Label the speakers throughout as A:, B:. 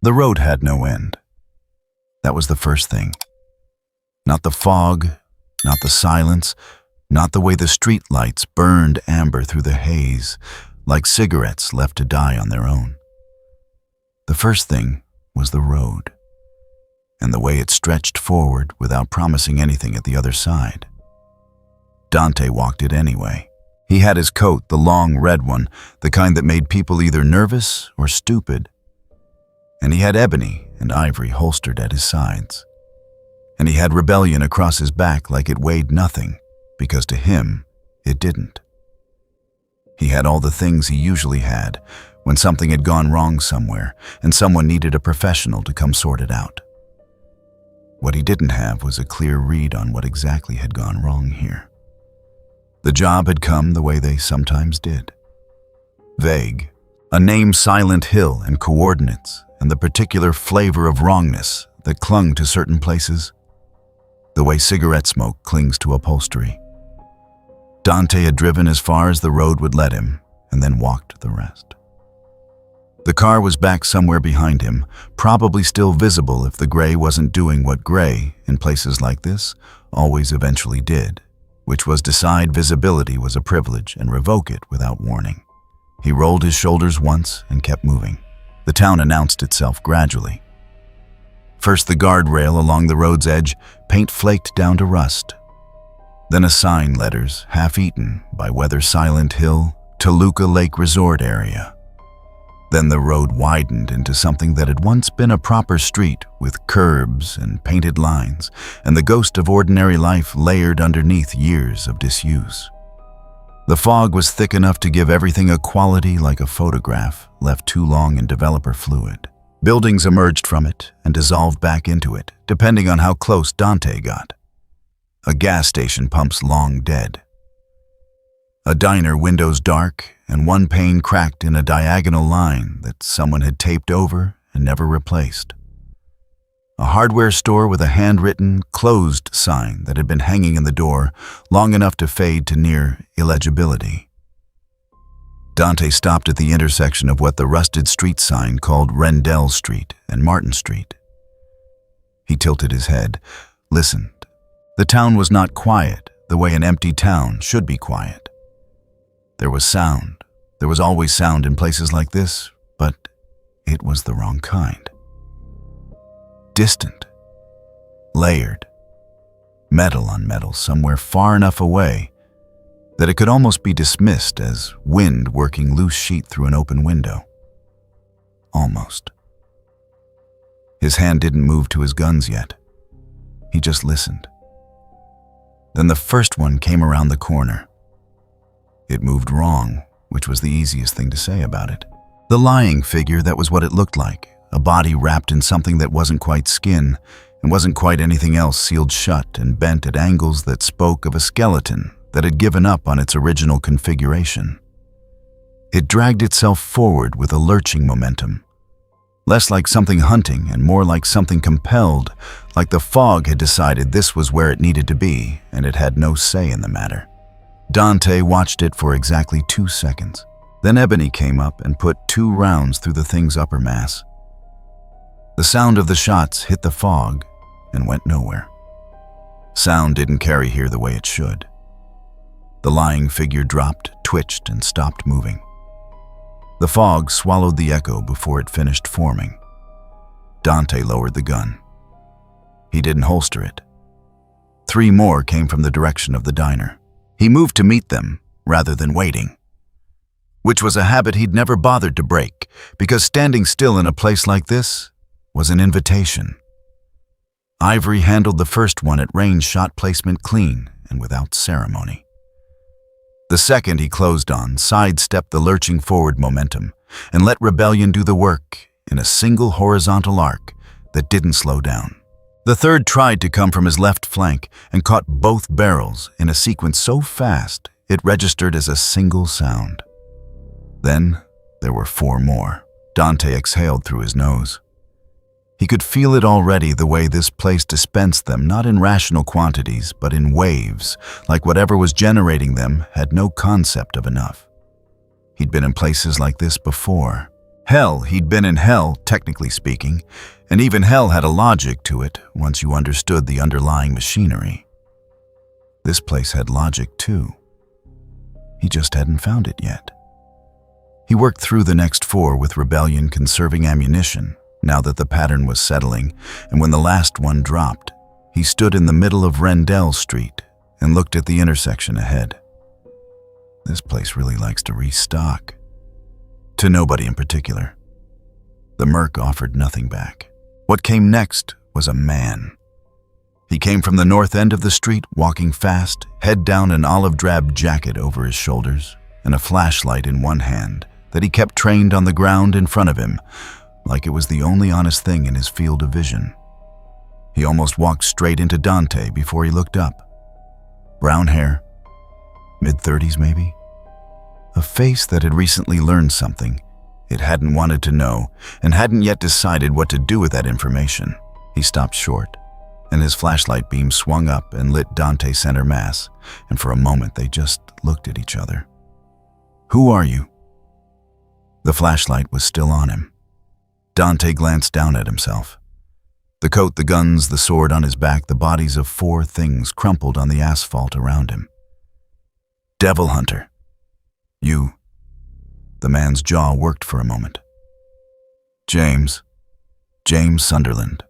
A: The road had no end. That was the first thing. Not the fog, not the silence, not the way the street lights burned amber through the haze, like cigarettes left to die on their own. The first thing was the road, and the way it stretched forward without promising anything at the other side. Dante walked it anyway. He had his coat, the long red one, the kind that made people either nervous or stupid. And he had ebony and ivory holstered at his sides. And he had rebellion across his back like it weighed nothing, because to him, it didn't. He had all the things he usually had when something had gone wrong somewhere and someone needed a professional to come sort it out. What he didn't have was a clear read on what exactly had gone wrong here. The job had come the way they sometimes did. Vague, a name Silent Hill and coordinates and the particular flavor of wrongness that clung to certain places, the way cigarette smoke clings to upholstery. Dante had driven as far as the road would let him and then walked the rest. The car was back somewhere behind him, probably still visible if the gray wasn't doing what gray, in places like this, always eventually did, which was decide visibility was a privilege and revoke it without warning. He rolled his shoulders once and kept moving. The town announced itself gradually. First the guardrail along the road's edge, paint flaked down to rust. Then a sign letters, half-eaten by weather Silent Hill, Toluca Lake Resort area. Then the road widened into something that had once been a proper street with curbs and painted lines, and the ghost of ordinary life layered underneath years of disuse. The fog was thick enough to give everything a quality like a photograph left too long in developer fluid. Buildings emerged from it and dissolved back into it, depending on how close Dante got. A gas station pump's long dead. A diner windows dark and one pane cracked in a diagonal line that someone had taped over and never replaced. A hardware store with a handwritten, closed sign that had been hanging in the door long enough to fade to near illegibility. Dante stopped at the intersection of what the rusted street sign called Rendell Street and Martin Street. He tilted his head, listened. The town was not quiet the way an empty town should be quiet. There was sound. There was always sound in places like this, but it was the wrong kind. Distant, layered, metal on metal somewhere far enough away that it could almost be dismissed as wind working loose sheet through an open window. Almost. His hand didn't move to his guns yet. He just listened. Then the first one came around the corner. It moved wrong, which was the easiest thing to say about it. The lying figure, that was what it looked like, a body wrapped in something that wasn't quite skin and wasn't quite anything else, sealed shut and bent at angles that spoke of a skeleton that had given up on its original configuration. It dragged itself forward with a lurching momentum, less like something hunting and more like something compelled, like the fog had decided this was where it needed to be and it had no say in the matter. Dante watched it for exactly 2 seconds. Then Ebony came up and put 2 rounds through the thing's upper mass. The sound of the shots hit the fog and went nowhere. Sound didn't carry here the way it should. The lying figure dropped, twitched, and stopped moving. The fog swallowed the echo before it finished forming. Dante lowered the gun. He didn't holster it. 3 more came from the direction of the diner. He moved to meet them, rather than waiting, which was a habit he'd never bothered to break, because standing still in a place like this was an invitation. Ivory handled the first one at range shot placement clean and without ceremony. The second he closed on, sidestepped the lurching forward momentum, and let rebellion do the work in a single horizontal arc that didn't slow down. The third tried to come from his left flank and caught both barrels in a sequence so fast it registered as a single sound. Then there were 4 more. Dante exhaled through his nose. He could feel it already, the way this place dispensed them, not in rational quantities, but in waves, like whatever was generating them had no concept of enough. He'd been in places like this before, Hell, he'd been in hell, technically speaking, and even hell had a logic to it once you understood the underlying machinery. This place had logic too. He just hadn't found it yet. He worked through the next 4 with rebellion conserving ammunition, now that the pattern was settling, and when the last one dropped, he stood in the middle of Rendell Street and looked at the intersection ahead. This place really likes to restock. To nobody in particular. The merc offered nothing back. What came next was a man. He came from the north end of the street, walking fast, head down, an olive-drab jacket over his shoulders, and a flashlight in one hand that he kept trained on the ground in front of him, like it was the only honest thing in his field of vision. He almost walked straight into Dante before he looked up. Brown hair, mid-30s maybe. A face that had recently learned something it hadn't wanted to know and hadn't yet decided what to do with that information. He stopped short, and his flashlight beam swung up and lit Dante center mass, and for a moment they just looked at each other. "Who are you?" The flashlight was still on him. Dante glanced down at himself. The coat, the guns, the sword on his back, the bodies of 4 things crumpled on the asphalt around him. "Devil Hunter. You." The man's jaw worked for a moment. James Sunderland."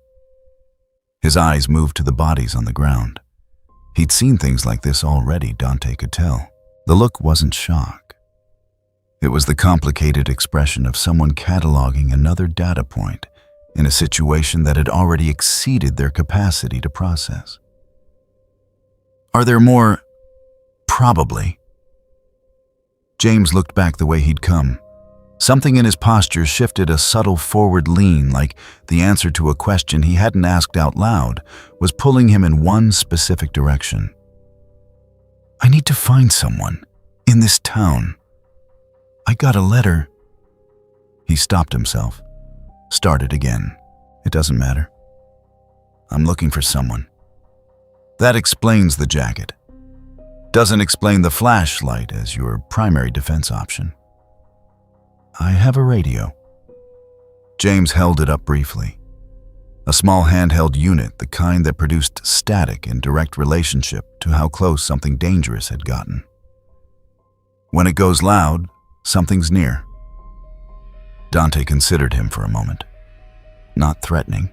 A: His eyes moved to the bodies on the ground. He'd seen things like this already, Dante could tell. The look wasn't shock. It was the complicated expression of someone cataloging another data point in a situation that had already exceeded their capacity to process. "Are there more?" "Probably." James looked back the way he'd come. Something in his posture shifted, a subtle forward lean, like the answer to a question he hadn't asked out loud was pulling him in one specific direction. "I need to find someone in this town. I got a letter." He stopped himself, started again. "It doesn't matter. I'm looking for someone." That explains the jacket. Doesn't explain the flashlight as your primary defense option. "I have a radio." James held it up briefly. A small handheld unit, the kind that produced static in direct relationship to how close something dangerous had gotten. When it goes loud, something's near. Dante considered him for a moment. Not threatening,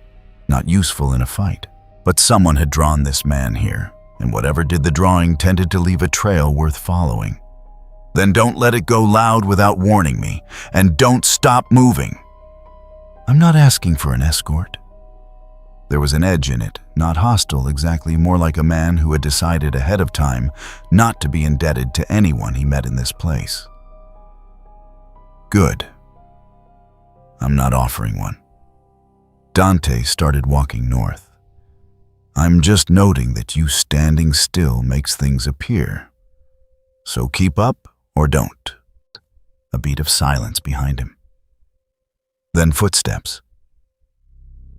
A: not useful in a fight, but someone had drawn this man here, and whatever did the drawing tended to leave a trail worth following. "Then don't let it go loud without warning me, and don't stop moving." "I'm not asking for an escort." There was an edge in it, not hostile exactly, more like a man who had decided ahead of time not to be indebted to anyone he met in this place. "Good. I'm not offering one." Dante started walking north. "I'm just noting that you standing still makes things appear. So keep up or don't." A beat of silence behind him. Then footsteps.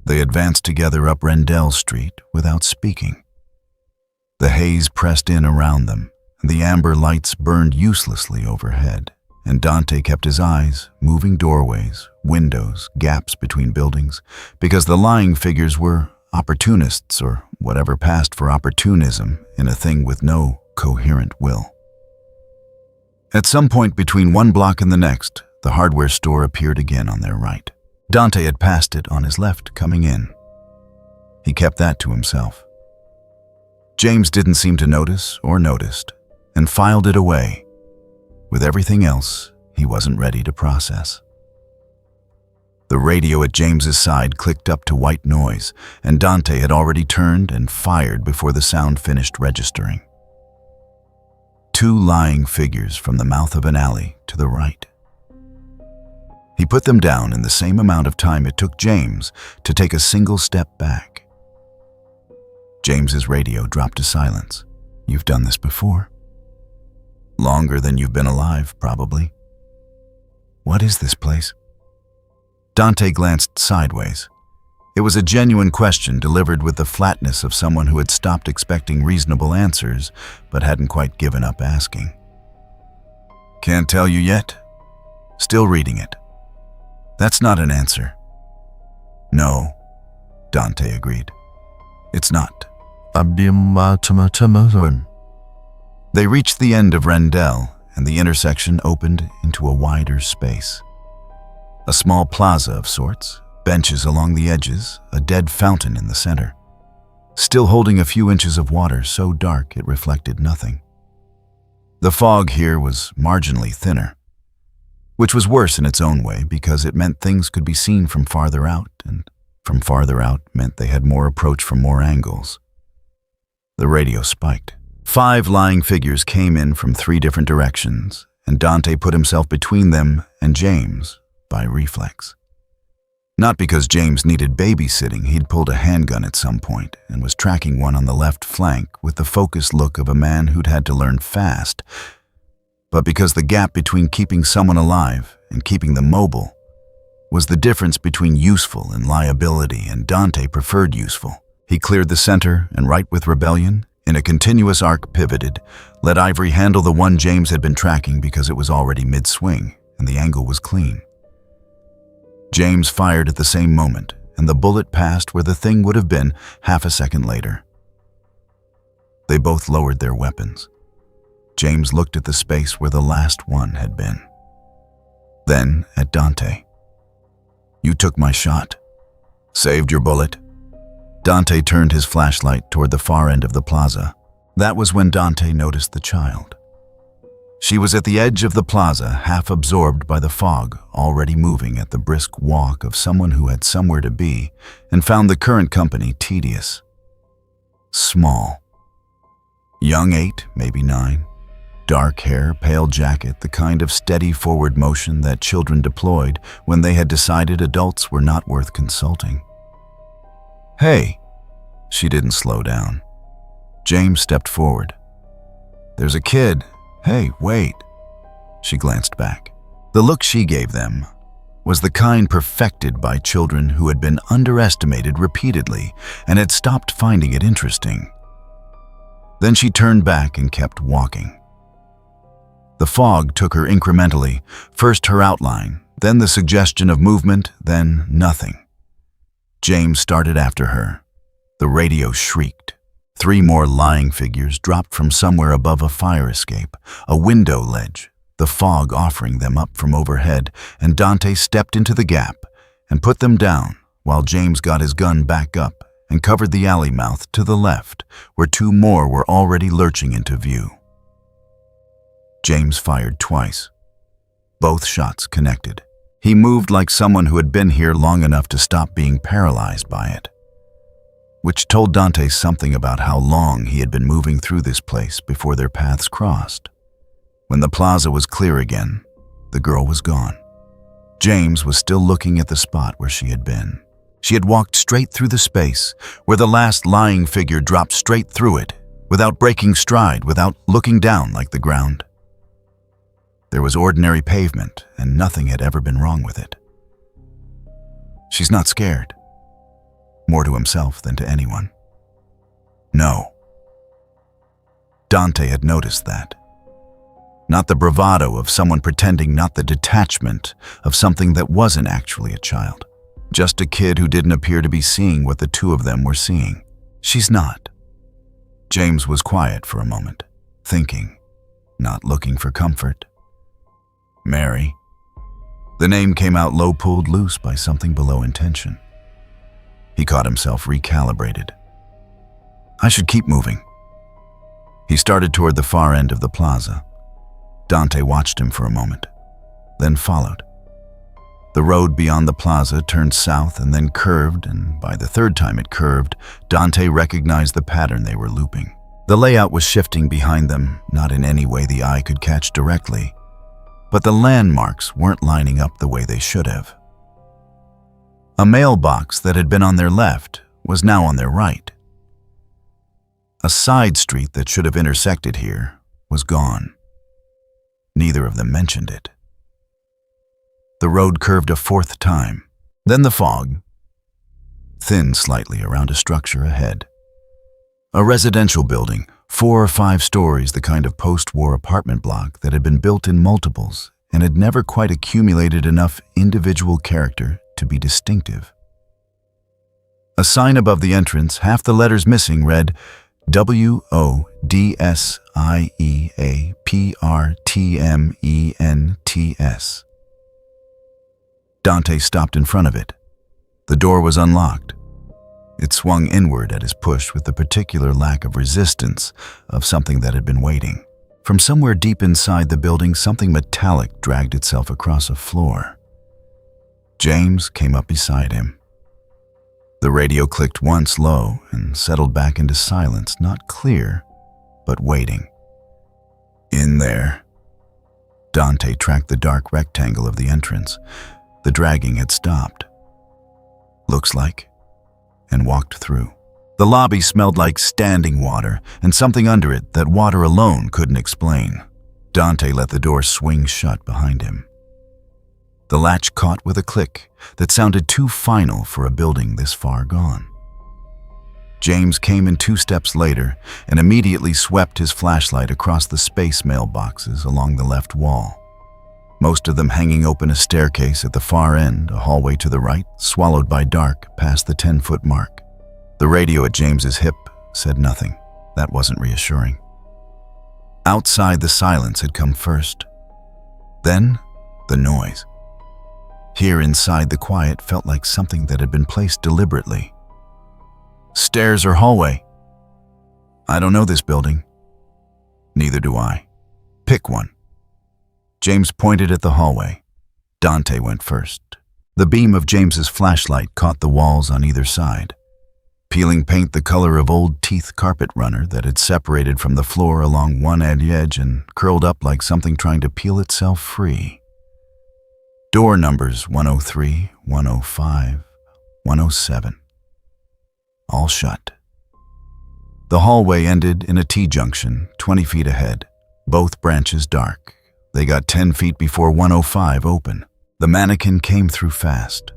A: They advanced together up Rendell Street without speaking. The haze pressed in around them, and the amber lights burned uselessly overhead, and Dante kept his eyes moving doorways, windows, gaps between buildings, because the lying figures were opportunists, or whatever passed for opportunism in a thing with no coherent will. At some point between one block and the next, the hardware store appeared again on their right. Dante had passed it on his left coming in. He kept that to himself. James didn't seem to notice or noticed, and filed it away. With everything else, he wasn't ready to process. The radio at James's side clicked up to white noise, and Dante had already turned and fired before the sound finished registering. 2 lying figures from the mouth of an alley to the right. He put them down in the same amount of time it took James to take a single step back. James's radio dropped to silence. "You've done this before." "Longer than you've been alive, probably." "What is this place?" Dante glanced sideways. It was a genuine question delivered with the flatness of someone who had stopped expecting reasonable answers but hadn't quite given up asking. "Can't tell you yet. Still reading it." That's not an answer. No, Dante agreed. It's not. They reached the end of Rendell, and the intersection opened into a wider space. A small plaza of sorts, benches along the edges, a dead fountain in the center, still holding a few inches of water so dark it reflected nothing. The fog here was marginally thinner, which was worse in its own way because it meant things could be seen from farther out, and from farther out meant they had more approach from more angles. The radio spiked. 5 lying figures came in from 3 different directions, and Dante put himself between them and James by reflex. Not because James needed babysitting, he'd pulled a handgun at some point and was tracking one on the left flank with the focused look of a man who'd had to learn fast, but because the gap between keeping someone alive and keeping them mobile was the difference between useful and liability, and Dante preferred useful. He cleared the center and, right with rebellion, in a continuous arc pivoted, let Ivory handle the one James had been tracking because it was already mid-swing and the angle was clean. James fired at the same moment, and the bullet passed where the thing would have been half a second later. They both lowered their weapons. James looked at the space where the last one had been. Then at Dante. You took my shot. Saved your bullet. Dante turned his flashlight toward the far end of the plaza. That was when Dante noticed the child. She was at the edge of the plaza, half absorbed by the fog, already moving at the brisk walk of someone who had somewhere to be and found the current company tedious. Small. Young 8, maybe 9. Dark hair, pale jacket, the kind of steady forward motion that children deployed when they had decided adults were not worth consulting. Hey! She didn't slow down. James stepped forward. There's a kid. Hey, wait. She glanced back. The look she gave them was the kind perfected by children who had been underestimated repeatedly and had stopped finding it interesting. Then she turned back and kept walking. The fog took her incrementally, first her outline, then the suggestion of movement, then nothing. James started after her. The radio shrieked. 3 more lying figures dropped from somewhere above a fire escape, a window ledge, the fog offering them up from overhead, and Dante stepped into the gap and put them down while James got his gun back up and covered the alley mouth to the left, where 2 more were already lurching into view. James fired twice. Both shots connected. He moved like someone who had been here long enough to stop being paralyzed by it, which told Dante something about how long he had been moving through this place before their paths crossed. When the plaza was clear again, the girl was gone. James was still looking at the spot where she had been. She had walked straight through the space, where the last lying figure dropped straight through it, without breaking stride, without looking down like the ground. There was ordinary pavement, and nothing had ever been wrong with it. She's not scared. More to himself than to anyone. No. Dante had noticed that. Not the bravado of someone pretending, not the detachment of something that wasn't actually a child. Just a kid who didn't appear to be seeing what the 2 of them were seeing. She's not. James was quiet for a moment, thinking, not looking for comfort. Mary. The name came out low, pulled loose by something below intention. He caught himself recalibrated. I should keep moving. He started toward the far end of the plaza. Dante watched him for a moment, then followed. The road beyond the plaza turned south and then curved, and by the 3rd time it curved, Dante recognized the pattern they were looping. The layout was shifting behind them, not in any way the eye could catch directly, but the landmarks weren't lining up the way they should have. A mailbox that had been on their left was now on their right. A side street that should have intersected here was gone. Neither of them mentioned it. The road curved a 4th time, then the fog thinned slightly around a structure ahead. A residential building, 4 or 5 stories, the kind of post-war apartment block that had been built in multiples and had never quite accumulated enough individual character to be distinctive. A sign above the entrance, half the letters missing, read WODSIEAPRTMENTS. Dante stopped in front of it. The door was unlocked. It swung inward at his push with the particular lack of resistance of something that had been waiting. From somewhere deep inside the building, something metallic dragged itself across a floor. James came up beside him. The radio clicked once low and settled back into silence, not clear, but waiting. In there. Dante tracked the dark rectangle of the entrance. The dragging had stopped. Looks like, and walked through. The lobby smelled like standing water and something under it that water alone couldn't explain. Dante let the door swing shut behind him. The latch caught with a click that sounded too final for a building this far gone. James came in 2 steps later and immediately swept his flashlight across the space mailboxes along the left wall. Most of them hanging open, a staircase at the far end, a hallway to the right, swallowed by dark past the 10-foot mark. The radio at James's hip said nothing. That wasn't reassuring. Outside, the silence had come first. Then, the noise. Here inside, the quiet felt like something that had been placed deliberately. Stairs or hallway? I don't know this building. Neither do I. Pick one. James pointed at the hallway. Dante went first. The beam of James's flashlight caught the walls on either side, peeling paint the color of old teeth carpet runner that had separated from the floor along one edge and curled up like something trying to peel itself free. Door numbers 103, 105, 107. All shut. The hallway ended in a T-junction 20 feet ahead, both branches dark. They got 10 feet before 105 open. The mannequin came through fast,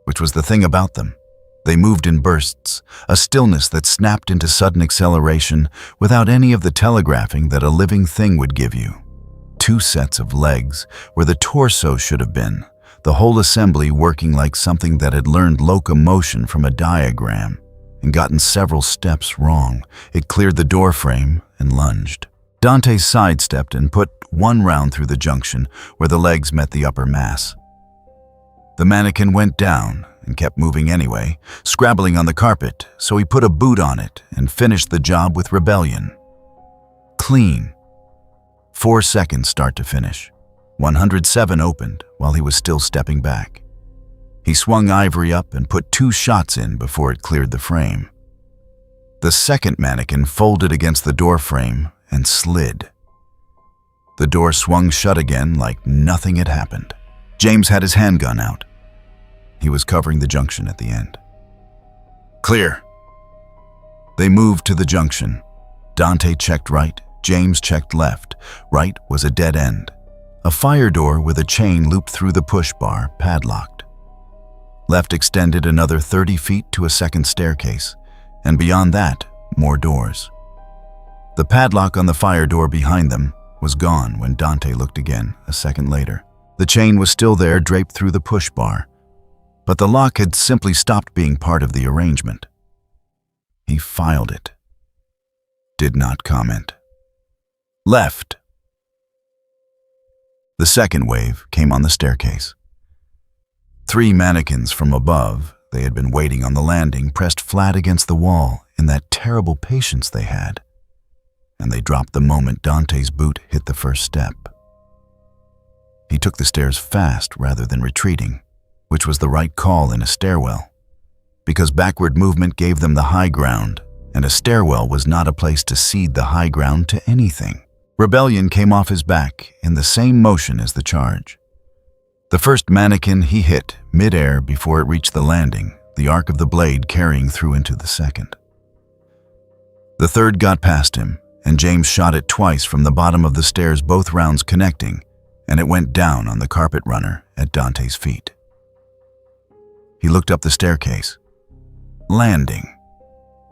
A: which was the thing about them. They moved in bursts, a stillness that snapped into sudden acceleration without any of the telegraphing that a living thing would give you. 2 sets of legs where the torso should have been, the whole assembly working like something that had learned locomotion from a diagram and gotten several steps wrong. It cleared the door frame and lunged. Dante sidestepped and put one round through the junction where the legs met the upper mass. The mannequin went down and kept moving anyway, scrabbling on the carpet, so he put a boot on it and finished the job with rebellion. Clean. 4 seconds start to finish. 107 opened while he was still stepping back. He swung Ivory up and put 2 shots in before it cleared the frame. The second mannequin folded against the door frame and slid. The door swung shut again like nothing had happened. James had his handgun out. He was covering the junction at the end. Clear. They moved to the junction. Dante checked right, James checked left. Right was a dead end. A fire door with a chain looped through the push bar, padlocked. Left extended another 30 feet to a second staircase, and beyond that, more doors. The padlock on the fire door behind them was gone when Dante looked again a second later. The chain was still there, draped through the push bar, but the lock had simply stopped being part of the arrangement. He filed it. Did not comment. Left. The second wave came on the staircase. 3 mannequins from above, they had been waiting on the landing, pressed flat against the wall in that terrible patience they had, and they dropped the moment Dante's boot hit the first step. He took the stairs fast rather than retreating, which was the right call in a stairwell, because backward movement gave them the high ground, and a stairwell was not a place to cede the high ground to anything. Rebellion came off his back in the same motion as the charge. The first mannequin he hit mid-air before it reached the landing, the arc of the blade carrying through into the second. The third got past him, and James shot it twice from the bottom of the stairs, both rounds connecting, and it went down on the carpet runner at Dante's feet. He looked up the staircase. Landing.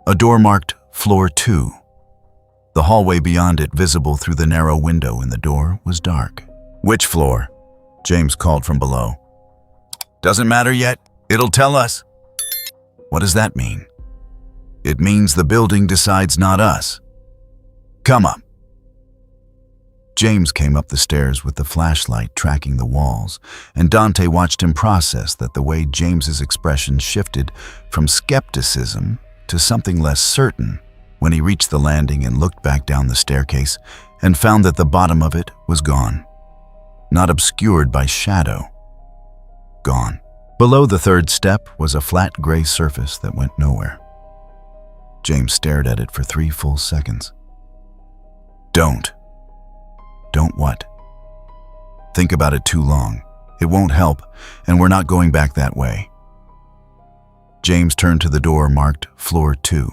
A: A door marked Floor 2. The hallway beyond it, visible through the narrow window in the door, was dark. "Which floor?" James called from below. "Doesn't matter yet. It'll tell us." "What does that mean?" "It means the building decides, not us. Come up." James came up the stairs with the flashlight tracking the walls, and Dante watched him process that the way James's expression shifted from skepticism to something less certain when he reached the landing and looked back down the staircase and found that the bottom of it was gone. Not obscured by shadow. Gone. Below the third step was a flat gray surface that went nowhere. James stared at it for 3 full seconds. Don't what? Think about it too long. It won't help, and we're not going back that way. James turned to the door marked Floor 2.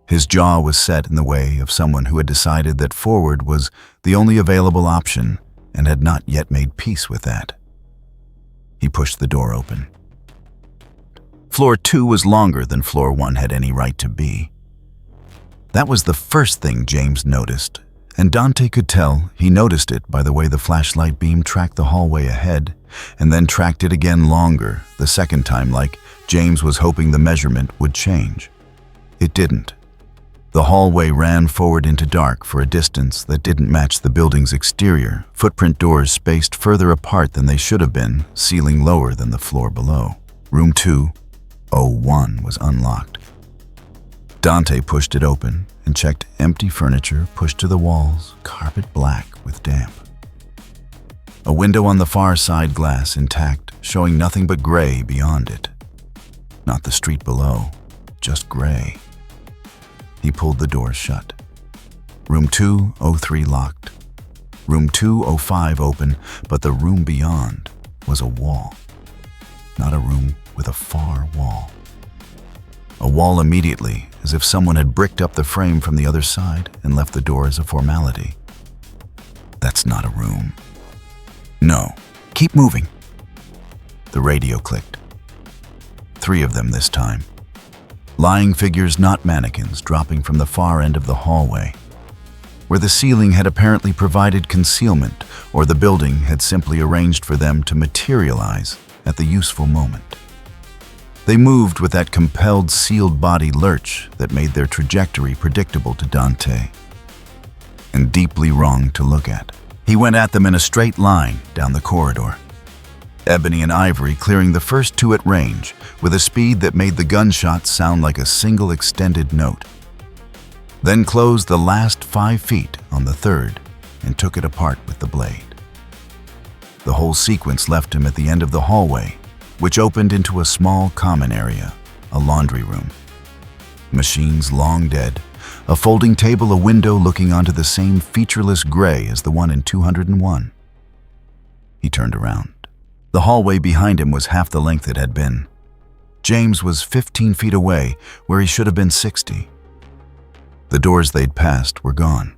A: His jaw was set in the way of someone who had decided that forward was the only available option and had not yet made peace with that. He pushed the door open. Floor 2 was longer than Floor 1 had any right to be. That was the first thing James noticed, and Dante could tell he noticed it by the way the flashlight beam tracked the hallway ahead and then tracked it again longer, the second time, like James was hoping the measurement would change. It didn't. The hallway ran forward into dark for a distance that didn't match the building's exterior, footprint doors spaced further apart than they should have been, ceiling lower than the floor below. Room 201 was unlocked. Dante pushed it open and checked empty furniture pushed to the walls, carpet black with damp. A window on the far side glass intact, showing nothing but gray beyond it. Not the street below, just gray. He pulled the door shut. Room 203 locked. Room 205 open, but the room beyond was a wall. Not a room with a far wall. A wall immediately, as if someone had bricked up the frame from the other side and left the door as a formality. That's not a room. No, keep moving. The radio clicked. 3 of them this time. Lying figures, not mannequins, dropping from the far end of the hallway, where the ceiling had apparently provided concealment, or the building had simply arranged for them to materialize at the useful moment. They moved with that compelled sealed body lurch that made their trajectory predictable to Dante, and deeply wrong to look at. He went at them in a straight line down the corridor. Ebony and Ivory clearing the first 2 at range with a speed that made the gunshots sound like a single extended note. Then closed the last 5 feet on the third and took it apart with the blade. The whole sequence left him at the end of the hallway, which opened into a small common area, a laundry room. Machines long dead, a folding table, a window looking onto the same featureless gray as the one in 201. He turned around. The hallway behind him was half the length it had been. James was 15 feet away, where he should have been 60. The doors they'd passed were gone.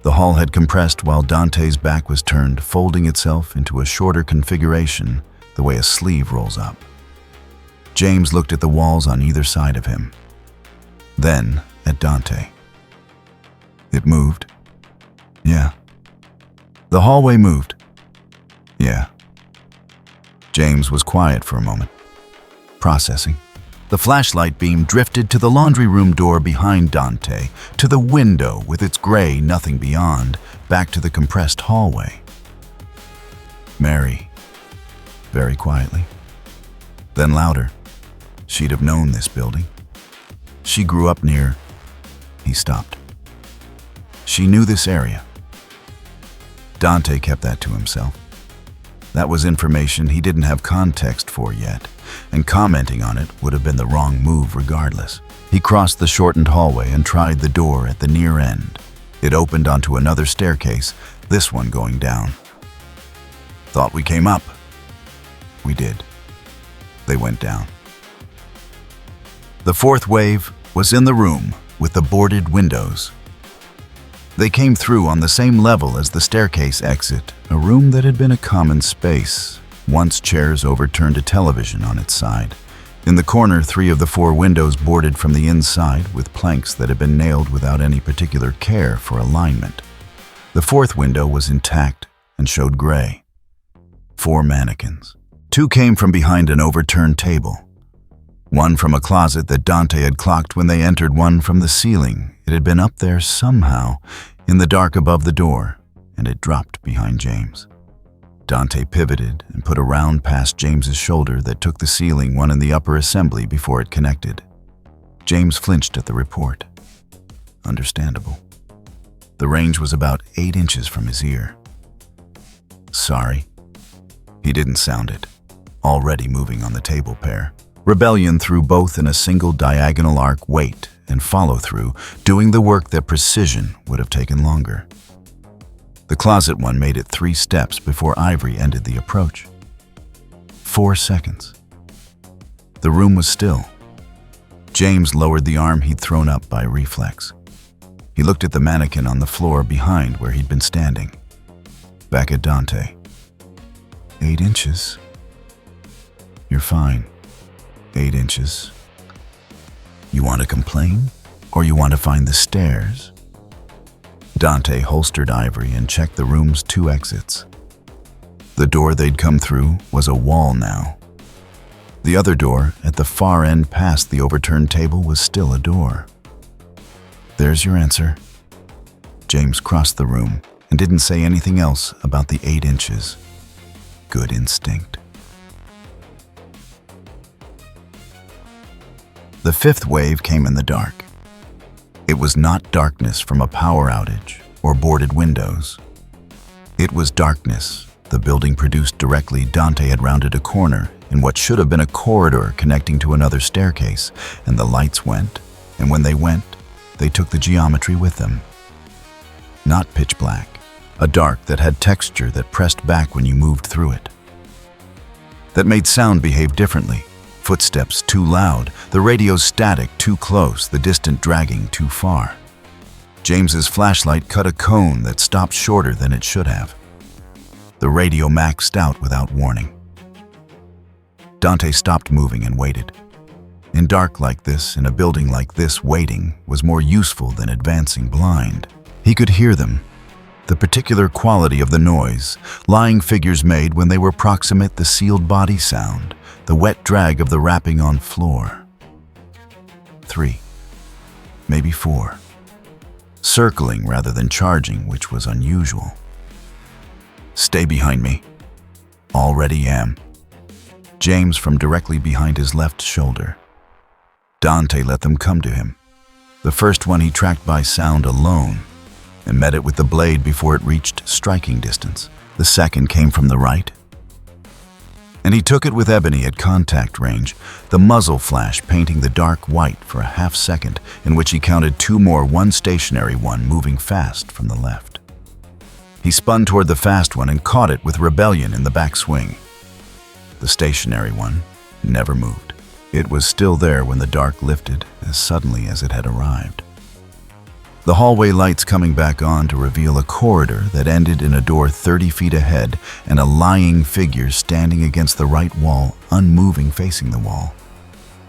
A: The hall had compressed while Dante's back was turned, folding itself into a shorter configuration, the way a sleeve rolls up. James looked at the walls on either side of him, then at Dante. It moved. Yeah. The hallway moved. Yeah. James was quiet for a moment, processing. The flashlight beam drifted to the laundry room door behind Dante, to the window with its gray nothing beyond, back to the compressed hallway. Mary, very quietly. Then louder. She'd have known this building. She grew up near. He stopped. She knew this area. Dante kept that to himself. That was information he didn't have context for yet, and commenting on it would have been the wrong move regardless. He crossed the shortened hallway and tried the door at the near end. It opened onto another staircase, this one going down. Thought we came up. We did. They went down. The 4th wave was in the room with the boarded windows. They came through on the same level as the staircase exit, a room that had been a common space. Once chairs overturned a television on its side. In the corner, 3 of the 4 windows boarded from the inside with planks that had been nailed without any particular care for alignment. The 4th window was intact, and showed gray. 4 mannequins. 2 came from behind an overturned table. 1 from a closet that Dante had clocked when they entered, 1 from the ceiling. It had been up there somehow, in the dark above the door, and it dropped behind James. Dante pivoted and put a round past James's shoulder that took the ceiling one in the upper assembly before it connected. James flinched at the report. Understandable. The range was about 8 inches from his ear. Sorry. He didn't sound it, already moving on the table pair. Rebellion threw both in a single diagonal arc weight and follow-through, doing the work that precision would have taken longer. The closet one made it 3 steps before Ivory ended the approach. 4 seconds. The room was still. James lowered the arm he'd thrown up by reflex. He looked at the mannequin on the floor behind where he'd been standing. Back at Dante. 8 inches. You're fine. 8 inches. You want to complain? Or you want to find the stairs? Dante holstered Ivory and checked the room's 2 exits. The door they'd come through was a wall now. The other door, at the far end past the overturned table, was still a door. There's your answer. James crossed the room and didn't say anything else about the 8 inches. Good instinct. The 5th wave came in the dark. It was not darkness from a power outage or boarded windows. It was darkness the building produced directly. Dante had rounded a corner in what should have been a corridor connecting to another staircase, and the lights went, and when they went, they took the geometry with them. Not pitch black, a dark that had texture that pressed back when you moved through it. That made sound behave differently. Footsteps too loud, the radio's static too close, the distant dragging too far. James's flashlight cut a cone that stopped shorter than it should have. The radio maxed out without warning. Dante stopped moving and waited. In dark like this, in a building like this, waiting was more useful than advancing blind. He could hear them. The particular quality of the noise, lying figures made when they were proximate, the sealed body sound, the wet drag of the wrapping on floor. 3, maybe 4. Circling rather than charging, which was unusual. Stay behind me. Already am. James from directly behind his left shoulder. Dante let them come to him. The first one he tracked by sound alone and met it with the blade before it reached striking distance. The second came from the right, and he took it with ebony at contact range, the muzzle flash painting the dark white for a half second, in which he counted 2 more, one stationary, one moving fast from the left. He spun toward the fast one and caught it with Rebellion in the backswing. The stationary one never moved. It was still there when the dark lifted as suddenly as it had arrived. The hallway lights coming back on to reveal a corridor that ended in a door 30 feet ahead and a lying figure standing against the right wall, unmoving facing the wall,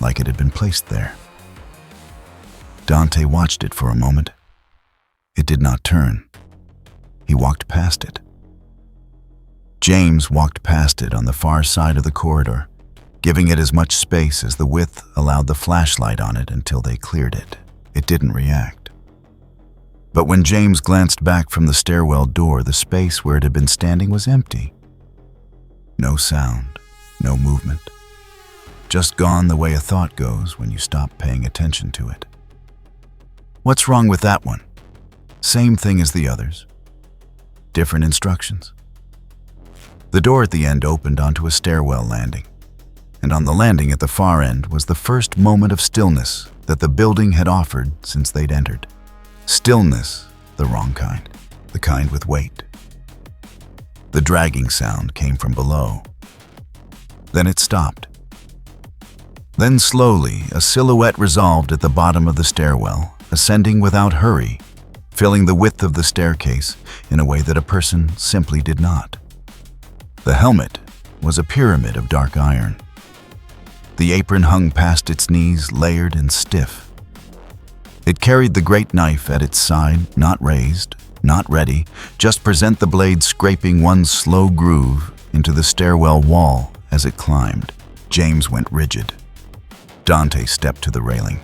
A: like it had been placed there. Dante watched it for a moment. It did not turn. He walked past it. James walked past it on the far side of the corridor, giving it as much space as the width allowed the flashlight on it until they cleared it. It didn't react. But when James glanced back from the stairwell door, the space where it had been standing was empty. No sound, no movement. Just gone the way a thought goes when you stop paying attention to it. What's wrong with that one? Same thing as the others. Different instructions. The door at the end opened onto a stairwell landing, and on the landing at the far end was the first moment of stillness that the building had offered since they'd entered. Stillness, the wrong kind, the kind with weight. The dragging sound came from below. Then it stopped. Then slowly, a silhouette resolved at the bottom of the stairwell, ascending without hurry, filling the width of the staircase in a way that a person simply did not. The helmet was a pyramid of dark iron. The apron hung past its knees, layered and stiff. It carried the great knife at its side, not raised, Not ready, just present the blade scraping one slow groove into the stairwell wall as it climbed. James went rigid. Dante stepped to the railing.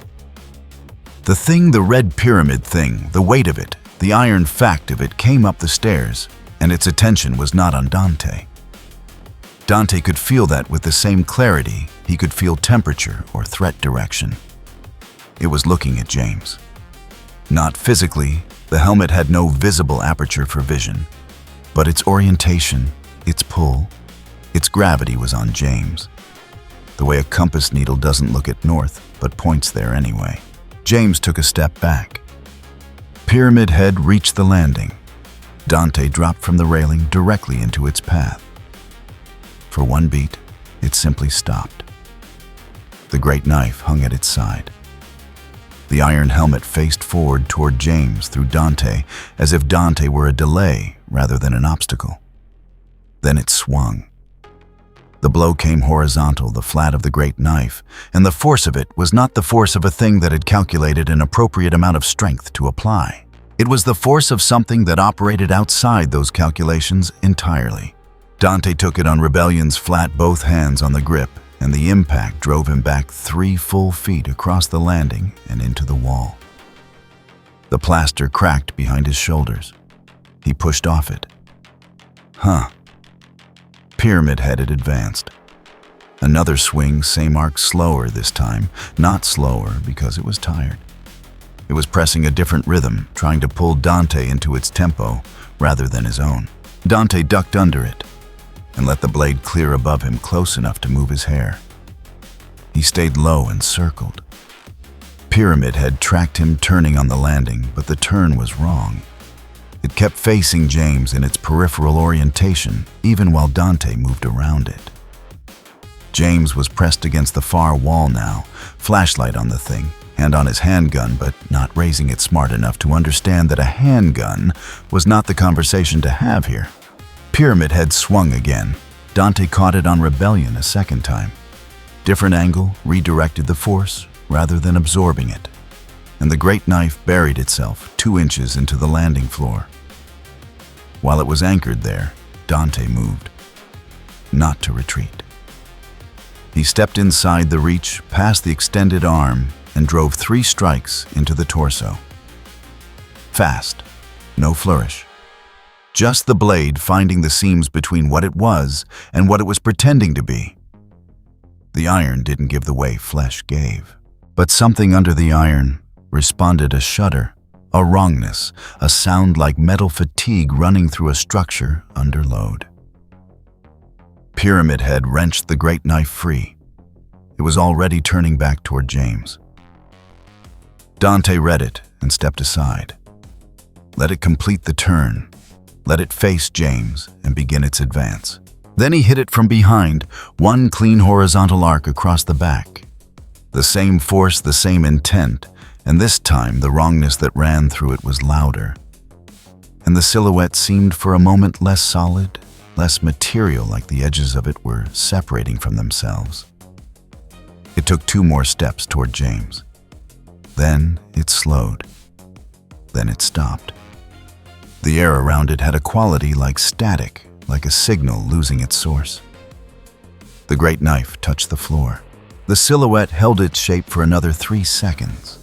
A: The thing, the red pyramid thing, the weight of it, the iron fact of it came up the stairs, and its attention was not on Dante. Dante could feel that with the same clarity he could feel temperature or threat direction. It was looking at James. Not physically, the helmet had no visible aperture for vision, but its orientation, its pull, its gravity was on James. The way a compass needle doesn't look at north, but points there anyway. James took a step back. Pyramid Head reached the landing. Dante dropped from the railing directly into its path. For one beat, it simply stopped. The great knife hung at its side. The iron helmet faced forward toward James through Dante, as if Dante were a delay rather than an obstacle. Then it swung. The blow came horizontal, the flat of the great knife, and the force of it was not the force of a thing that had calculated an appropriate amount of strength to apply. It was the force of something that operated outside those calculations entirely. Dante took it on Rebellion's flat both hands on the grip, and the impact drove him back 3 full feet across the landing and into the wall. The plaster cracked behind his shoulders. He pushed off it. Pyramid Head had advanced. Another swing, same arc, slower this time. Not slower because it was tired. It was pressing a different rhythm, trying to pull Dante into its tempo rather than his own. Dante ducked under it and let the blade clear above him close enough to move his hair. He stayed low and circled. Pyramid Head tracked him, turning on the landing, but the turn was wrong. It kept facing James in its peripheral orientation, even while Dante moved around it. James was pressed against the far wall now, flashlight on the thing, hand on his handgun, but not raising it smart enough to understand that a handgun was not the conversation to have here. Pyramid Head swung again. Dante caught it on Rebellion a second time. Different angle redirected the force rather than absorbing it, and the great knife buried itself 2 inches into the landing floor. While it was anchored there, Dante moved, not to retreat. He stepped inside the reach, past the extended arm, and drove 3 strikes into the torso. Fast, no flourish. Just the blade finding the seams between what it was and what it was pretending to be. The iron didn't give the way flesh gave, but something under the iron responded a shudder, a wrongness, a sound like metal fatigue running through a structure under load. Pyramid Head wrenched the great knife free. It was already turning back toward James. Dante read it and stepped aside. Let it complete the turn. Let it face James and begin its advance. Then he hit it from behind, one clean horizontal arc across the back. The same force, the same intent, and this time the wrongness that ran through it was louder. And the silhouette seemed for a moment less solid, less material, like the edges of it were separating from themselves. It took 2 more steps toward James. Then it slowed. Then it stopped. The air around it had a quality like static, like a signal losing its source. The great knife touched the floor. The silhouette held its shape for another 3 seconds.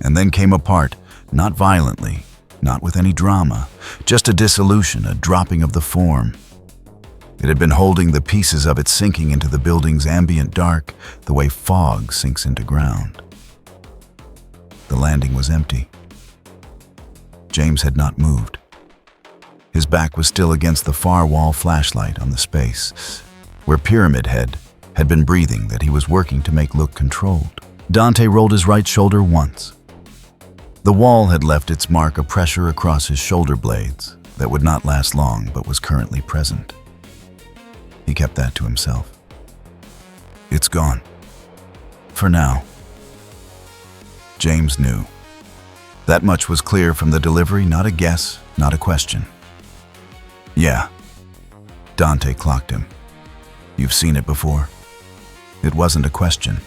A: And then came apart, not violently, not with any drama, just a dissolution, a dropping of the form. It had been holding the pieces of it sinking into the building's ambient dark, the way fog sinks into ground. The landing was empty. James had not moved. His back was still against the far wall flashlight on the space, where Pyramid Head had been breathing that he was working to make look controlled. Dante rolled his right shoulder once. The wall had left its mark, a pressure across his shoulder blades that would not last long but was currently present. He kept that to himself. It's gone. For now. James knew. That much was clear from the delivery, not a guess, not a question. Yeah. Dante clocked him. You've seen it before. It wasn't a question.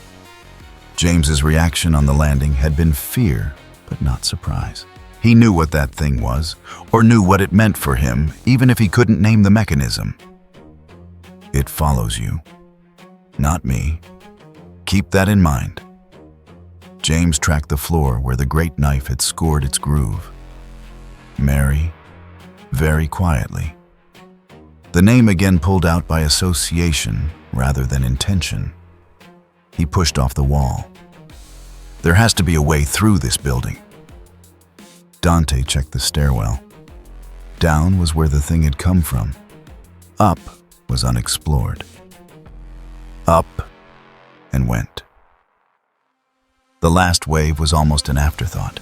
A: James's reaction on the landing had been fear, but not surprise. He knew what that thing was, or knew what it meant for him, even if he couldn't name the mechanism. It follows you, not me. Keep that in mind. James tracked the floor where the great knife had scored its groove. Mary, very quietly. The name again pulled out by association rather than intention. He pushed off the wall. There has to be a way through this building. Dante checked the stairwell. Down was where the thing had come from. Up was unexplored. Up and went. The last wave was almost an afterthought.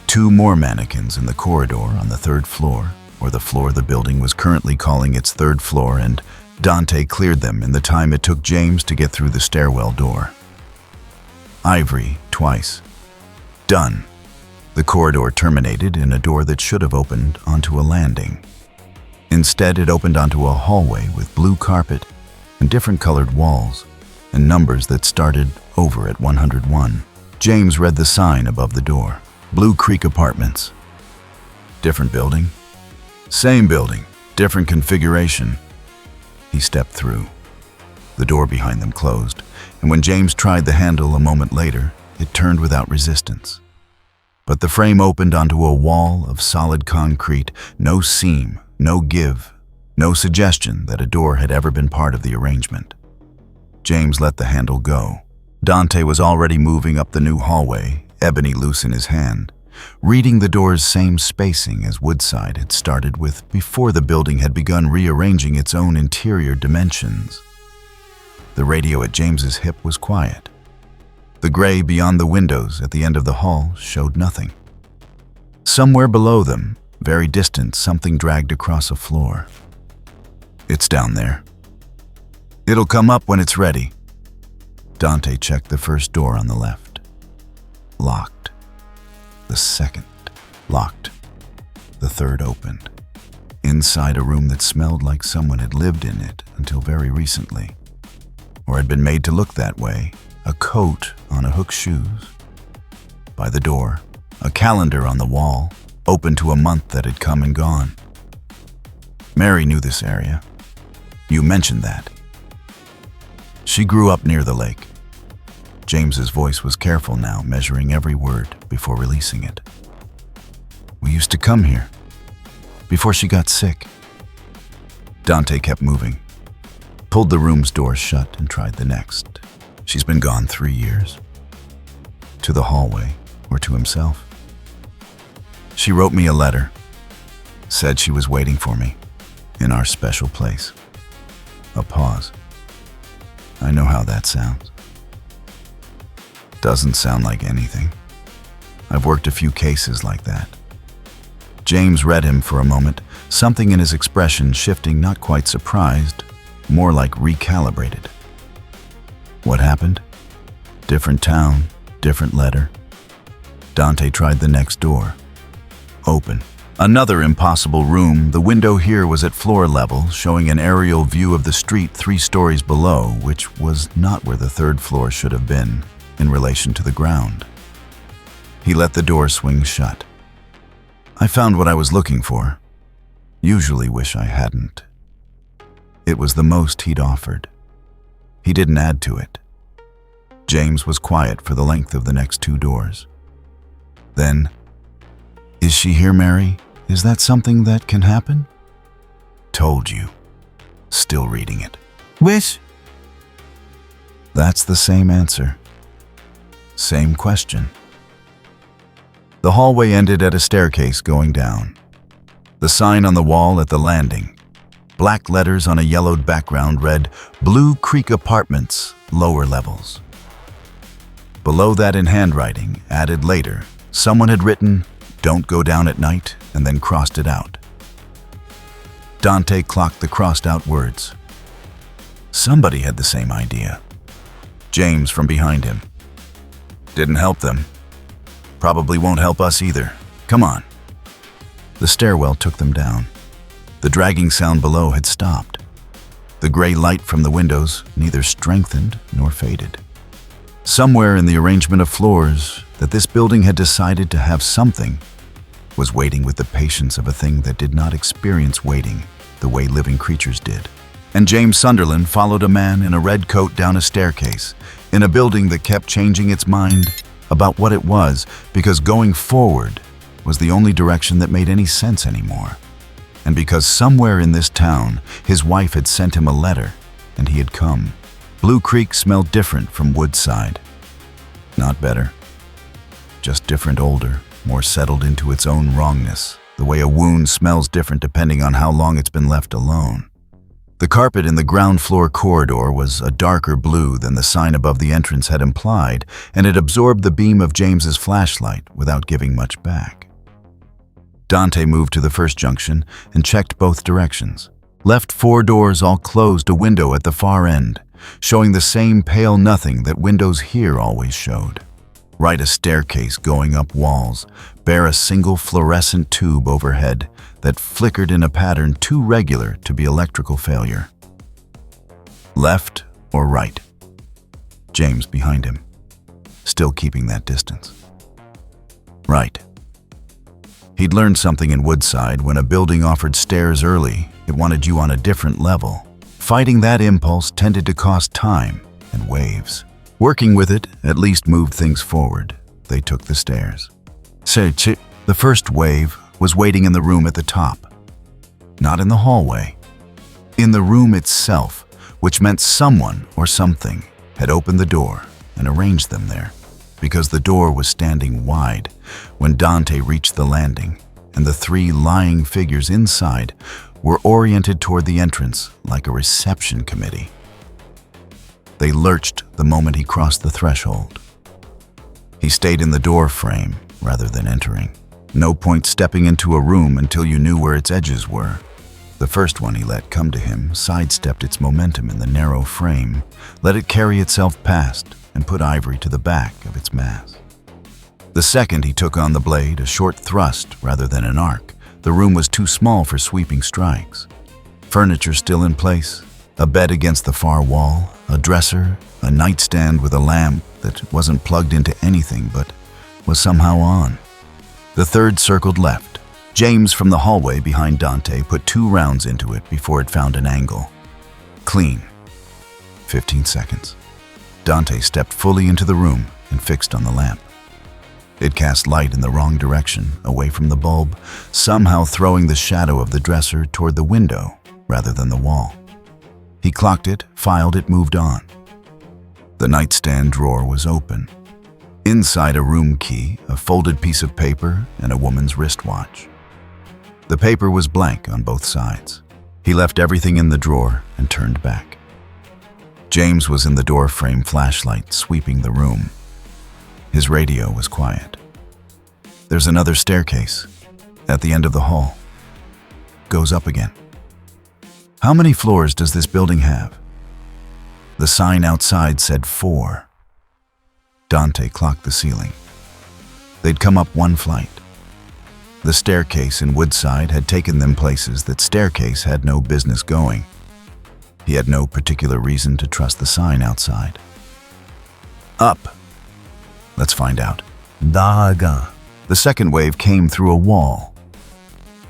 A: 2 more mannequins in the corridor on the 3rd floor, or the floor the building was currently calling its 3rd floor, and Dante cleared them in the time it took James to get through the stairwell door. Ivory, twice. Done. The corridor terminated in a door that should have opened onto a landing. Instead, it opened onto a hallway with blue carpet and different colored walls and numbers that started over at 101. James read the sign above the door. Blue Creek Apartments. Different building? Same building, different configuration. He stepped through. The door behind them closed, and when James tried the handle a moment later, it turned without resistance. But the frame opened onto a wall of solid concrete, no seam, no give, no suggestion that a door had ever been part of the arrangement. James let the handle go. Dante was already moving up the new hallway, ebony loose in his hand, reading the door's same spacing as Woodside had started with before the building had begun rearranging its own interior dimensions. The radio at James's hip was quiet. The gray beyond the windows at the end of the hall showed nothing. Somewhere below them, very distant, something dragged across a floor. It's down there. It'll come up when it's ready. Dante checked the first door on the left. Locked. The second. Locked. The third opened. Inside a room that smelled like someone had lived in it until very recently, or had been made to look that way. A coat on a hook shoes. By the door, a calendar on the wall, open to a month that had come and gone. Mary knew this area. You mentioned that. She grew up near the lake. James's voice was careful now, measuring every word before releasing it. We used to come here, before she got sick. Dante kept moving, pulled the room's door shut and tried the next. She's been gone 3 years. To the hallway, or to himself. She wrote me a letter, said she was waiting for me, in our special place. A pause. I know how that sounds. Doesn't sound like anything. I've worked a few cases like that. James read him for a moment, something in his expression shifting, not quite surprised, more like recalibrated. What happened? Different town, different letter. Dante tried the next door. Open. Another impossible room. The window here was at floor level, showing an aerial view of the street 3 stories below, which was not where the 3rd floor should have been, in relation to the ground. He let the door swing shut. I found what I was looking for. Usually wish I hadn't. It was the most he'd offered. He didn't add to it. James was quiet for the length of the next 2 doors. Then, is she here, Mary? Is that something that can happen? Told you. Still reading it. Wish? That's the same answer. Same question. The hallway ended at a staircase going down. The sign on the wall at the landing. Black letters on a yellowed background read, Blue Creek Apartments, lower levels. Below that in handwriting, added later, someone had written, Don't go down at night, and then crossed it out. Dante clocked the crossed out words. Somebody had the same idea. James from behind him. Didn't help them. Probably won't help us either. Come on. The stairwell took them down. The dragging sound below had stopped. The gray light from the windows neither strengthened nor faded. Somewhere in the arrangement of floors, that this building had decided to have something was waiting with the patience of a thing that did not experience waiting the way living creatures did. And James Sunderland followed a man in a red coat down a staircase, in a building that kept changing its mind about what it was, because going forward was the only direction that made any sense anymore. And because somewhere in this town, his wife had sent him a letter, and he had come. Blue Creek smelled different from Woodside. Not better. Just different, older, more settled into its own wrongness, the way a wound smells different depending on how long it's been left alone. The carpet in the ground floor corridor was a darker blue than the sign above the entrance had implied, and it absorbed the beam of James's flashlight without giving much back. Dante moved to the first junction and checked both directions. Left 4 doors all closed, a window at the far end, showing the same pale nothing that windows here always showed. Right, a staircase going up walls, bare a single fluorescent tube overhead that flickered in a pattern too regular to be electrical failure. Left or right? James behind him, still keeping that distance. Right. He'd learned something in Woodside. When a building offered stairs early, it wanted you on a different level. Fighting that impulse tended to cost time and waves. Working with it at least moved things forward. They took the stairs. The first wave was waiting in the room at the top. Not in the hallway. In the room itself, which meant someone or something had opened the door and arranged them there, because the door was standing wide when Dante reached the landing, and the 3 lying figures inside were oriented toward the entrance like a reception committee. They lurched the moment he crossed the threshold. He stayed in the door frame rather than entering. No point stepping into a room until you knew where its edges were. The first one he let come to him sidestepped its momentum in the narrow frame, let it carry itself past, and put ivory to the back of its mass. The second he took on the blade, a short thrust rather than an arc. The room was too small for sweeping strikes. Furniture still in place, a bed against the far wall, a dresser, a nightstand with a lamp that wasn't plugged into anything but was somehow on. The third circled left. James from the hallway behind Dante put 2 rounds into it before it found an angle. Clean. 15 seconds. Dante stepped fully into the room and fixed on the lamp. It cast light in the wrong direction, away from the bulb, somehow throwing the shadow of the dresser toward the window rather than the wall. He clocked it, filed it, moved on. The nightstand drawer was open. Inside, a room key, a folded piece of paper, and a woman's wristwatch. The paper was blank on both sides. He left everything in the drawer and turned back. James was in the door frame, flashlight sweeping the room. His radio was quiet. There's another staircase at the end of the hall. Goes up again. How many floors does this building have? The sign outside said 4. Dante clocked the ceiling. They'd come up 1 flight. The staircase in Woodside had taken them places that staircase had no business going. He had no particular reason to trust the sign outside. Up. Let's find out. Daga. The second wave came through a wall.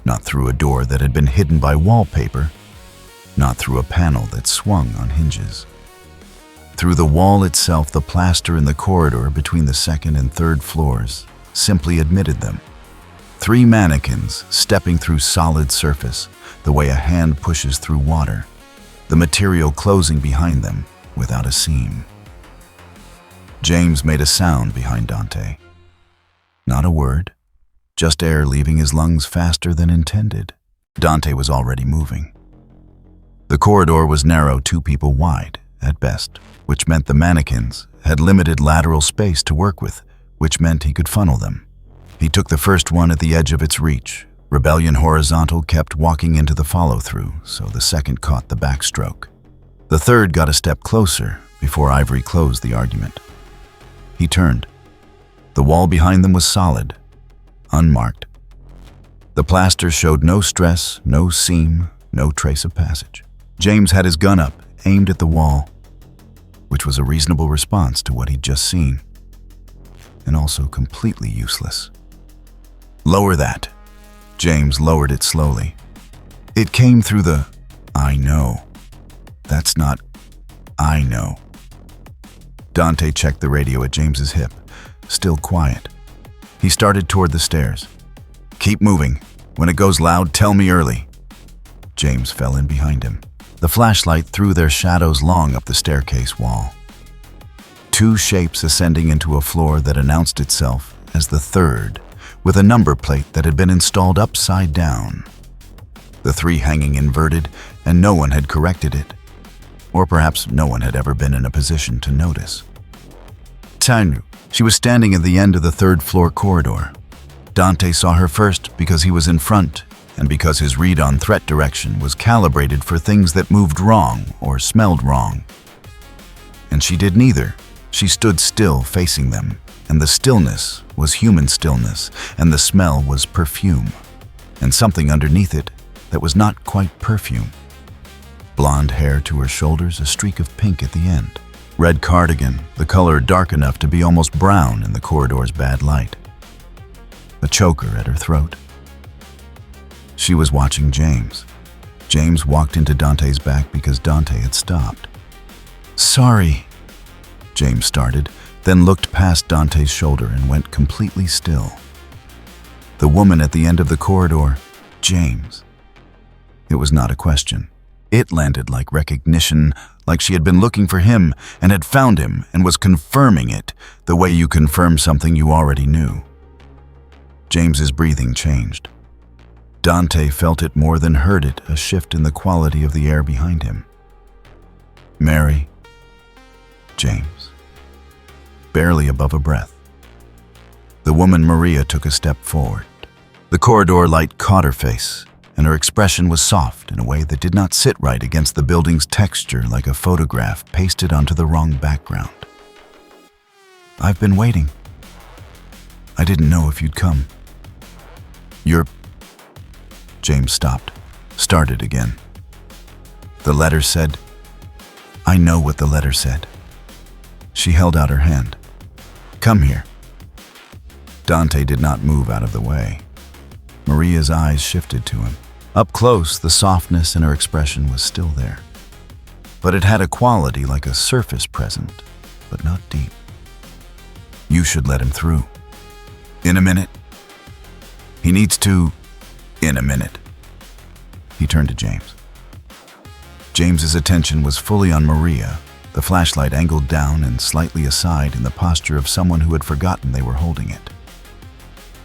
A: Not through a door that had been hidden by wallpaper. Not through a panel that swung on hinges. Through the wall itself, the plaster in the corridor between the 2nd and 3rd floors simply admitted them. 3 mannequins stepping through solid surface, the way a hand pushes through water, the material closing behind them without a seam. James made a sound behind Dante. Not a word, just air leaving his lungs faster than intended. Dante was already moving. The corridor was narrow, 2 people wide, at best, which meant the mannequins had limited lateral space to work with, which meant he could funnel them. He took the first one at the edge of its reach. Rebellion Horizontal kept walking into the follow-through, so the second caught the backstroke. The third got a step closer before Ivory closed the argument. He turned. The wall behind them was solid, unmarked. The plaster showed no stress, no seam, no trace of passage. James had his gun up, aimed at the wall, which was a reasonable response to what he'd just seen, and also completely useless. Lower that, James lowered it slowly. It came through the "I know. That's not I know." Dante checked the radio at James's hip, still quiet. He started toward the stairs. "Keep moving. When it goes loud, tell me early." James fell in behind him. The flashlight threw their shadows long up the staircase wall. Two shapes ascending into a floor that announced itself as the third, with a number plate that had been installed upside down. The three hanging inverted, and no one had corrected it. Or perhaps no one had ever been in a position to notice. Tanru, she was standing at the end of the third-floor corridor. Dante saw her first because he was in front, and because his read on threat direction was calibrated for things that moved wrong or smelled wrong. And she did neither. She stood still facing them, and the stillness was human stillness, and the smell was perfume, and something underneath it that was not quite perfume. Blonde hair to her shoulders, a streak of pink at the end. Red cardigan, the color dark enough to be almost brown in the corridor's bad light. A choker at her throat. She was watching James. James walked into Dante's back because Dante had stopped. "Sorry," James started, then looked past Dante's shoulder and went completely still. The woman at the end of the corridor, James. It was not a question. It landed like recognition, like she had been looking for him and had found him and was confirming it, the way you confirm something you already knew. James's breathing changed. Dante felt it more than heard it, a shift in the quality of the air behind him. "Mary." James. Barely above a breath. The woman Maria took a step forward. The corridor light caught her face, and her expression was soft in a way that did not sit right against the building's texture, like a photograph pasted onto the wrong background. "I've been waiting. I didn't know if you'd come." "You're..." James stopped, started again. "The letter said..." "I know what the letter said." She held out her hand. "Come here." Dante did not move out of the way. Maria's eyes shifted to him. Up close, the softness in her expression was still there. But it had a quality like a surface present, but not deep. "You should let him through. In a minute. He needs to... in a minute." He turned to James. James's attention was fully on Maria, the flashlight angled down and slightly aside in the posture of someone who had forgotten they were holding it.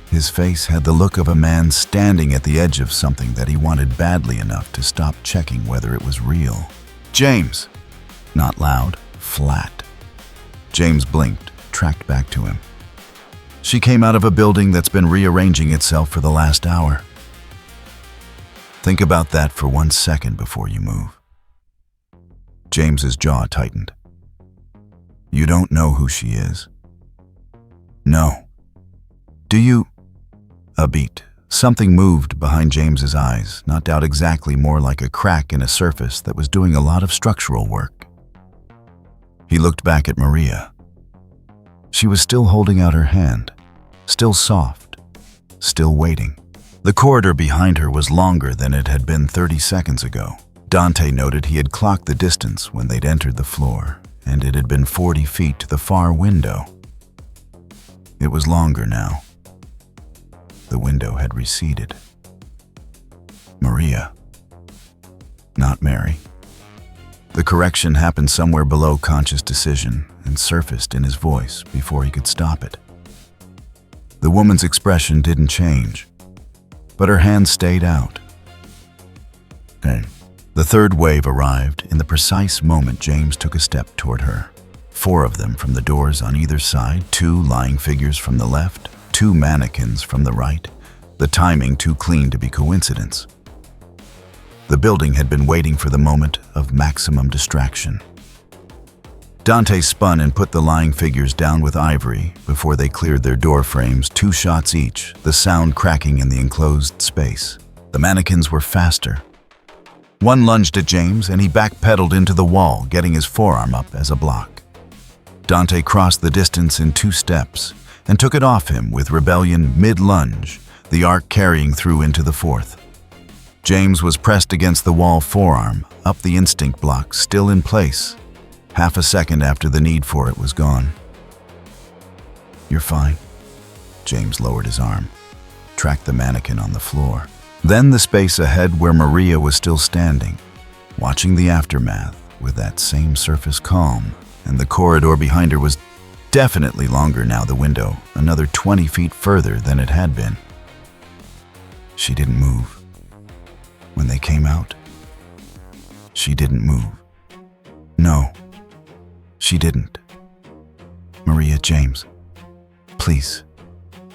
A: His face had the look of a man standing at the edge of something that he wanted badly enough to stop checking whether it was real. "James!" Not loud, flat. James blinked, tracked back to him. "She came out of a building that's been rearranging itself for the last hour. Think about that for 1 second before you move." James's jaw tightened. "You don't know who she is?" "No." "Do you..." A beat. Something moved behind James's eyes, not doubt exactly more like a crack in a surface that was doing a lot of structural work. He looked back at Maria. She was still holding out her hand, still soft, still waiting. The corridor behind her was longer than it had been 30 seconds ago. Dante noted he had clocked the distance when they'd entered the floor, and it had been 40 feet to the far window. It was longer now. The window had receded. Maria. Not Mary. The correction happened somewhere below conscious decision and surfaced in his voice before he could stop it. The woman's expression didn't change, but her hand stayed out. "Hey." The third wave arrived in the precise moment James took a step toward her. 4 of them from the doors on either side, 2 lying figures from the left, 2 mannequins from the right, the timing too clean to be coincidence. The building had been waiting for the moment of maximum distraction. Dante spun and put the lying figures down with ivory before they cleared their door frames, 2 shots each, the sound cracking in the enclosed space. The mannequins were faster. One lunged at James and he backpedaled into the wall, getting his forearm up as a block. Dante crossed the distance in 2 steps and took it off him with rebellion mid-lunge, the arc carrying through into the fourth. James was pressed against the wall, forearm up the instinct block, still in place, half a second after the need for it was gone. "You're fine." James lowered his arm, tracked the mannequin on the floor. Then the space ahead where Maria was still standing, watching the aftermath with that same surface calm, and the corridor behind her was definitely longer now, the window another 20 feet further than it had been. She didn't move. When they came out, she didn't move. No, she didn't. "Maria, James, please."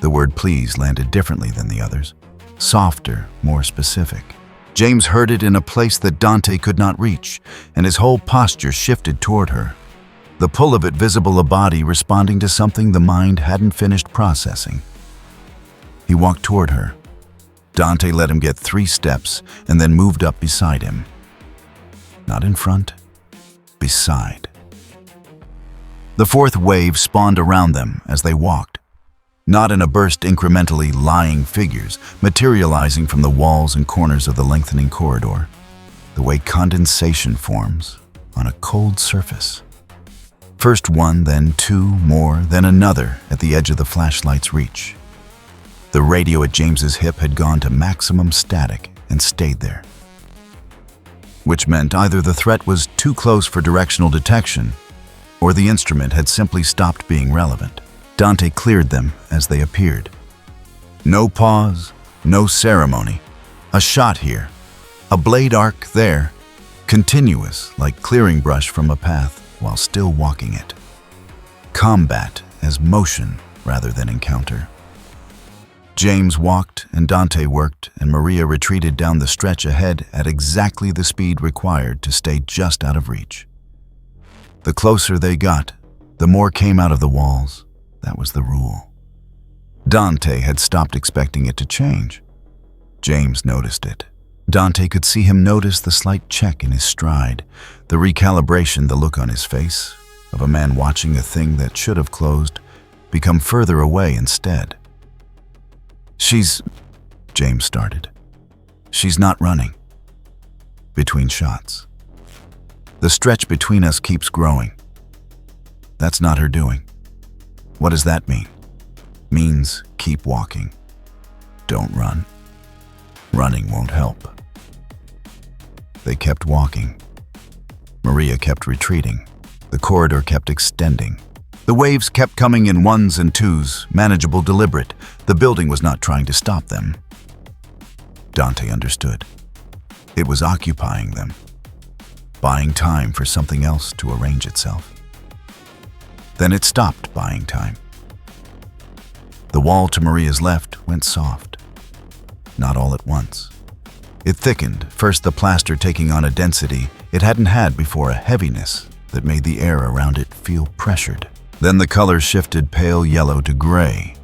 A: The word please landed differently than the others, softer, more specific. James heard it in a place that Dante could not reach, and his whole posture shifted toward her. The pull of it visible, a body responding to something the mind hadn't finished processing. He walked toward her. Dante let him get 3 steps and then moved up beside him. Not in front, beside. The fourth wave spawned around them as they walked, not in a burst, incrementally lying figures materializing from the walls and corners of the lengthening corridor, the way condensation forms on a cold surface. First one, then 2 more, then another at the edge of the flashlight's reach. The radio at James's hip had gone to maximum static and stayed there, which meant either the threat was too close for directional detection, or the instrument had simply stopped being relevant. Dante cleared them as they appeared. No pause, no ceremony. A shot here, a blade arc there, continuous like clearing brush from a path while still walking it. Combat as motion rather than encounter. James walked and Dante worked, and Maria retreated down the stretch ahead at exactly the speed required to stay just out of reach. The closer they got, the more came out of the walls. That was the rule. Dante had stopped expecting it to change. James noticed it. Dante could see him notice the slight check in his stride, the recalibration, the look on his face of a man watching a thing that should have closed become further away instead. James started. "She's not running." Between shots. "The stretch between us keeps growing." "That's not her doing." "What does that mean?" "Means keep walking. Don't run. Running won't help." They kept walking. Maria kept retreating. The corridor kept extending. The waves kept coming in 1s and 2s, manageable, deliberate. The building was not trying to stop them. Dante understood. It was occupying them, buying time for something else to arrange itself. Then it stopped buying time. The wall to Maria's left went soft. Not all at once. It thickened, first the plaster taking on a density it hadn't had before, a heaviness that made the air around it feel pressured. Then the color shifted pale yellow to gray,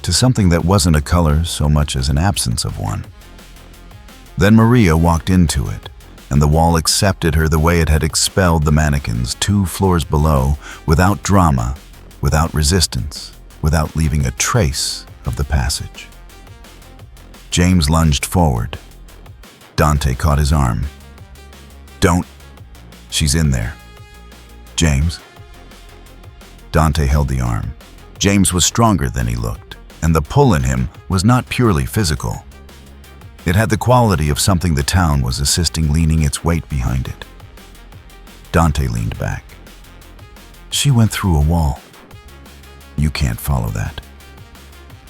A: to something that wasn't a color so much as an absence of one. Then Maria walked into it, and the wall accepted her the way it had expelled the mannequins 2 floors below, without drama, without resistance, without leaving a trace of the passage. James lunged forward. Dante caught his arm. "Don't. She's in there." "James." Dante held the arm. James was stronger than he looked, and the pull in him was not purely physical. It had the quality of something the town was assisting, leaning its weight behind it. Dante leaned back. "She went through a wall. You can't follow that.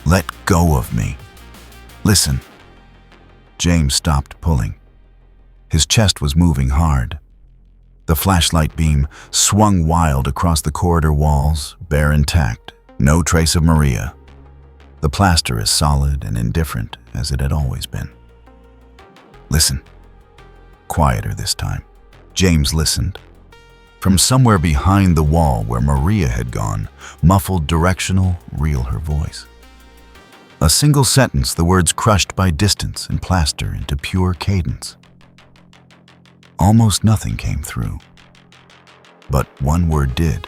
A: Let go of me. Listen." James stopped pulling. His chest was moving hard. The flashlight beam swung wild across the corridor walls, bare intact, no trace of Maria. The plaster as solid and indifferent as it had always been. "Listen." Quieter this time. James listened. From somewhere behind the wall where Maria had gone, muffled, directional, real her voice. A single sentence, the words crushed by distance and plaster into pure cadence. Almost nothing came through. But one word did,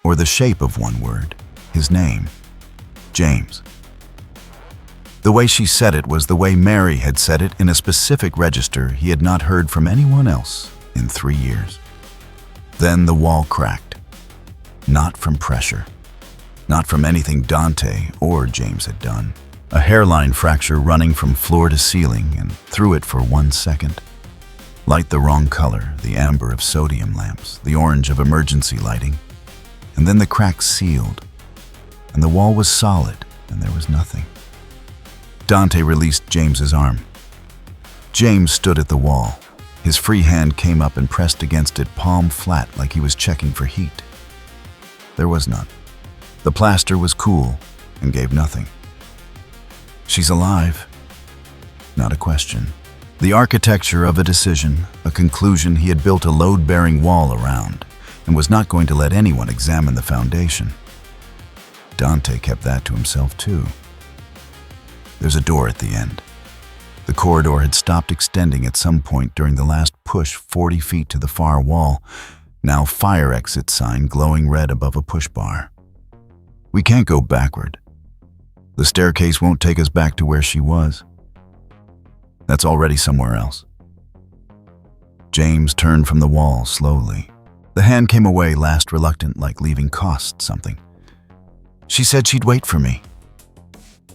A: or the shape of one word, his name, James. The way she said it was the way Mary had said it in a specific register he had not heard from anyone else in 3 years. Then the wall cracked. Not from pressure. Not from anything Dante or James had done. A hairline fracture running from floor to ceiling and through it for 1 second. Light the wrong color, the amber of sodium lamps, the orange of emergency lighting. And then the crack sealed. And the wall was solid and there was nothing. Dante released James's arm. James stood at the wall. His free hand came up and pressed against it, palm flat, like he was checking for heat. There was none. The plaster was cool and gave nothing. She's alive. Not a question. The architecture of a decision, a conclusion he had built a load-bearing wall around and was not going to let anyone examine the foundation. Dante kept that to himself too. There's a door at the end. The corridor had stopped extending at some point during the last push 40 feet to the far wall, now fire exit sign glowing red above a push bar. We can't go backward. The staircase won't take us back to where she was. That's already somewhere else. James turned from the wall slowly. The hand came away last reluctant, like leaving cost something. She said she'd wait for me.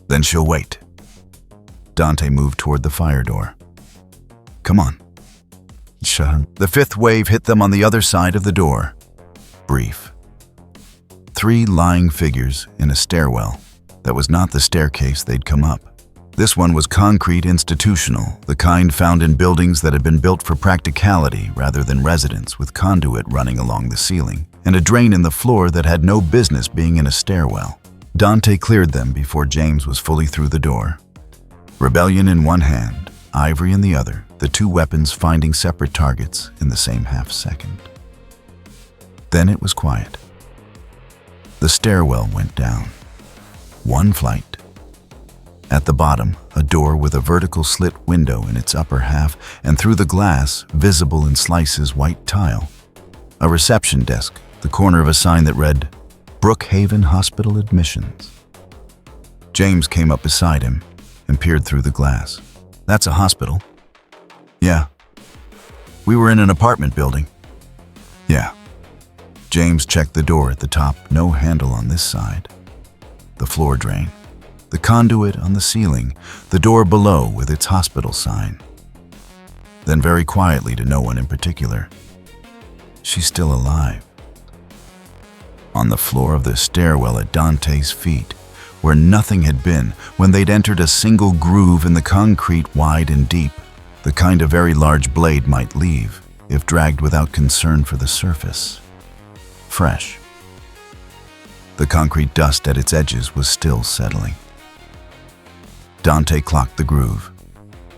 A: Then she'll wait. Dante moved toward the fire door. Come on. Shut. The fifth wave hit them on the other side of the door. Brief. 3 lying figures in a stairwell. That was not the staircase they'd come up. This one was concrete institutional, the kind found in buildings that had been built for practicality rather than residence, with conduit running along the ceiling, and a drain in the floor that had no business being in a stairwell. Dante cleared them before James was fully through the door. Rebellion in one hand, ivory in the other, the 2 weapons finding separate targets in the same half-second. Then it was quiet. The stairwell went down. 1 flight. At the bottom, a door with a vertical slit window in its upper half, and through the glass, visible in slices, white tile. A reception desk, the corner of a sign that read, Brookhaven Hospital Admissions. James came up beside him and peered through the glass. That's a hospital. Yeah. We were in an apartment building. Yeah. James checked the door at the top, no handle on this side. The floor drain. The conduit on the ceiling, the door below with its hospital sign. Then very quietly to no one in particular, she's still alive. On the floor of the stairwell at Dante's feet, where nothing had been, when they'd entered a single groove in the concrete wide and deep, the kind a very large blade might leave, if dragged without concern for the surface. Fresh. The concrete dust at its edges was still settling. Dante clocked the groove,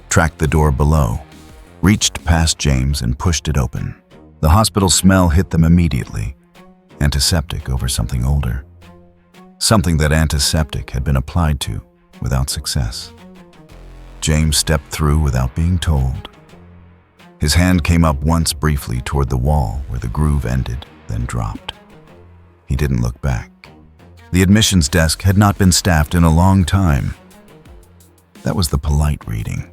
A: tracked the door below, reached past James and pushed it open. The hospital smell hit them immediately. Antiseptic over something older. Something that antiseptic had been applied to without success. James stepped through without being told. His hand came up once briefly toward the wall where the groove ended, then dropped. He didn't look back. The admissions desk had not been staffed in a long time. That was the polite reading.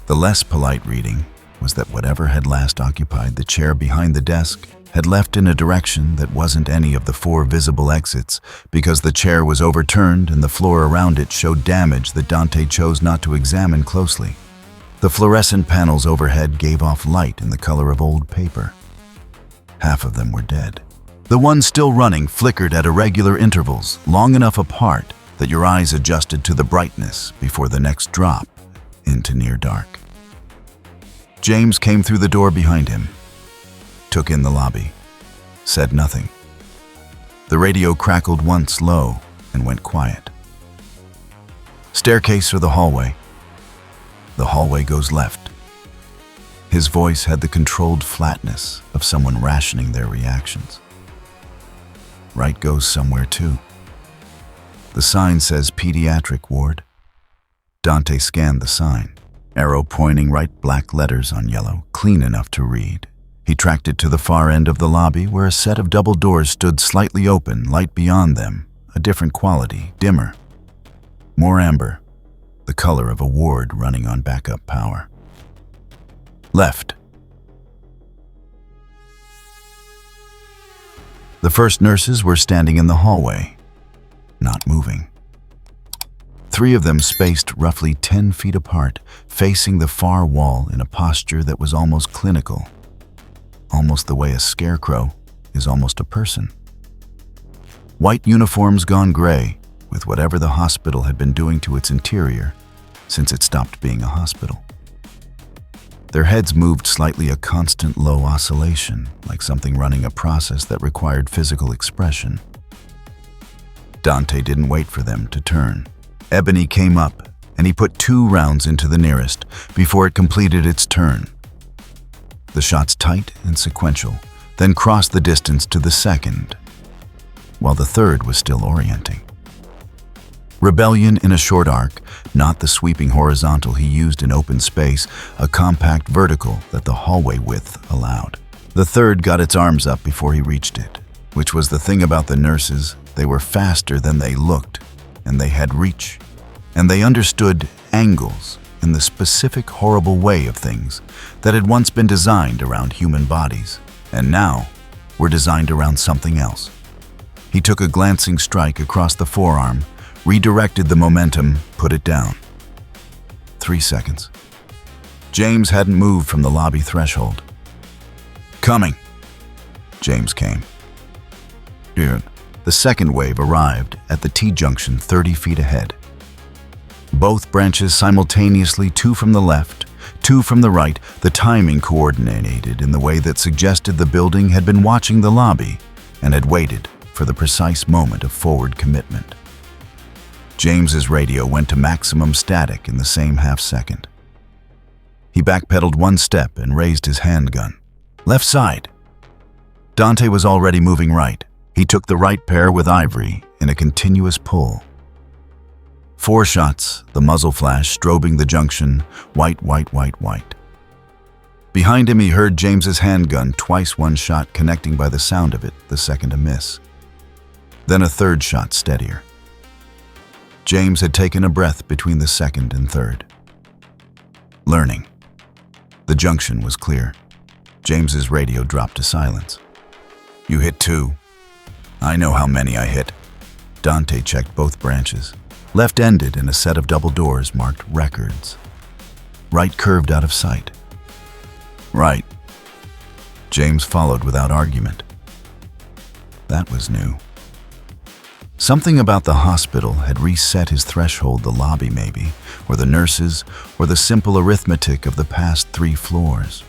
A: The less polite reading was that whatever had last occupied the chair behind the desk had left in a direction that wasn't any of the 4 visible exits, because the chair was overturned and the floor around it showed damage that Dante chose not to examine closely. The fluorescent panels overhead gave off light in the color of old paper. Half of them were dead. The ones still running flickered at irregular intervals, long enough apart that your eyes adjusted to the brightness before the next drop into near dark. James came through the door behind him, took in the lobby, said nothing. The radio crackled once low and went quiet. Staircase or the hallway? The hallway goes left. His voice had the controlled flatness of someone rationing their reactions. Right goes somewhere too. The sign says pediatric ward. Dante scanned the sign, arrow pointing right, black letters on yellow, clean enough to read. He tracked it to the far end of the lobby where a set of double doors stood slightly open, light beyond them, a different quality, dimmer. More amber, the color of a ward running on backup power. Left. The first nurses were standing in the hallway, not moving. 3 of them spaced roughly 10 feet apart, facing the far wall in a posture that was almost clinical, almost the way a scarecrow is almost a person. White uniforms gone gray, with whatever the hospital had been doing to its interior since it stopped being a hospital. Their heads moved slightly, a constant low oscillation, like something running a process that required physical expression. Dante didn't wait for them to turn. Ebony came up, and he put 2 rounds into the nearest before it completed its turn. The shots tight and sequential, then crossed the distance to the second, while the third was still orienting. Rebellion in a short arc, not the sweeping horizontal he used in open space, a compact vertical that the hallway width allowed. The third got its arms up before he reached it, which was the thing about the nurses. They were faster than they looked, and they had reach, and they understood angles in the specific horrible way of things that had once been designed around human bodies, and now were designed around something else. He took a glancing strike across the forearm, redirected the momentum, put it down. 3 seconds. James hadn't moved from the lobby threshold. Coming. James came. Dude, the second wave arrived at the T-junction 30 feet ahead. Both branches simultaneously, 2 from the left, 2 from the right, the timing coordinated in the way that suggested the building had been watching the lobby and had waited for the precise moment of forward commitment. James's radio went to maximum static in the same half-second. He backpedaled 1 step and raised his handgun. Left side. Dante was already moving right. He took the right pair with Ivory in a continuous pull. 4 shots, the muzzle flash strobing the junction, white, white, white, white. Behind him he heard James's handgun, twice 1 shot connecting by the sound of it, the second a miss. Then a 3rd shot, steadier. James had taken a breath between the second and third. Learning. The junction was clear. James's radio dropped to silence. You hit 2. I know how many I hit. Dante checked both branches. Left ended in a set of double doors marked records. Right curved out of sight. Right. James followed without argument. That was new. Something about the hospital had reset his threshold, the lobby maybe, or the nurses, or the simple arithmetic of the past 3 floors.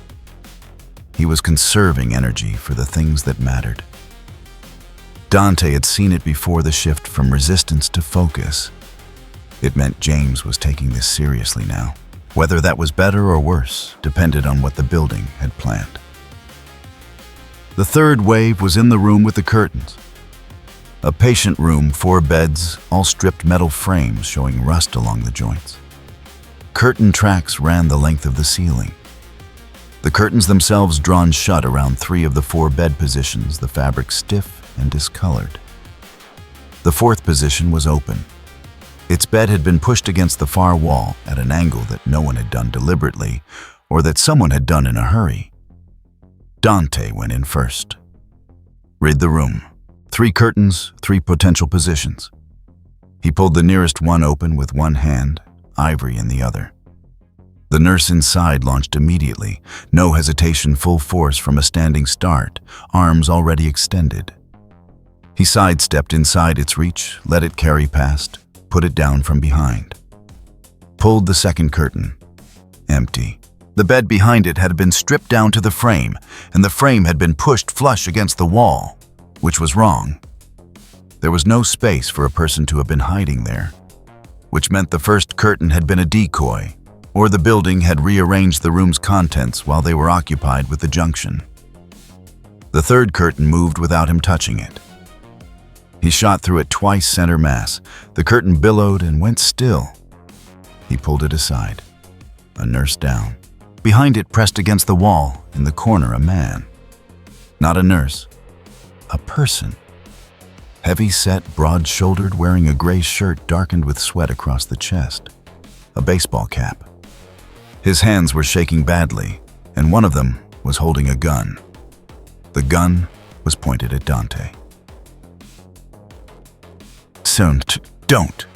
A: He was conserving energy for the things that mattered. Dante had seen it before the shift from resistance to focus. It meant James was taking this seriously now. Whether that was better or worse depended on what the building had planned. The third wave was in the room with the curtains. A patient room, 4 beds, all stripped metal frames showing rust along the joints. Curtain tracks ran the length of the ceiling. The curtains themselves drawn shut around 3 of the 4 bed positions, the fabric stiff and discolored. The 4th position was open. Its bed had been pushed against the far wall at an angle that no one had done deliberately, or that someone had done in a hurry. Dante went in first. Rid the room. 3 curtains, 3 potential positions. He pulled the nearest one open with 1 hand, Ivory in the other. The nurse inside launched immediately, no hesitation, full force from a standing start, arms already extended. He sidestepped inside its reach, let it carry past, put it down from behind. Pulled the second curtain. Empty. The bed behind it had been stripped down to the frame, and the frame had been pushed flush against the wall, which was wrong. There was no space for a person to have been hiding there, which meant the first curtain had been a decoy, or the building had rearranged the room's contents while they were occupied with the junction. The third curtain moved without him touching it. He shot through it twice center mass. The curtain billowed and went still. He pulled it aside. A nurse down. Behind it, pressed against the wall, in the corner, a man. Not a nurse. A person. Heavy-set, broad-shouldered, wearing a gray shirt darkened with sweat across the chest. a baseball cap. His hands were shaking badly, and one of them was holding a gun. The gun was pointed at Dante. "Soon, don't."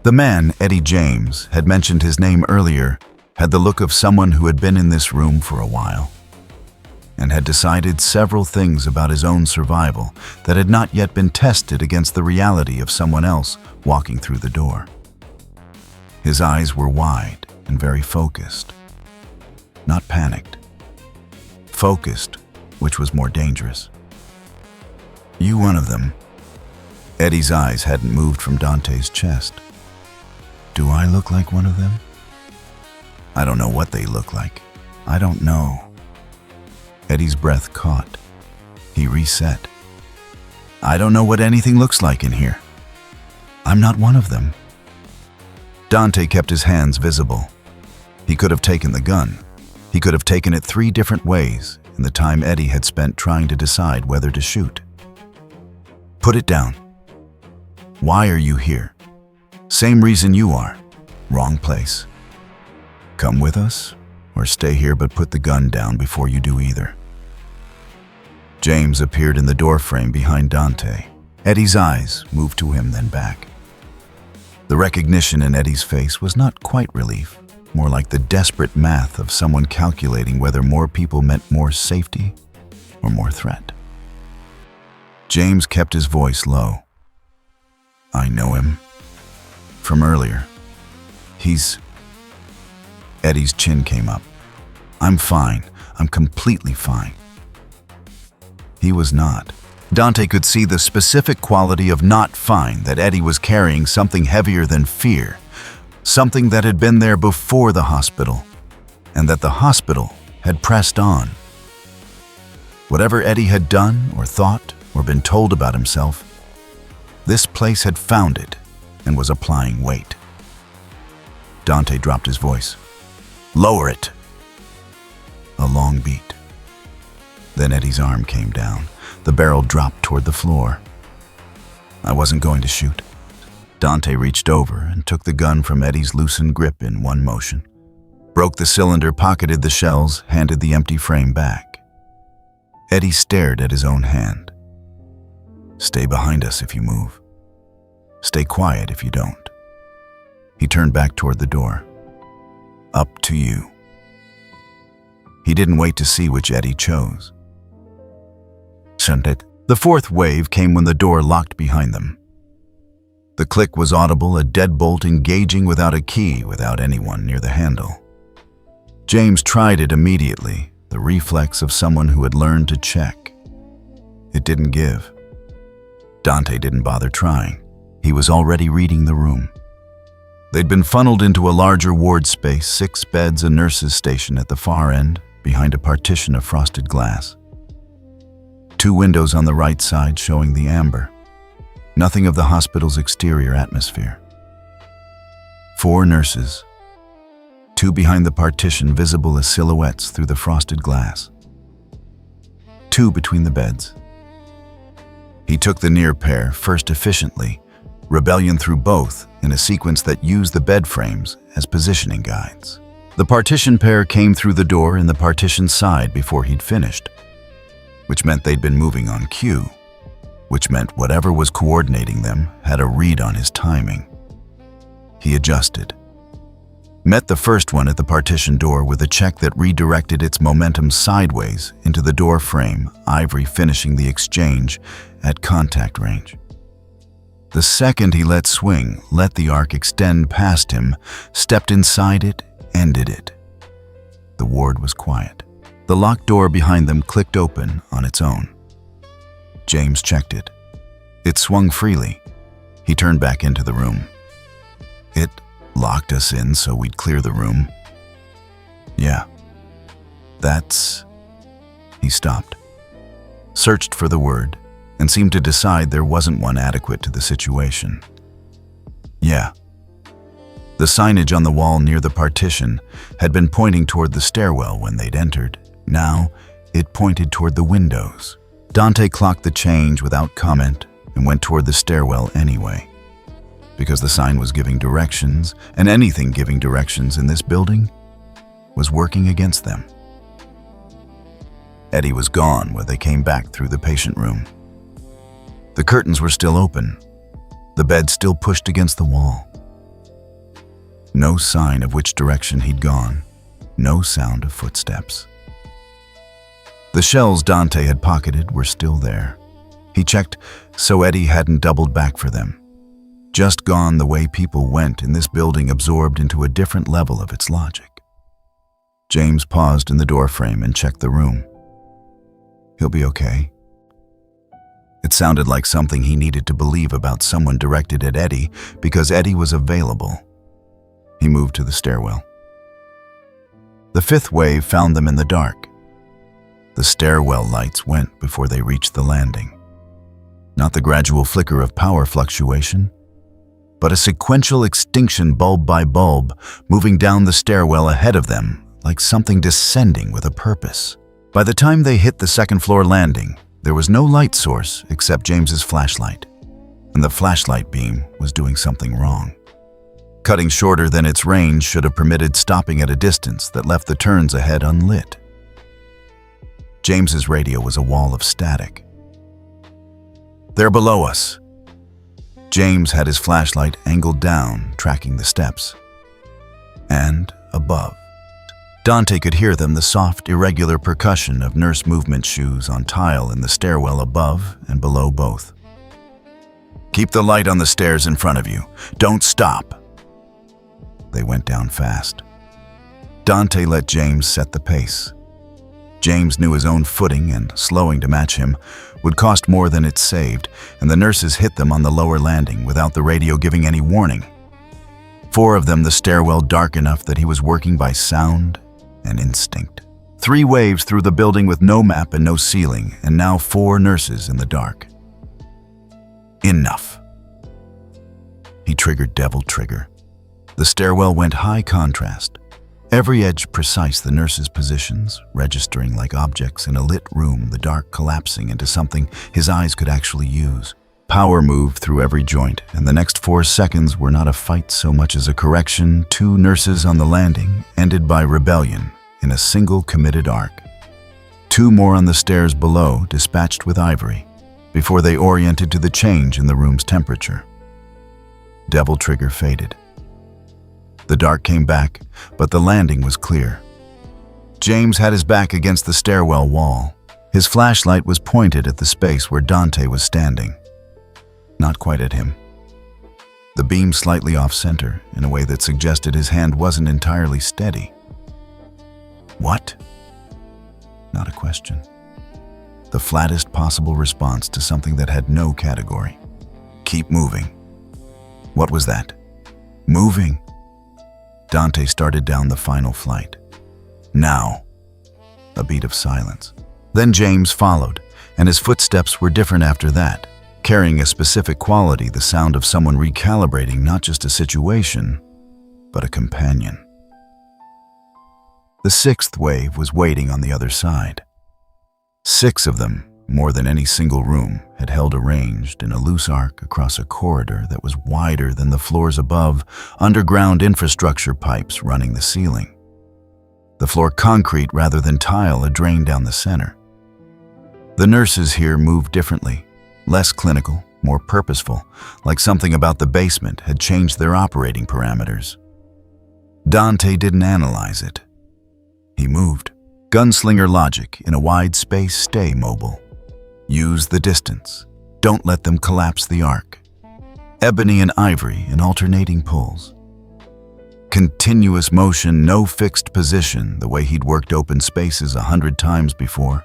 A: The man, Eddie James, had mentioned his name earlier, had the look of someone who had been in this room for a while and had decided several things about his own survival that had not yet been tested against the reality of someone else walking through the door. His eyes were wide and very focused, not panicked. Focused, which was more dangerous. "You one of them?" Eddie's eyes hadn't moved from Dante's chest. "Do I look like one of them?" "I don't know what they look like. I don't know." Eddie's breath caught. He reset. "I don't know what anything looks like in here. I'm not one of them." Dante kept his hands visible. He could have taken the gun. He could have taken it 3 different ways in the time Eddie had spent trying to decide whether to shoot. "Put it down." "Why are you here?" "Same reason you are. Wrong place. Come with us, or stay here but put the gun down before you do either." James appeared in the doorframe behind Dante. Eddie's eyes moved to him, then back. The recognition in Eddie's face was not quite relief, more like the desperate math of someone calculating whether more people meant more safety or more threat. James kept his voice low. "I know him. From earlier. He's..." Eddie's chin came up. "I'm fine. I'm completely fine." He was not. Dante could see the specific quality of not fine, that Eddie was carrying something heavier than fear, something that had been there before the hospital, and that the hospital had pressed on. Whatever Eddie had done or thought or been told about himself, this place had found it and was applying weight. Dante dropped his voice. "Lower it." A long beat. Then Eddie's arm came down. The barrel dropped toward the floor. "I wasn't going to shoot." Dante reached over and took the gun from Eddie's loosened grip in one motion. Broke the cylinder, pocketed the shells, handed the empty frame back. Eddie stared at his own hand. "Stay behind us if you move. Stay quiet if you don't." He turned back toward the door. "Up to you." He didn't wait to see which Eddie chose. The 4th wave came when the door locked behind them. The click was audible, a deadbolt engaging without a key, without anyone near the handle. James tried it immediately, the reflex of someone who had learned to check. It didn't give. Dante didn't bother trying. He was already reading the room. They'd been funneled into a larger ward space, 6 beds, a nurse's station at the far end, behind a partition of frosted glass. 2 windows on the right side showing the amber. Nothing of the hospital's exterior atmosphere. 4 nurses. 2 behind the partition, visible as silhouettes through the frosted glass. 2 between the beds. He took the near pair, first efficiently, rebellion through both in a sequence that used the bed frames as positioning guides. The partition pair came through the door in the partition side before he'd finished, which meant they'd been moving on cue, which meant whatever was coordinating them had a read on his timing. He adjusted. Met the first one at the partition door with a check that redirected its momentum sideways into the door frame, Ivory finishing the exchange at contact range. The second he let swing, let the arc extend past him, stepped inside it, ended it. The ward was quiet. The locked door behind them clicked open on its own. James checked it. It swung freely. He turned back into the room. "It locked us in so we'd clear the room." "Yeah. That's..." He stopped, searched for the word, and seemed to decide there wasn't one adequate to the situation. "Yeah." The signage on the wall near the partition had been pointing toward the stairwell when they'd entered. Now, it pointed toward the windows. Dante clocked the change without comment and went toward the stairwell anyway. because the sign was giving directions, and anything giving directions in this building was working against them. Eddie was gone when they came back through the patient room. The curtains were still open, the bed still pushed against the wall. No sign of which direction he'd gone, no sound of footsteps. The shells Dante had pocketed were still there. He checked so Eddie hadn't doubled back for them. Just gone the way people went in this building, absorbed into a different level of its logic. James paused in the doorframe and checked the room. He'll be okay. It sounded like something he needed to believe about someone directed at Eddie because Eddie was available. He moved to the stairwell. The fifth wave found them in the dark. The stairwell lights went before they reached the landing. Not the gradual flicker of power fluctuation, but a sequential extinction bulb by bulb, moving down the stairwell ahead of them like something descending with a purpose. By the time they hit the second-floor landing, there was no light source except James's flashlight, and the flashlight beam was doing something wrong. Cutting shorter than its range should have permitted stopping at a distance that left the turns ahead unlit. James's radio was a wall of static. "They're below us." James had his flashlight angled down, tracking the steps. And above. Dante could hear them, the soft, irregular percussion of nurse movement shoes on tile in the stairwell above and below both. "Keep the light on the stairs in front of you. Don't stop." They went down fast. Dante let James set the pace. James knew his own footing, and slowing to match him would cost more than it saved, and the nurses hit them on the lower landing without the radio giving any warning. 4 of them, the stairwell dark enough that he was working by sound and instinct. 3 waves through the building with no map and no ceiling, and now 4 nurses in the dark. Enough. He triggered Devil Trigger. The stairwell went high contrast. Every edge precise, the nurses' positions, registering like objects in a lit room, the dark collapsing into something his eyes could actually use. Power moved through every joint, and the next 4 seconds were not a fight so much as a correction. 2 nurses on the landing, ended by rebellion in a single committed arc. 2 more on the stairs below, dispatched with ivory, before they oriented to the change in the room's temperature. Devil Trigger faded. The dark came back, but the landing was clear. James had his back against the stairwell wall. His flashlight was pointed at the space where Dante was standing. Not quite at him. The beam slightly off-center, in a way that suggested his hand wasn't entirely steady. What? Not a question. The flattest possible response to something that had no category. Keep moving. What was that? Moving. Dante started down the final flight. Now. A beat of silence. Then James followed, and his footsteps were different after that, carrying a specific quality, the sound of someone recalibrating not just a situation, but a companion. The 6th wave was waiting on the other side. 6 of them, more than any single room, had held arranged in a loose arc across a corridor that was wider than the floors above, underground infrastructure pipes running the ceiling. The floor concrete rather than tile, a drain down the center. The nurses here moved differently, less clinical, more purposeful, like something about the basement had changed their operating parameters. Dante didn't analyze it. He moved. Gunslinger logic, in a wide space, stay mobile. Use the distance. Don't let them collapse the arc. Ebony and ivory in alternating pulls. Continuous motion, no fixed position, the way he'd worked open spaces 100 times before,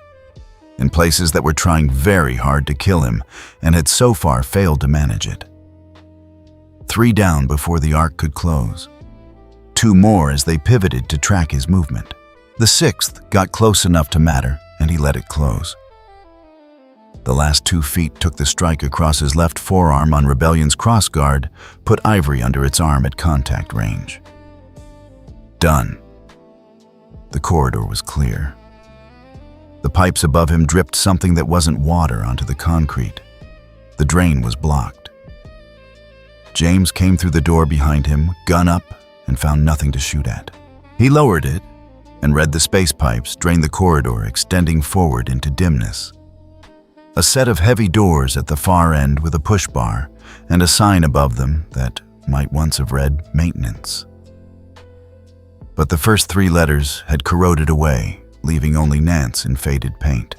A: in places that were trying very hard to kill him and had so far failed to manage it. 3 down before the arc could close. 2 more as they pivoted to track his movement. The 6th got close enough to matter, and he let it close. The last 2 feet took the strike across his left forearm on Rebellion's crossguard, put ivory under its arm at contact range. Done. The corridor was clear. The pipes above him dripped something that wasn't water onto the concrete. The drain was blocked. James came through the door behind him, gun up, and found nothing to shoot at. He lowered it and read the space pipes drain the corridor, extending forward into dimness. A set of heavy doors at the far end with a push bar and a sign above them that might once have read maintenance. But the first 3 letters had corroded away, leaving only Nance in faded paint.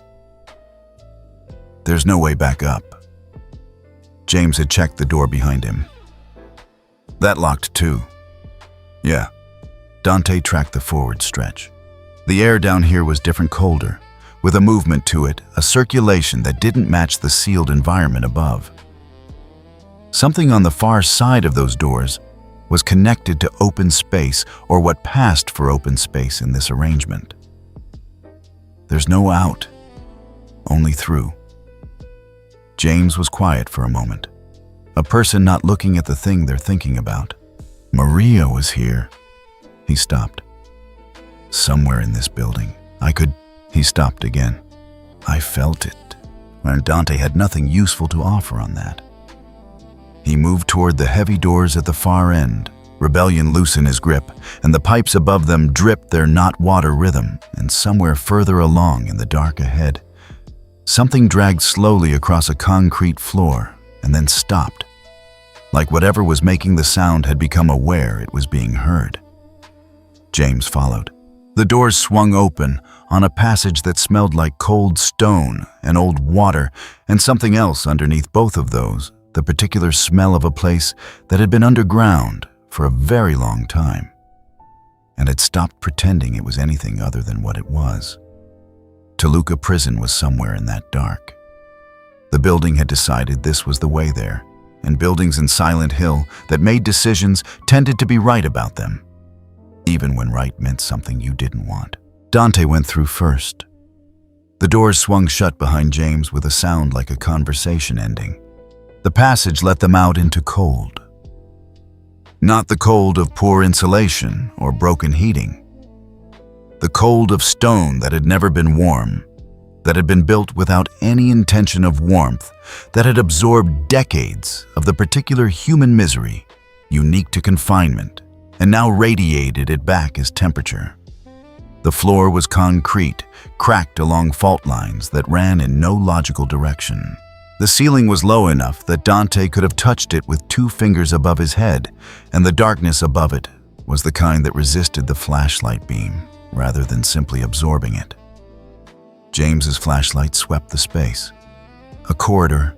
A: There's no way back up. James had checked the door behind him. That locked too. Yeah. Dante tracked the forward stretch. The air down here was different, colder, with a movement to it, a circulation that didn't match the sealed environment above. Something on the far side of those doors was connected to open space, or what passed for open space in this arrangement. There's no out, only through. James was quiet for a moment, a person not looking at the thing they're thinking about. Maria was here. He stopped. Somewhere in this building. He stopped again. I felt it, and Dante had nothing useful to offer on that. He moved toward the heavy doors at the far end. Rebellion loosened his grip, and the pipes above them dripped their not-water rhythm, and somewhere further along in the dark ahead, something dragged slowly across a concrete floor and then stopped, like whatever was making the sound had become aware it was being heard. James followed. The doors swung open on a passage that smelled like cold stone and old water, and something else underneath both of those, the particular smell of a place that had been underground for a very long time, and had stopped pretending it was anything other than what it was. Toluca Prison was somewhere in that dark. The building had decided this was the way there, and buildings in Silent Hill that made decisions tended to be right about them, even when right meant something you didn't want. Dante went through first. The doors swung shut behind James with a sound like a conversation ending. The passage let them out into cold. Not the cold of poor insulation or broken heating. The cold of stone that had never been warm, that had been built without any intention of warmth, that had absorbed decades of the particular human misery unique to confinement, and now radiated it back as temperature. The floor was concrete, cracked along fault lines that ran in no logical direction. The ceiling was low enough that Dante could have touched it with 2 fingers above his head, and the darkness above it was the kind that resisted the flashlight beam rather than simply absorbing it. James's flashlight swept the space. A corridor,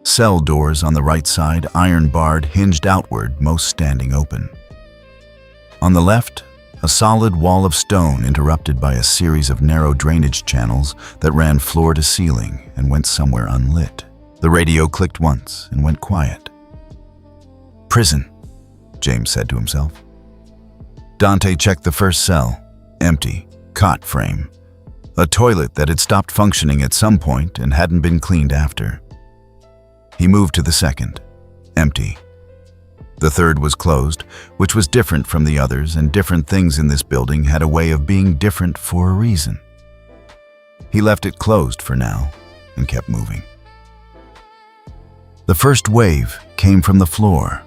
A: cell doors on the right side, iron-barred, hinged outward, most standing open. On the left, a solid wall of stone interrupted by a series of narrow drainage channels that ran floor to ceiling and went somewhere unlit. The radio clicked once and went quiet. Prison, James said to himself. Dante checked the first cell, empty, cot frame. A toilet that had stopped functioning at some point and hadn't been cleaned after. He moved to the second, empty. The third was closed, which was different from the others, and different things in this building had a way of being different for a reason. He left it closed for now and kept moving. The first wave came from the floor.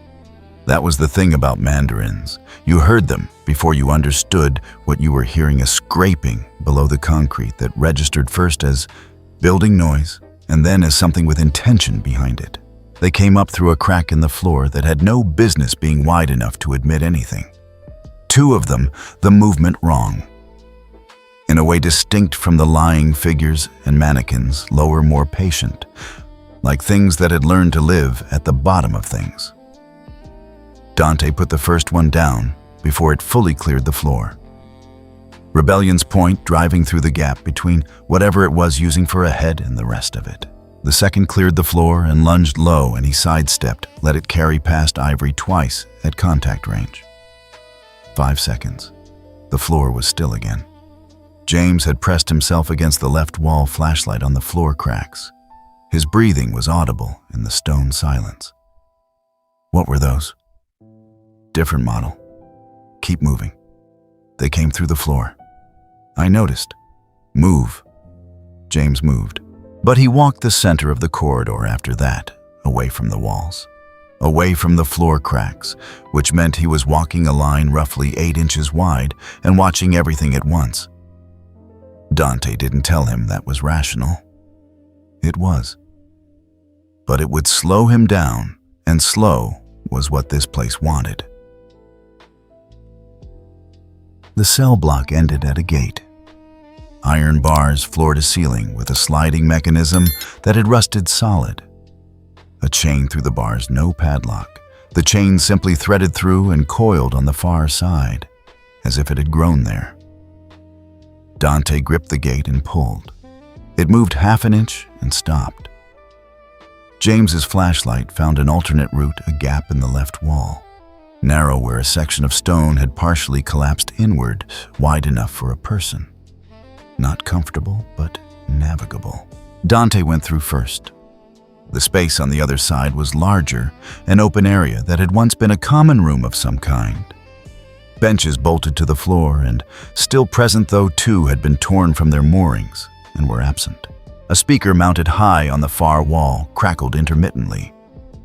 A: That was the thing about mandarins. You heard them before you understood what you were hearing, a scraping below the concrete that registered first as building noise and then as something with intention behind it. They came up through a crack in the floor that had no business being wide enough to admit anything. 2 of them, the movement wrong. In a way distinct from the lying figures and mannequins, lower, more patient, like things that had learned to live at the bottom of things. Dante put the first one down before it fully cleared the floor. Rebellion's point driving through the gap between whatever it was using for a head and the rest of it. The second cleared the floor and lunged low, and he sidestepped, let it carry past Ivory twice at contact range. 5 seconds. The floor was still again. James had pressed himself against the left wall flashlight on the floor cracks. His breathing was audible in the stone silence. What were those? Different model. Keep moving. They came through the floor. I noticed. Move. James moved. But he walked the center of the corridor after that, away from the walls. away from the floor cracks, which meant he was walking a line roughly 8 inches wide and watching everything at once. Dante didn't tell him that was rational. It was. But it would slow him down, and slow was what this place wanted. The cell block ended at a gate. Iron bars floor to ceiling with a sliding mechanism that had rusted solid. A chain through the bars, no padlock. The chain simply threaded through and coiled on the far side, as if it had grown there. Dante gripped the gate and pulled. It moved half an inch and stopped. James's flashlight found an alternate route, a gap in the left wall, narrow where a section of stone had partially collapsed inward, wide enough for a person. Not comfortable, but navigable. Dante went through first. The space on the other side was larger, an open area that had once been a common room of some kind. Benches bolted to the floor, and still present though two had been torn from their moorings and were absent. A speaker mounted high on the far wall crackled intermittently,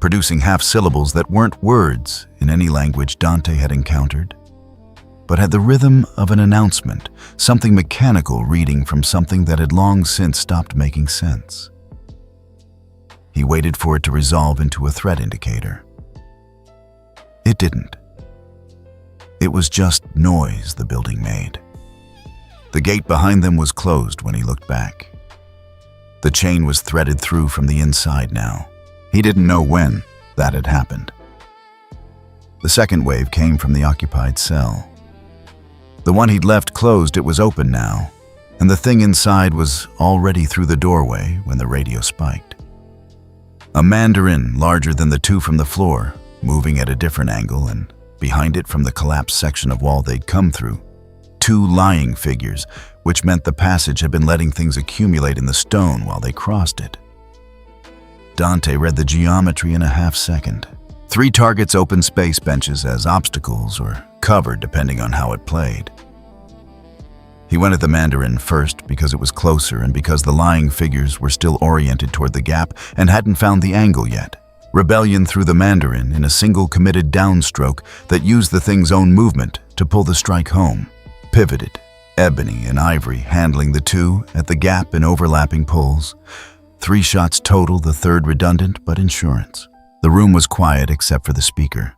A: producing half-syllables that weren't words in any language Dante had encountered, but had the rhythm of an announcement, something mechanical reading from something that had long since stopped making sense. He waited for it to resolve into a threat indicator. It didn't. It was just noise the building made. The gate behind them was closed when he looked back. The chain was threaded through from the inside now. He didn't know when that had happened. The second wave came from the occupied cell. The one he'd left closed, it was open now, and the thing inside was already through the doorway when the radio spiked. A mandarin larger than the two from the floor, moving at a different angle, and behind it from the collapsed section of wall they'd come through, two lying figures, which meant the passage had been letting things accumulate in the stone while they crossed it. Dante read the geometry in a half-second. 3 targets open space benches as obstacles or covered depending on how it played. He went at the mandarin first because it was closer and because the lying figures were still oriented toward the gap and hadn't found the angle yet. Rebellion threw the mandarin in a single committed downstroke that used the thing's own movement to pull the strike home. Pivoted, ebony and ivory handling the two at the gap in overlapping pulls. 3 shots total, the third redundant but insurance. The room was quiet except for the speaker.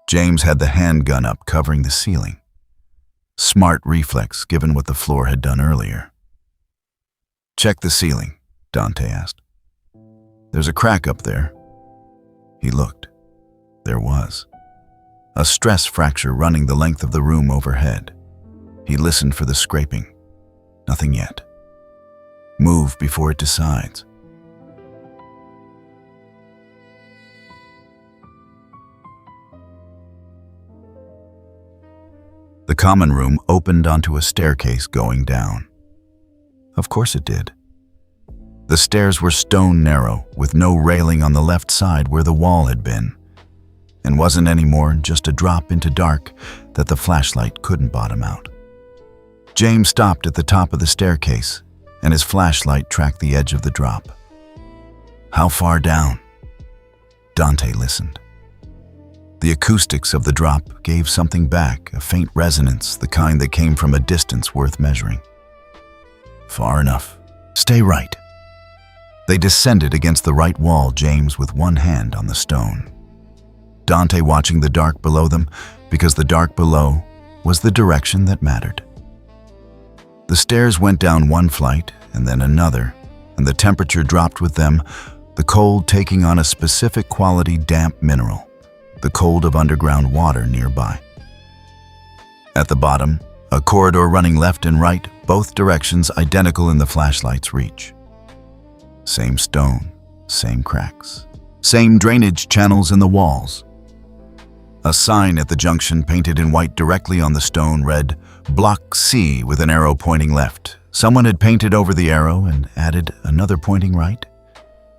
A: James had the handgun up covering the ceiling. Smart reflex given what the floor had done earlier. "Check the ceiling," Dante asked. "There's a crack up there." He looked. There was. A stress fracture running the length of the room overhead. He listened for the scraping. Nothing yet. Move before it decides. The common room opened onto a staircase going down. Of course it did. The stairs were stone narrow, with no railing on the left side where the wall had been, and wasn't anymore just a drop into dark that the flashlight couldn't bottom out. James stopped at the top of the staircase, and his flashlight tracked the edge of the drop. How far down? Dante listened. The acoustics of the drop gave something back, a faint resonance, the kind that came from a distance worth measuring. Far enough. Stay right. They descended against the right wall, James with one hand on the stone. Dante watching the dark below them, because the dark below was the direction that mattered. The stairs went down one flight and then another, and the temperature dropped with them, the cold taking on a specific quality damp mineral, the cold of underground water nearby. At the bottom, a corridor running left and right, both directions identical in the flashlight's reach. Same stone, same cracks, same drainage channels in the walls. A sign at the junction painted in white directly on the stone read, "Block C" with an arrow pointing left. Someone had painted over the arrow and added another pointing right.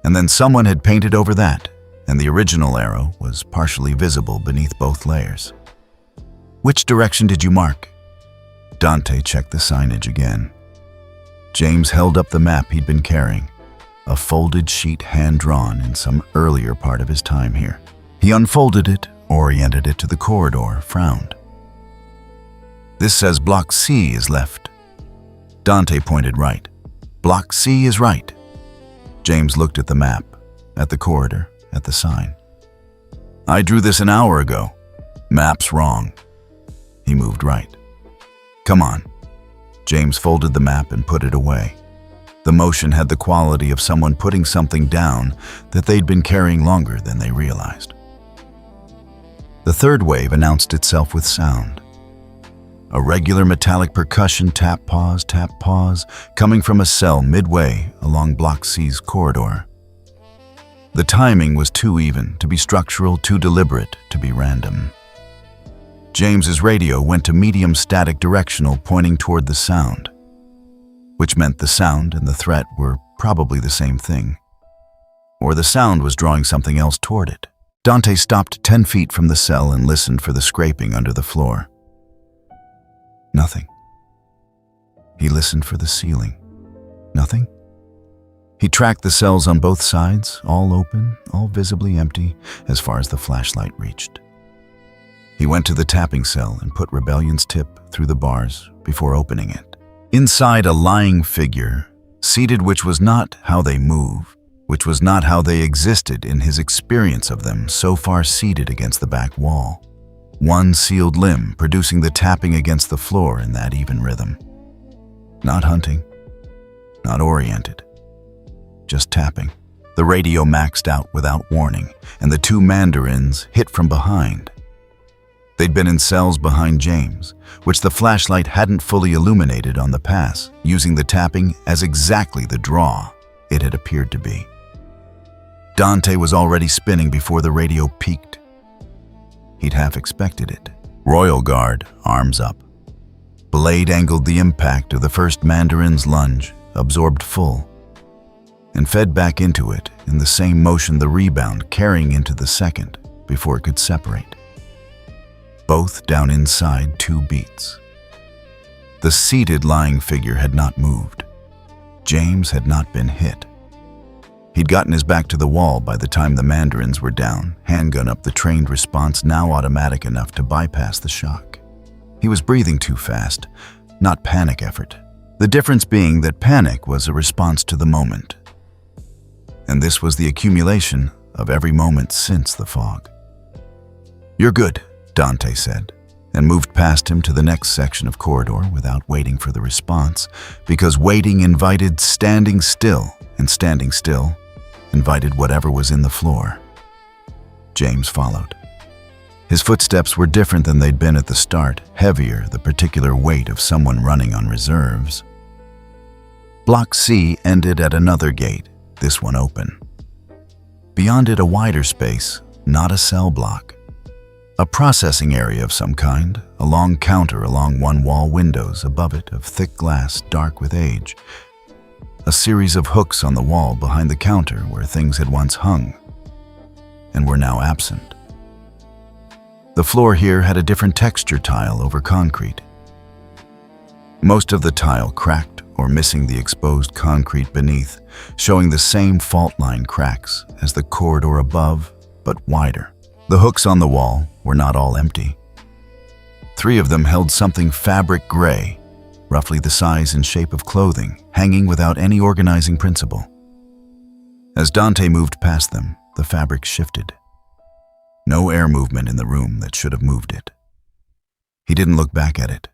A: And then someone had painted over that, and the original arrow was partially visible beneath both layers. Which direction did you mark? Dante checked the signage again. James held up the map he'd been carrying, a folded sheet hand-drawn in some earlier part of his time here. He unfolded it, oriented it to the corridor, frowned. "This says Block C is left." Dante pointed right. "Block C is right." James looked at the map, at the corridor, at the sign. "I drew this an hour ago. Map's wrong." He moved right. "Come on." James folded the map and put it away. The motion had the quality of someone putting something down that they'd been carrying longer than they realized. The third wave announced itself with sound. A regular metallic percussion tap, pause, coming from a cell midway along Block C's corridor. The timing was too even to be structural, too deliberate to be random. James's radio went to medium static directional, pointing toward the sound, which meant the sound and the threat were probably the same thing. Or the sound was drawing something else toward it. Dante stopped 10 feet from the cell and listened for the scraping under the floor. Nothing. He listened for the ceiling. Nothing. He tracked the cells on both sides, all open, all visibly empty, as far as the flashlight reached. He went to the tapping cell and put Rebellion's tip through the bars before opening it. Inside, a lying figure, seated, which was not how they move, which was not how they existed in his experience of them, so far seated against the back wall. One sealed limb producing the tapping against the floor in that even rhythm. Not hunting, not oriented, just tapping. The radio maxed out without warning, and the two mandarins hit from behind. They'd been in cells behind James, which the flashlight hadn't fully illuminated on the pass, using the tapping as exactly the draw it had appeared to be. Dante was already spinning before the radio peaked. He'd half expected it. Royal Guard, arms up. Blade angled the impact of the first mandarin's lunge, absorbed full, and fed back into it in the same motion the rebound carrying into the second before it could separate. Both down inside 2 beats. The seated lying figure had not moved. James had not been hit. He'd gotten his back to the wall by the time the mandarins were down, handgun up, the trained response now automatic enough to bypass the shock. He was breathing too fast, not panic effort. The difference being that panic was a response to the moment. And this was the accumulation of every moment since the fog. "You're good," Dante said, and moved past him to the next section of corridor without waiting for the response, because waiting invited standing still, and standing still invited whatever was in the floor. James followed. His footsteps were different than they'd been at the start, heavier, the particular weight of someone running on reserves. Block C ended at another gate, this one open. Beyond it, a wider space, not a cell block. A processing area of some kind, a long counter along one wall, windows above it of thick glass, dark with age. A series of hooks on the wall behind the counter where things had once hung and were now absent. The floor here had a different texture tile over concrete. Most of the tile cracked or missing the exposed concrete beneath, showing the same fault line cracks as the corridor above, but wider. The hooks on the wall were not all empty. 3 of them held something fabric gray, roughly the size and shape of clothing, hanging without any organizing principle. As Dante moved past them, the fabric shifted. No air movement in the room that should have moved it. He didn't look back at it.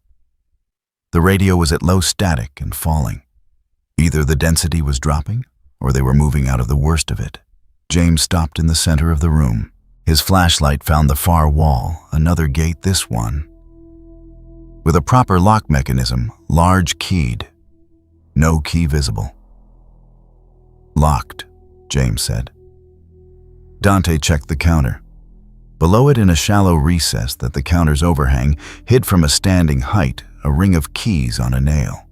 A: The radio was at low static and falling. Either the density was dropping, or they were moving out of the worst of it. James stopped in the center of the room. His flashlight found the far wall, another gate, this one, with a proper lock mechanism, large keyed. No key visible. "Locked," James said. Dante checked the counter. Below it, in a shallow recess that the counter's overhang hid from a standing height, a ring of keys on a nail.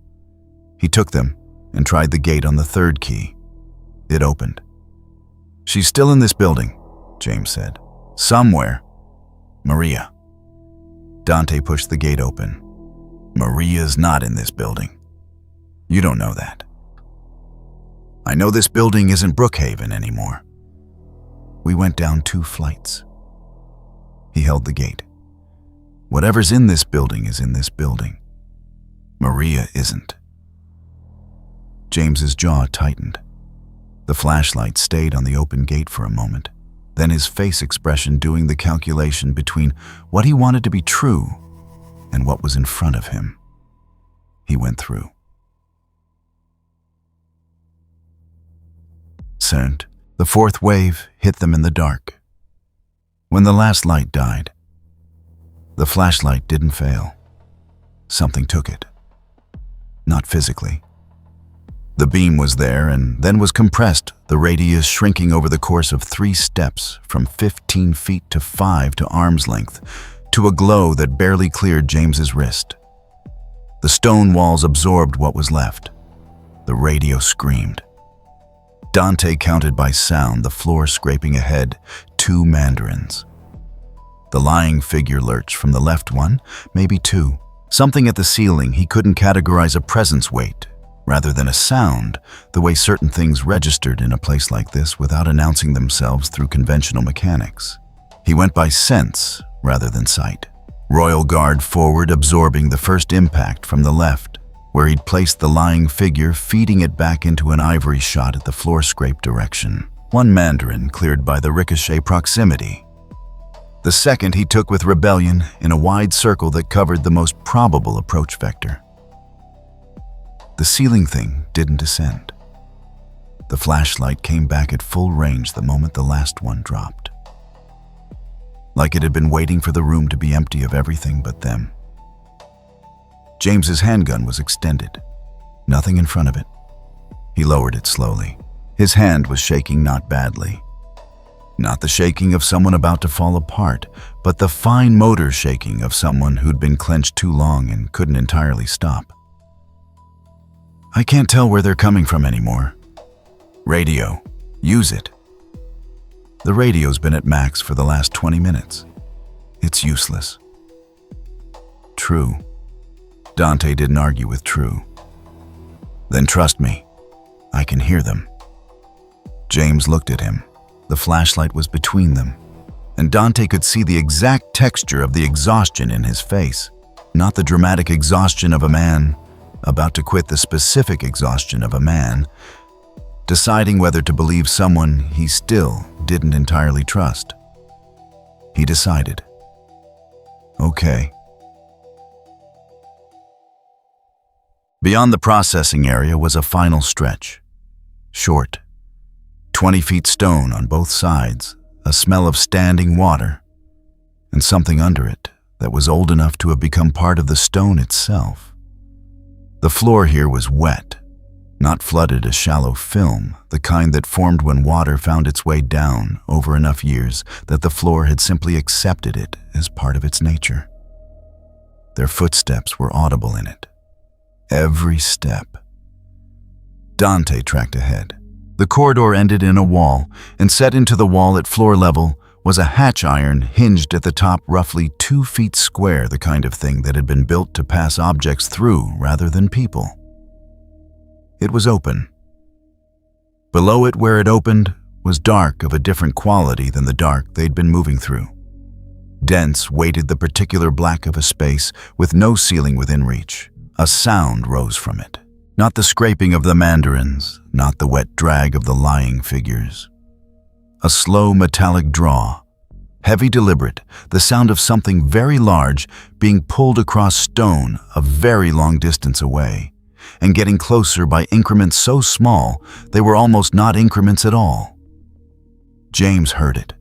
A: He took them and tried the gate on the 3rd key. It opened. "She's still in this building," James said. "Somewhere. Maria." Dante pushed the gate open. "Maria's not in this building. You don't know that. I know this building isn't Brookhaven anymore. We went down 2 flights. He held the gate. Whatever's in this building is in this building. Maria isn't. James's jaw tightened. The flashlight stayed on the open gate for a moment, then his face expression doing the calculation between what he wanted to be true and what was in front of him. He went through. Soon, the fourth wave hit them in the dark. When the last light died, the flashlight didn't fail. Something took it. Not physically. The beam was there and then was compressed, the radius shrinking over the course of 3 steps from 15 feet to 5 to arm's length, to a glow that barely cleared James's wrist. The stone walls absorbed what was left. The radio screamed. Dante counted by sound, the floor scraping ahead, 2 mandarins. The lying figure lurched from the left one, maybe 2. Something at the ceiling he couldn't categorize a presence weight, rather than a sound, the way certain things registered in a place like this without announcing themselves through conventional mechanics. He went by sense rather than sight. Royal Guard forward, absorbing the first impact from the left, where he'd placed the lying figure, feeding it back into an ivory shot at the floor scrape direction. 1 mandarin cleared by the ricochet proximity. The second he took with rebellion in a wide circle that covered the most probable approach vector. The ceiling thing didn't descend. The flashlight came back at full range the moment the last one dropped. Like it had been waiting for the room to be empty of everything but them. James's handgun was extended. Nothing in front of it. He lowered it slowly. His hand was shaking not badly. Not the shaking of someone about to fall apart, but the fine motor shaking of someone who'd been clenched too long and couldn't entirely stop. I can't tell where they're coming from anymore. Radio. Use it. The radio's been at max for the last 20 minutes. It's useless. True. Dante didn't argue with True. Then trust me, I can hear them. James looked at him. The flashlight was between them, and Dante could see the exact texture of the exhaustion in his face. Not the dramatic exhaustion of a man about to quit, the specific exhaustion of a man deciding whether to believe someone he still didn't entirely trust. He decided, okay. Beyond the processing area was a final stretch. Short, 20 feet stone on both sides, a smell of standing water, and something under it that was old enough to have become part of the stone itself. The floor here was wet, not flooded, a shallow film, the kind that formed when water found its way down over enough years that the floor had simply accepted it as part of its nature. Their footsteps were audible in it. Every step. Dante tracked ahead. The corridor ended in a wall, and set into the wall at floor level was a hatch iron hinged at the top, roughly 2 feet square, the kind of thing that had been built to pass objects through rather than people. It was open. Below it, where it opened, was dark of a different quality than the dark they'd been moving through. Dense weighted the particular black of a space with no ceiling within reach. A sound rose from it. Not the scraping of the mandarins, not the wet drag of the lying figures. A slow metallic draw, heavy, deliberate, the sound of something very large being pulled across stone a very long distance away, and getting closer by increments so small they were almost not increments at all. James heard it.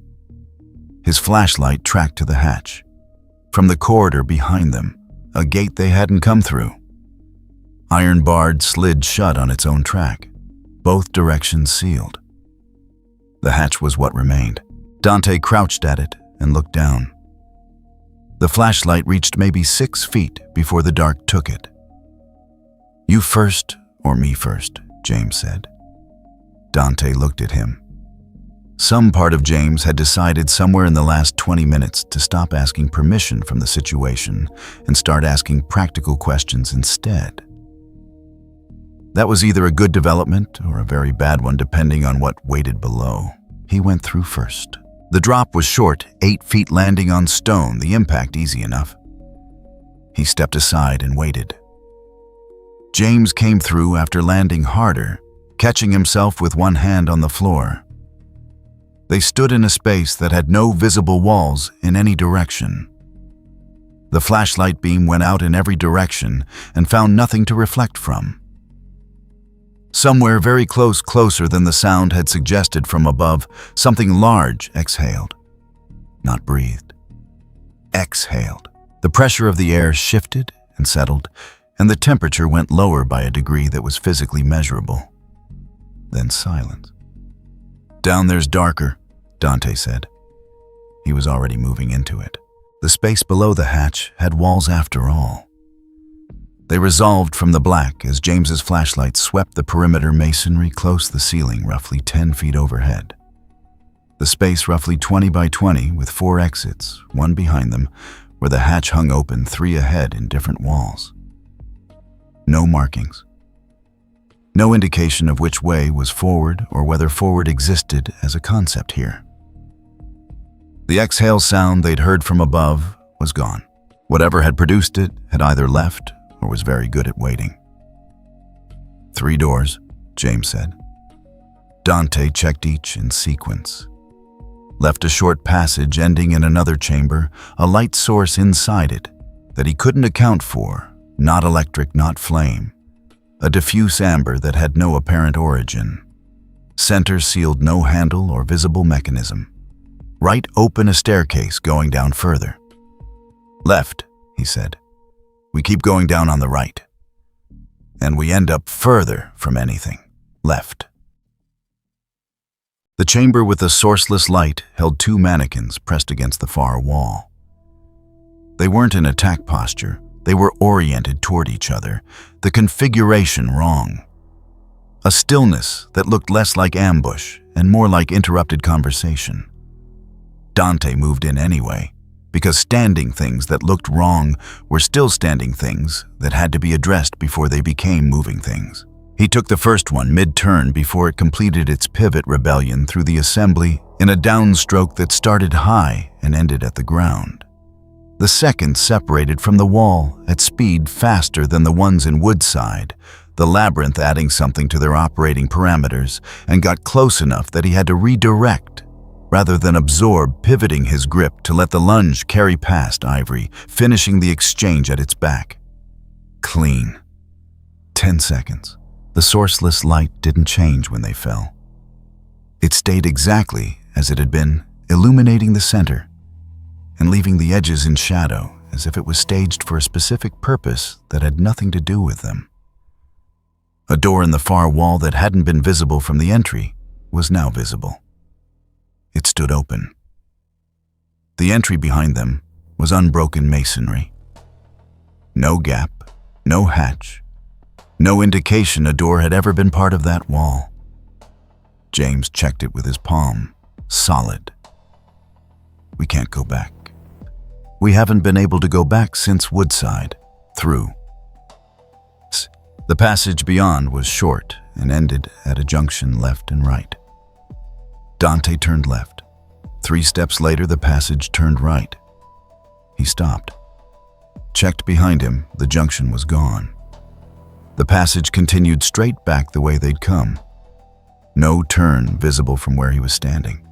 A: His flashlight tracked to the hatch. From the corridor behind them, a gate they hadn't come through. Iron barred slid shut on its own track, both directions sealed. The hatch was what remained. Dante crouched at it and looked down. The flashlight reached maybe 6 feet before the dark took it. "You first or me first?" James said. Dante looked at him. Some part of James had decided somewhere in the last 20 minutes to stop asking permission from the situation and start asking practical questions instead. That was either a good development or a very bad one, depending on what waited below. He went through first. The drop was short, 8 feet landing on stone, the impact easy enough. He stepped aside and waited. James came through after landing harder, catching himself with one hand on the floor. They stood in a space that had no visible walls in any direction. The flashlight beam went out in every direction and found nothing to reflect from. Somewhere very closer than the sound had suggested from above, something large exhaled. Not breathed. Exhaled. The pressure of the air shifted and settled, and the temperature went lower by a degree that was physically measurable. Then silence. "Down there's darker," Dante said. He was already moving into it. The space below the hatch had walls after all. They resolved from the black as James's flashlight swept the perimeter masonry close to the ceiling, roughly 10 feet overhead. The space roughly 20 by 20 with 4 exits, one behind them, where the hatch hung open, 3 ahead in different walls. No markings. No indication of which way was forward or whether forward existed as a concept here. The exhale sound they'd heard from above was gone. Whatever had produced it had either left or was very good at waiting. 3 doors, James said. Dante checked each in sequence. Left a short passage ending in another chamber, a light source inside it that he couldn't account for, not electric, not flame. A diffuse amber that had no apparent origin. Center sealed no handle or visible mechanism. Right open a staircase going down further. "Left," he said. "We keep going down on the right. And we end up further from anything. Left." The chamber with the sourceless light held 2 mannequins pressed against the far wall. They weren't in attack posture. They were oriented toward each other, the configuration wrong. A stillness that looked less like ambush and more like interrupted conversation. Dante moved in anyway, because standing things that looked wrong were still standing things that had to be addressed before they became moving things. He took the first one mid-turn before it completed its pivot rebellion through the assembly in a downstroke that started high and ended at the ground. The second separated from the wall at speed faster than the ones in Woodside, the labyrinth adding something to their operating parameters, and got close enough that he had to redirect rather than absorb, pivoting his grip to let the lunge carry past Ivory, finishing the exchange at its back. Clean. 10 seconds. The sourceless light didn't change when they fell. It stayed exactly as it had been, illuminating the center and leaving the edges in shadow as if it was staged for a specific purpose that had nothing to do with them. A door in the far wall that hadn't been visible from the entry was now visible. It stood open. The entry behind them was unbroken masonry. No gap, no hatch, no indication a door had ever been part of that wall. James checked it with his palm. Solid. "We can't go back. We haven't been able to go back since Woodside. Through." The passage beyond was short and ended at a junction left and right. Dante turned left. 3 steps later, the passage turned right. He stopped. Checked behind him, the junction was gone. The passage continued straight back the way they'd come. No turn visible from where he was standing.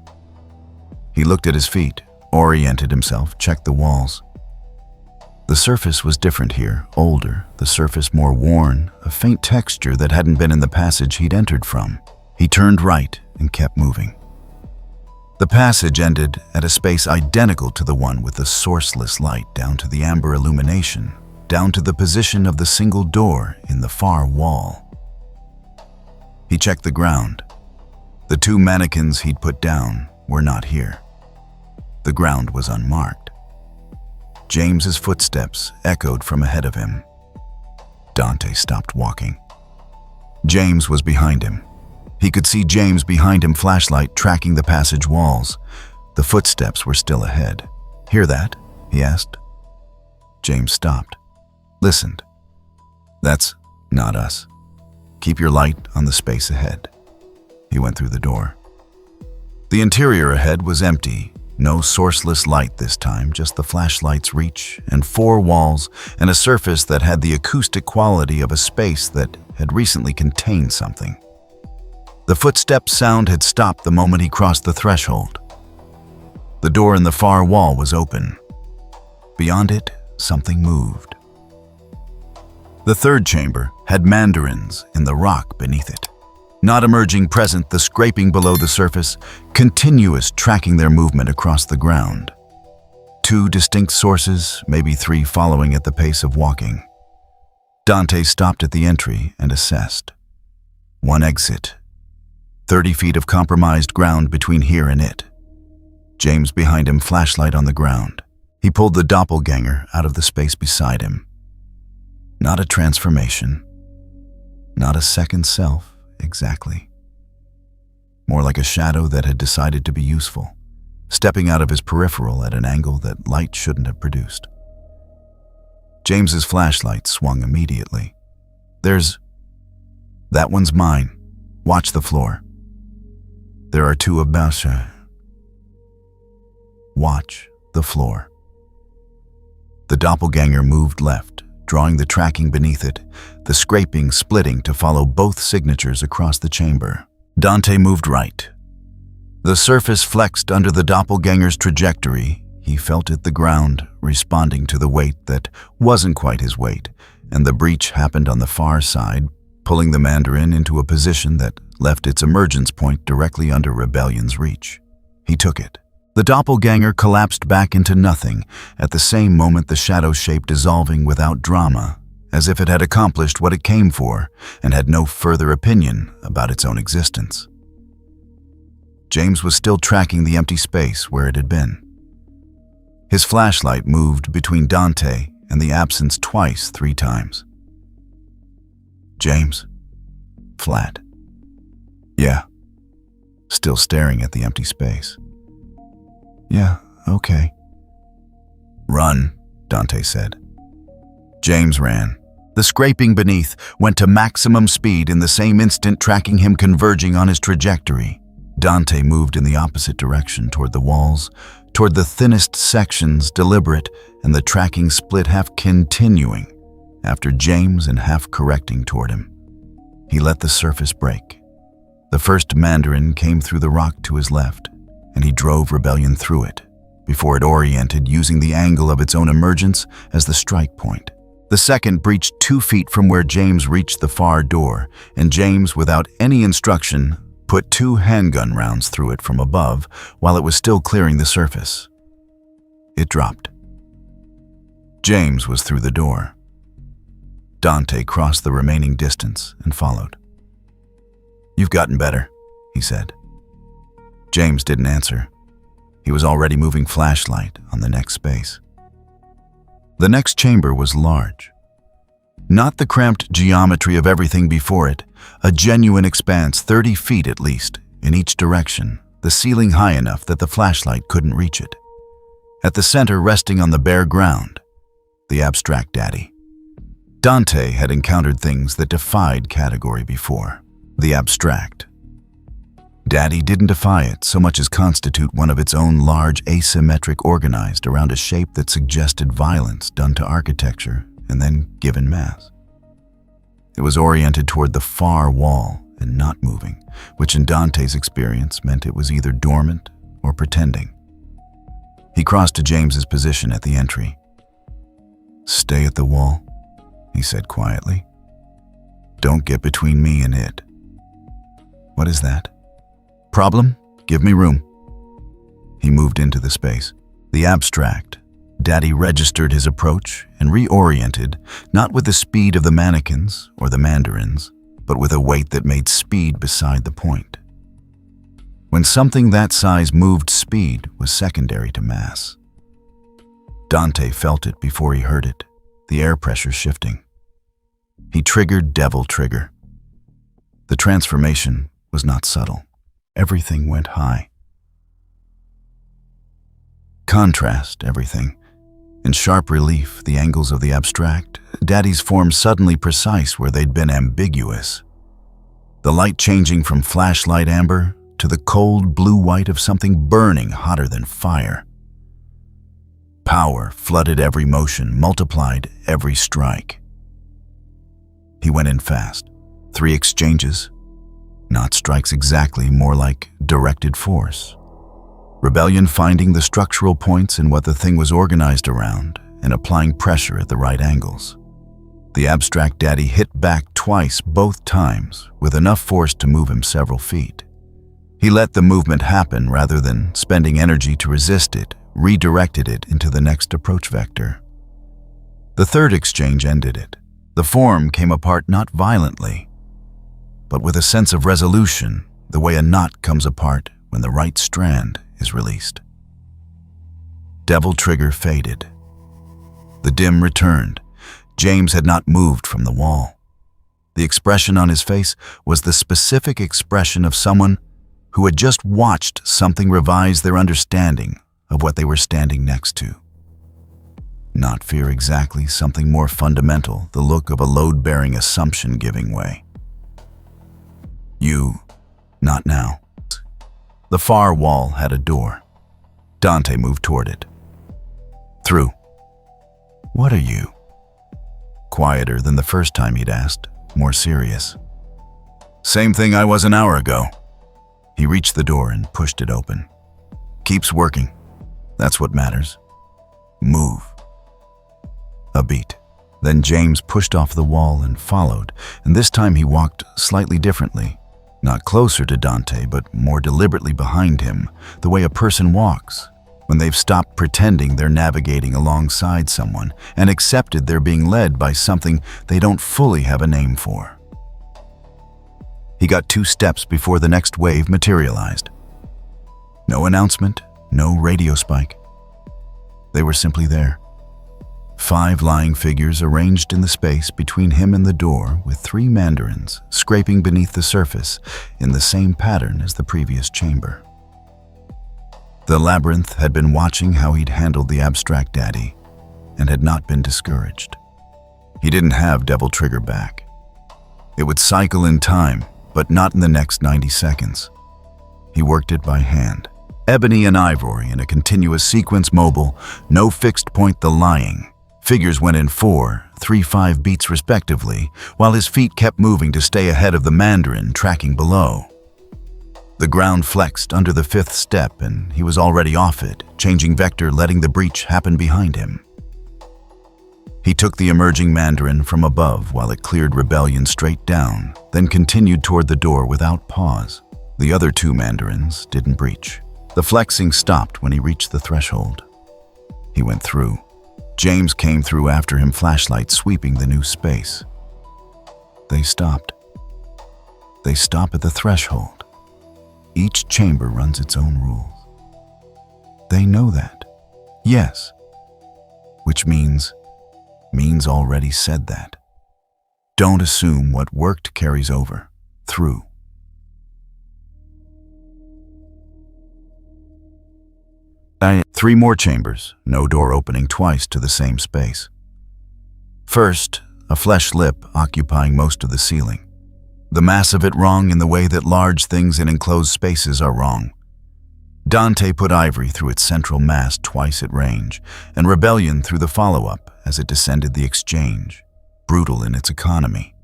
A: He looked at his feet, oriented himself, checked the walls. The surface was different here, older, the surface more worn, a faint texture that hadn't been in the passage he'd entered from. He turned right and kept moving. The passage ended at a space identical to the one with the sourceless light, down to the amber illumination, down to the position of the single door in the far wall. He checked the ground. The 2 mannequins he'd put down were not here. The ground was unmarked. James's footsteps echoed from ahead of him. Dante stopped walking. James was behind him. He could see James behind him, flashlight tracking the passage walls. The footsteps were still ahead. "Hear that?" he asked. James stopped. Listened. "That's not us. Keep your light on the space ahead." He went through the door. The interior ahead was empty. No sourceless light this time, just the flashlight's reach and four walls and a surface that had the acoustic quality of a space that had recently contained something. The footstep sound had stopped the moment he crossed the threshold. The door in the far wall was open. Beyond it, something moved. The third chamber had mandarins in the rock beneath it. Not emerging present, the scraping below the surface, continuous tracking their movement across the ground. Two distinct sources, maybe three following at the pace of walking. Dante stopped at the entry and assessed. One exit. 30 feet of compromised ground between here and it. James behind him, flashlight on the ground. He pulled the doppelganger out of the space beside him. Not a transformation. Not a second self. Exactly. More like a shadow that had decided to be useful, stepping out of his peripheral at an angle that light shouldn't have produced. James's flashlight swung immediately. That one's mine. Watch the floor. There are two Abasha. Watch the floor. The doppelganger moved left, drawing the tracking beneath it, the scraping splitting to follow both signatures across the chamber. Dante moved right. The surface flexed under the doppelganger's trajectory. He felt it the ground, responding to the weight that wasn't quite his weight, and the breach happened on the far side, pulling the mandarin into a position that left its emergence point directly under Rebellion's reach. He took it. The doppelganger collapsed back into nothing, at the same moment the shadow shape dissolving without drama, as if it had accomplished what it came for and had no further opinion about its own existence. James was still tracking the empty space where it had been. His flashlight moved between Dante and the absence twice, 3 times. James. Flat. Yeah. Still staring at the empty space. Yeah, okay. Run, Dante said. James ran. The scraping beneath went to maximum speed in the same instant, tracking him converging on his trajectory. Dante moved in the opposite direction, toward the walls, toward the thinnest sections, deliberate, and the tracking split half continuing, after James and half correcting toward him. He let the surface break. The first mandarin came through the rock to his left, and he drove Rebellion through it, before it oriented using the angle of its own emergence as the strike point. The second breached 2 feet from where James reached the far door, and James, without any instruction, put 2 handgun rounds through it from above while it was still clearing the surface. It dropped. James was through the door. Dante crossed the remaining distance and followed. "You've gotten better," he said. James didn't answer. He was already moving flashlight on the next space. The next chamber was large. Not the cramped geometry of everything before it, a genuine expanse 30 feet at least, in each direction, the ceiling high enough that the flashlight couldn't reach it. At the center, resting on the bare ground, the abstract daddy. Dante had encountered things that defied category before. The abstract. Daddy didn't defy it so much as constitute one of its own, large, asymmetric, organized around a shape that suggested violence done to architecture and then given mass. It was oriented toward the far wall and not moving, which in Dante's experience meant it was either dormant or pretending. He crossed to James's position at the entry. "Stay at the wall," he said quietly. "Don't get between me and it." "What is that?" "Problem? Give me room." He moved into the space. The abstract. Daddy registered his approach and reoriented, not with the speed of the mannequins or the mandarins, but with a weight that made speed beside the point. When something that size moved, speed was secondary to mass. Dante felt it before he heard it, the air pressure shifting. He triggered devil trigger. The transformation was not subtle. Everything went high. Contrast, everything. In sharp relief, the angles of the abstract, Daddy's form suddenly precise where they'd been ambiguous. The light changing from flashlight amber to the cold blue-white of something burning hotter than fire. Power flooded every motion, multiplied every strike. He went in fast. 3 exchanges. Not strikes exactly, more like directed force. Rebellion finding the structural points in what the thing was organized around and applying pressure at the right angles. The abstract daddy hit back twice, both times, with enough force to move him several feet. He let the movement happen rather than spending energy to resist it, redirected it into the next approach vector. The third exchange ended it. The form came apart not violently, but with a sense of resolution, the way a knot comes apart when the right strand is released. Devil trigger faded. The dim returned. James had not moved from the wall. The expression on his face was the specific expression of someone who had just watched something revise their understanding of what they were standing next to. Not fear exactly, something more fundamental, the look of a load-bearing assumption giving way. You, not now. The far wall had a door. Dante moved toward it. Through. What are you? Quieter than the first time he'd asked, more serious. Same thing I was an hour ago. He reached the door and pushed it open. Keeps working. That's what matters. Move. A beat. Then James pushed off the wall and followed, and this time he walked slightly differently. Not closer to Dante, but more deliberately behind him, the way a person walks, when they've stopped pretending they're navigating alongside someone and accepted they're being led by something they don't fully have a name for. He got 2 steps before the next wave materialized. No announcement, no radio spike. They were simply there. 5 lying figures arranged in the space between him and the door, with 3 mandarins scraping beneath the surface in the same pattern as the previous chamber. The labyrinth had been watching how he'd handled the abstract daddy and had not been discouraged. He didn't have Devil Trigger back. It would cycle in time, but not in the next 90 seconds. He worked it by hand. Ebony and ivory in a continuous sequence, mobile, no fixed point the lying. Figures went in 4, 3, 5 beats respectively, while his feet kept moving to stay ahead of the mandarin tracking below. The ground flexed under the 5th step and he was already off it, changing vector, letting the breach happen behind him. He took the emerging mandarin from above while it cleared Rebellion straight down, then continued toward the door without pause. The other 2 mandarins didn't breach. The flexing stopped when he reached the threshold. He went through. James came through after him, flashlight sweeping the new space. They stopped. They stop at the threshold. Each chamber runs its own rules. They know that. Yes. Which means already said that. Don't assume what worked carries over. Through. Three more chambers, no door opening twice to the same space. First, a flesh lip occupying most of the ceiling. The mass of it wrong in the way that large things in enclosed spaces are wrong. Dante put ivory through its central mass twice at range, and Rebellion through the follow-up as it descended the exchange, brutal in its economy.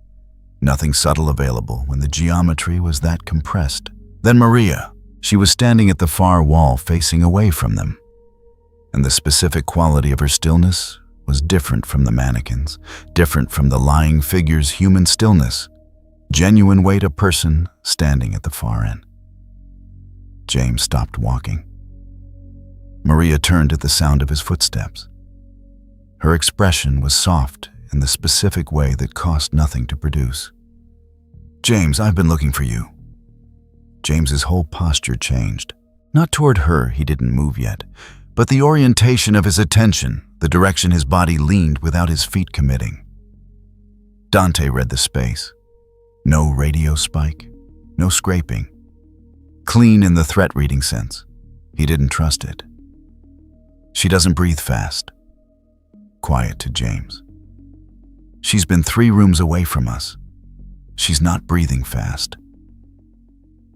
A: Nothing subtle available when the geometry was that compressed. Then Maria. She was standing at the far wall facing away from them, and the specific quality of her stillness was different from the mannequins, different from the lying figure's human stillness. Genuine weight a person standing at the far end. James stopped walking. Maria turned at the sound of his footsteps. Her expression was soft in the specific way that cost nothing to produce. "James, I've been looking for you." James's whole posture changed. Not toward her, he didn't move yet, but the orientation of his attention, the direction his body leaned without his feet committing. Dante read the space. No radio spike, no scraping. Clean in the threat reading sense. He didn't trust it. She doesn't breathe fast. Quiet to James. She's been 3 rooms away from us. She's not breathing fast.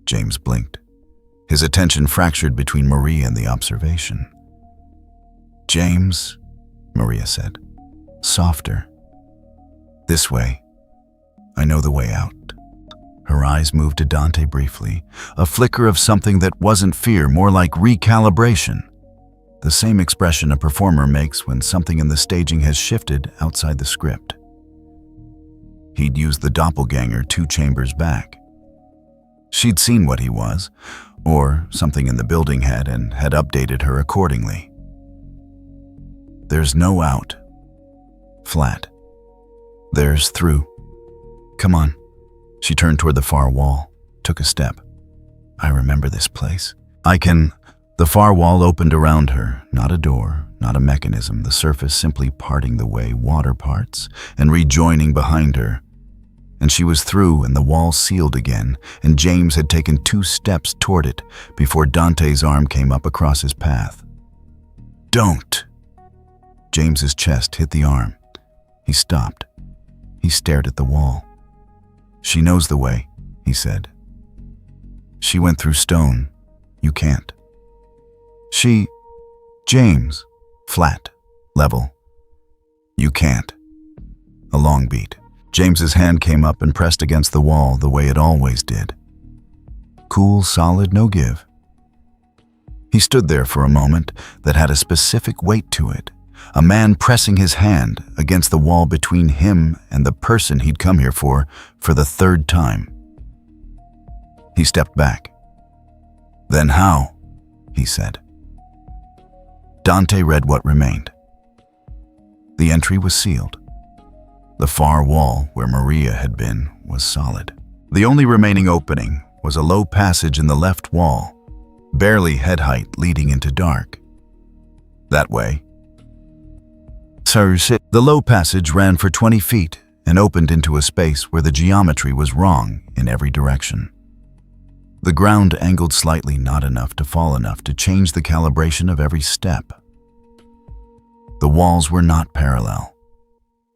A: James blinked. his attention fractured between Maria and the observation. "James," Maria said, softer. "This way. I know the way out." Her eyes moved to Dante briefly, a flicker of something that wasn't fear, more like recalibration. The same expression a performer makes when something in the staging has shifted outside the script. He'd used the doppelganger 2 chambers back. She'd seen what he was, or something in the building had, and had updated her accordingly. "There's no out. Flat. There's through. Come on." She turned toward the far wall, took a step. "I remember this place. I can..." The far wall opened around her, not a door, not a mechanism, the surface simply parting the way water parts and rejoining behind her. And she was through, and the wall sealed again, and James had taken 2 steps toward it before Dante's arm came up across his path. "Don't!" James's chest hit the arm. He stopped. He stared at the wall. "She knows the way," he said. "She went through stone. You can't." James, flat, level. "You can't." A long beat. James's hand came up and pressed against the wall the way it always did. Cool, solid, no give. He stood there for a moment that had a specific weight to it, a man pressing his hand against the wall between him and the person he'd come here for the 3rd time. He stepped back. "Then how?" he said. Dante read what remained. The entry was sealed. The far wall where Maria had been was solid. The only remaining opening was a low passage in the left wall, barely head height leading into dark. "That way." The low passage ran for 20 feet and opened into a space where the geometry was wrong in every direction. The ground angled slightly, not enough to fall enough to change the calibration of every step. The walls were not parallel.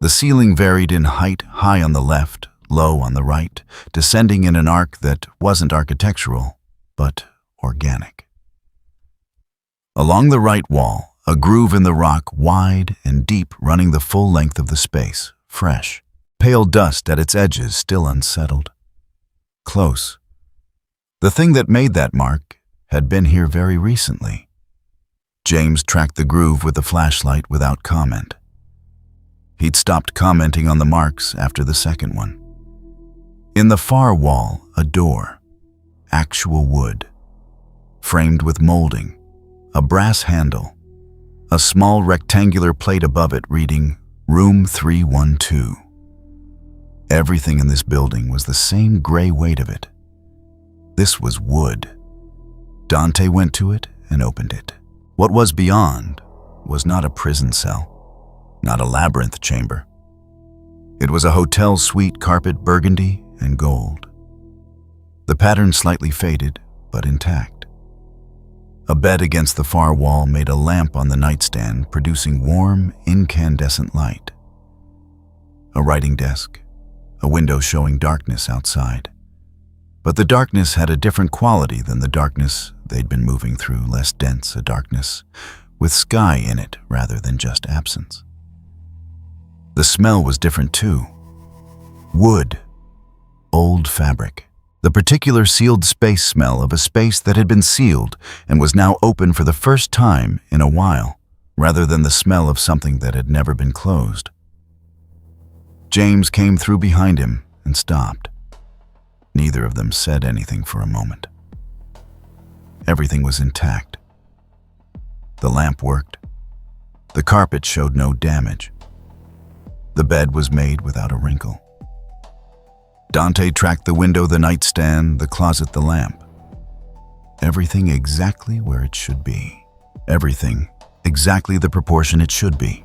A: The ceiling varied in height, high on the left, low on the right, descending in an arc that wasn't architectural, but organic. Along the right wall, a groove in the rock, wide and deep, running the full length of the space, fresh. Pale dust at its edges, still unsettled. Close. The thing that made that mark had been here very recently. James tracked the groove with the flashlight without comment. He'd stopped commenting on the marks after the second one. In the far wall, a door. Actual wood. Framed with molding. A brass handle. A small rectangular plate above it reading, "Room 312. Everything in this building was the same gray weight of it. This was wood. Dante went to it and opened it. What was beyond was not a prison cell, not a labyrinth chamber. It was a hotel suite, carpet burgundy and gold. The pattern slightly faded, but intact. A bed against the far wall made a lamp on the nightstand, producing warm, incandescent light. A writing desk, a window showing darkness outside. But the darkness had a different quality than the darkness they'd been moving through, less dense a darkness, with sky in it rather than just absence. The smell was different too. Wood, old fabric, the particular sealed space smell of a space that had been sealed and was now open for the first time in a while, rather than the smell of something that had never been closed. James came through behind him and stopped. Neither of them said anything for a moment. Everything was intact. The lamp worked. The carpet showed no damage. The bed was made without a wrinkle. Dante tracked the window, the nightstand, the closet, the lamp. Everything exactly where it should be. Everything exactly the proportion it should be.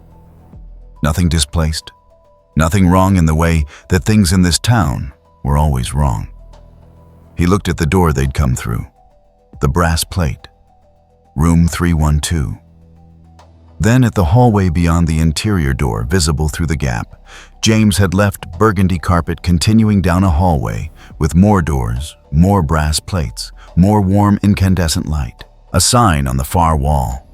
A: Nothing displaced. Nothing wrong in the way that things in this town were always wrong. He looked at the door they'd come through. The brass plate. Room 312. Then at the hallway beyond the interior door visible through the gap, James had left burgundy carpet continuing down a hallway with more doors, more brass plates, more warm incandescent light. A sign on the far wall.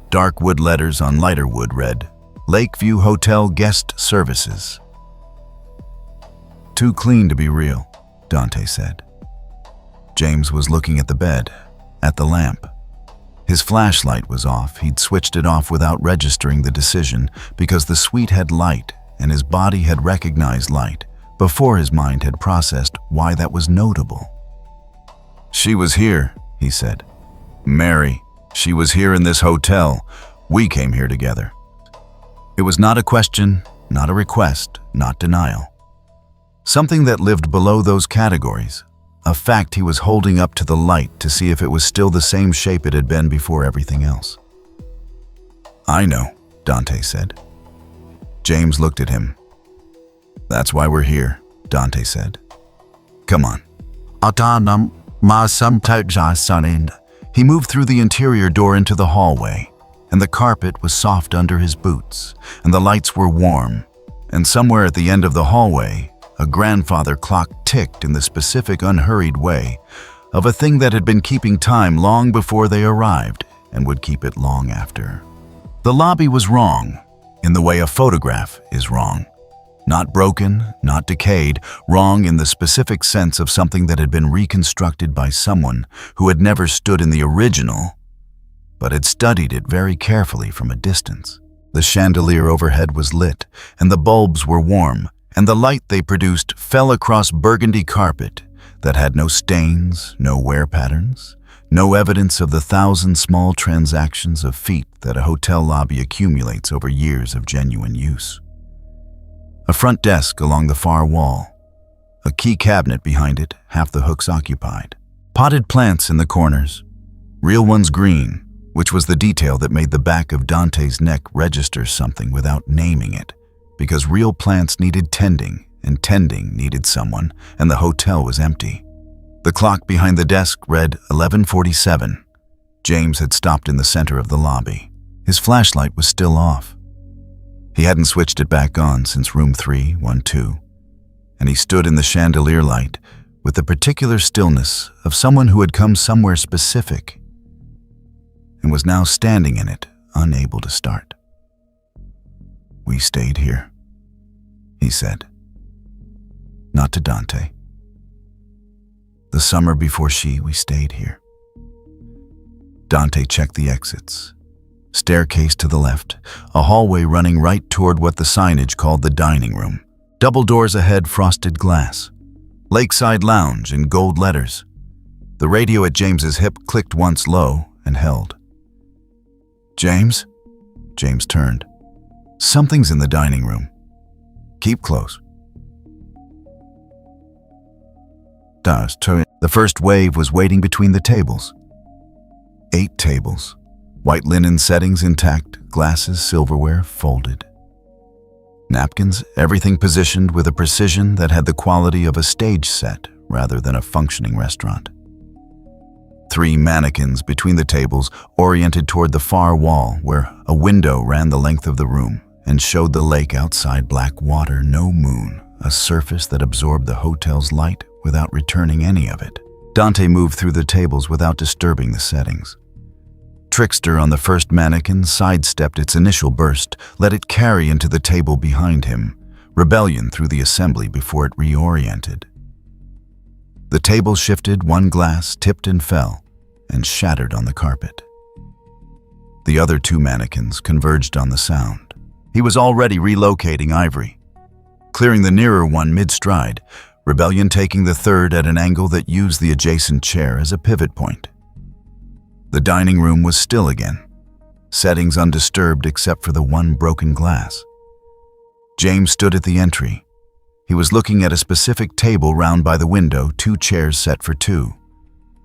A: Dark wood letters on lighter wood read, "Lakeview Hotel Guest Services." "Too clean to be real," Dante said. James was looking at the bed, at the lamp. His flashlight was off. He'd switched it off without registering the decision because the suite had light and his body had recognized light before his mind had processed why that was notable. "She was here," he said. "Mary, she was here in this hotel. We came here together." It was not a question, not a request, not denial. Something that lived below those categories. A fact he was holding up to the light to see if it was still the same shape it had been before everything else. "I know," Dante said. James looked at him. "That's why we're here," Dante said. "Come on." He moved through the interior door into the hallway, and the carpet was soft under his boots, and the lights were warm, and somewhere at the end of the hallway, a grandfather clock ticked in the specific unhurried way of a thing that had been keeping time long before they arrived and would keep it long after. The lobby was wrong, in the way a photograph is wrong. Not broken, not decayed, wrong in the specific sense of something that had been reconstructed by someone who had never stood in the original, but had studied it very carefully from a distance. The chandelier overhead was lit, and the bulbs were warm, and the light they produced fell across burgundy carpet that had no stains, no wear patterns, no evidence of the 1,000 small transactions of feet that a hotel lobby accumulates over years of genuine use. A front desk along the far wall, a key cabinet behind it, half the hooks occupied. Potted plants in the corners, real ones green, which was the detail that made the back of Dante's neck register something without naming it, because real plants needed tending, and tending needed someone, and the hotel was empty. The clock behind the desk read 11:47. James had stopped in the center of the lobby. His flashlight was still off. He hadn't switched it back on since room 312, and he stood in the chandelier light with the particular stillness of someone who had come somewhere specific and was now standing in it, unable to start. "We stayed here," he said. Not to Dante. "The summer before we stayed here." Dante checked the exits. Staircase to the left, a hallway running right toward what the signage called the dining room. Double doors ahead, frosted glass. Lakeside Lounge in gold letters. The radio at James's hip clicked once low and held. "James?" James turned. "Something's in the dining room. Keep close." The first wave was waiting between the tables. 8 tables, white linen settings intact, glasses, silverware folded. Napkins, everything positioned with a precision that had the quality of a stage set rather than a functioning restaurant. 3 mannequins between the tables, oriented toward the far wall where a window ran the length of the room and showed the lake outside. Black water, no moon, a surface that absorbed the hotel's light without returning any of it. Dante moved through the tables without disturbing the settings. Trickster on the first mannequin sidestepped its initial burst, let it carry into the table behind him, rebellion through the assembly before it reoriented. The table shifted, one glass tipped and fell, and shattered on the carpet. The other 2 mannequins converged on the sound. He was already relocating Ivory, clearing the nearer one mid-stride, Rebellion taking the third at an angle that used the adjacent chair as a pivot point. The dining room was still again, settings undisturbed except for the one broken glass. James stood at the entry. He was looking at a specific table round by the window, 2 chairs set for 2.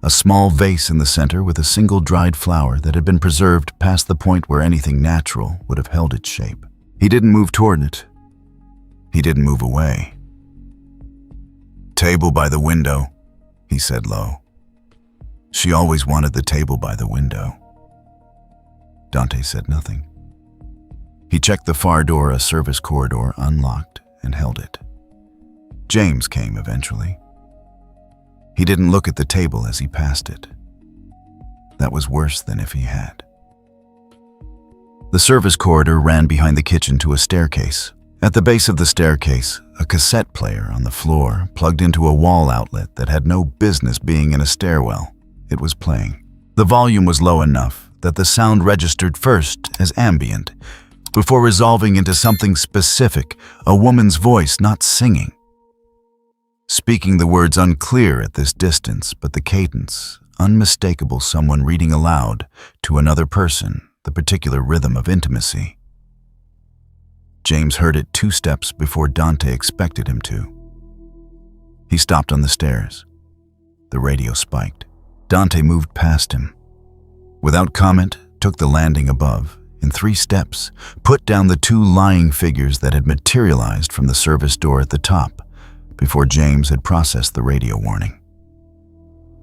A: A small vase in the center with a single dried flower that had been preserved past the point where anything natural would have held its shape. He didn't move toward it. He didn't move away. "Table by the window," he said low. She always wanted the table by the window. Dante said nothing. He checked the far door, a service corridor, unlocked, and held it. James came eventually. He didn't look at the table as he passed it. That was worse than if he had. The service corridor ran behind the kitchen to a staircase. At the base of the staircase, a cassette player on the floor plugged into a wall outlet that had no business being in a stairwell. It was playing. The volume was low enough that the sound registered first as ambient, before resolving into something specific, a woman's voice not singing. Speaking the words unclear at this distance, but the cadence, unmistakable, someone reading aloud to another person, the particular rhythm of intimacy. James heard it 2 steps before Dante expected him to. He stopped on the stairs. The radio spiked. Dante moved past him. Without comment, took the landing above, in 3 steps, put down the 2 lying figures that had materialized from the service door at the top, before James had processed the radio warning.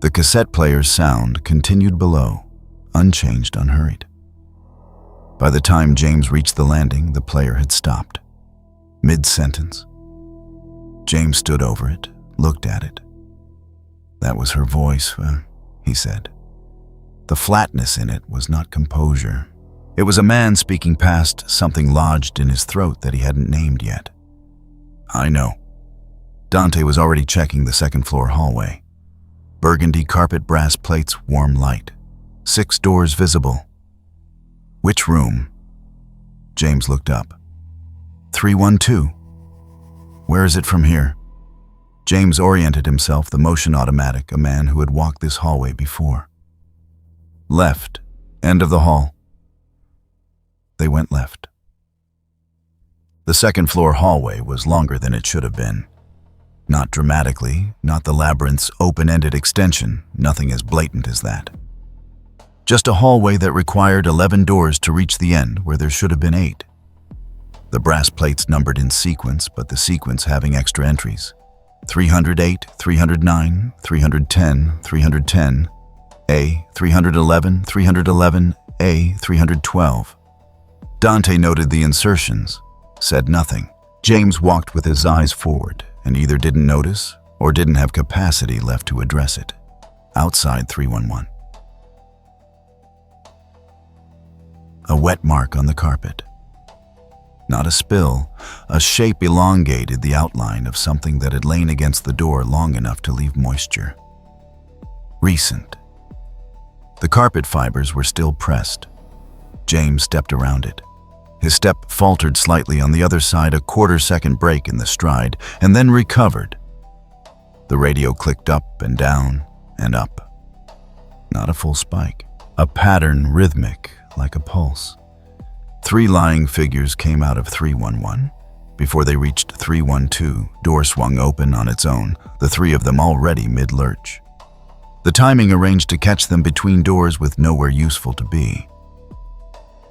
A: The cassette player's sound continued below, unchanged, unhurried. By the time James reached the landing, the player had stopped. Mid-sentence. James stood over it, looked at it. That was her voice, he said. The flatness in it was not composure. It was a man speaking past something lodged in his throat that he hadn't named yet. I know. Dante was already checking the second-floor hallway. Burgundy carpet, brass plates, warm light. 6 doors visible. Which room? James looked up. 312. Where is it from here? James oriented himself, the motion automatic, a man who had walked this hallway before. Left. End of the hall. They went left. The second-floor hallway was longer than it should have been. Not dramatically, not the labyrinth's open-ended extension, nothing as blatant as that. Just a hallway that required 11 doors to reach the end where there should have been 8. The brass plates numbered in sequence, but the sequence having extra entries. 308, 309, 310, 310, A, 311, 311, A, 312. Dante noted the insertions, said nothing. James walked with his eyes forward and either didn't notice or didn't have capacity left to address it. Outside 311. A wet mark on the carpet. Not a spill, a shape elongated the outline of something that had lain against the door long enough to leave moisture. Recent. The carpet fibers were still pressed. James stepped around it. His step faltered slightly on the other side, a quarter-second break in the stride, and then recovered. The radio clicked up and down and up. Not a full spike. A pattern rhythmic, like a pulse. 3 lying figures came out of 311. Before they reached 312, door swung open on its own, the 3 of them already mid-lurch. The timing arranged to catch them between doors with nowhere useful to be.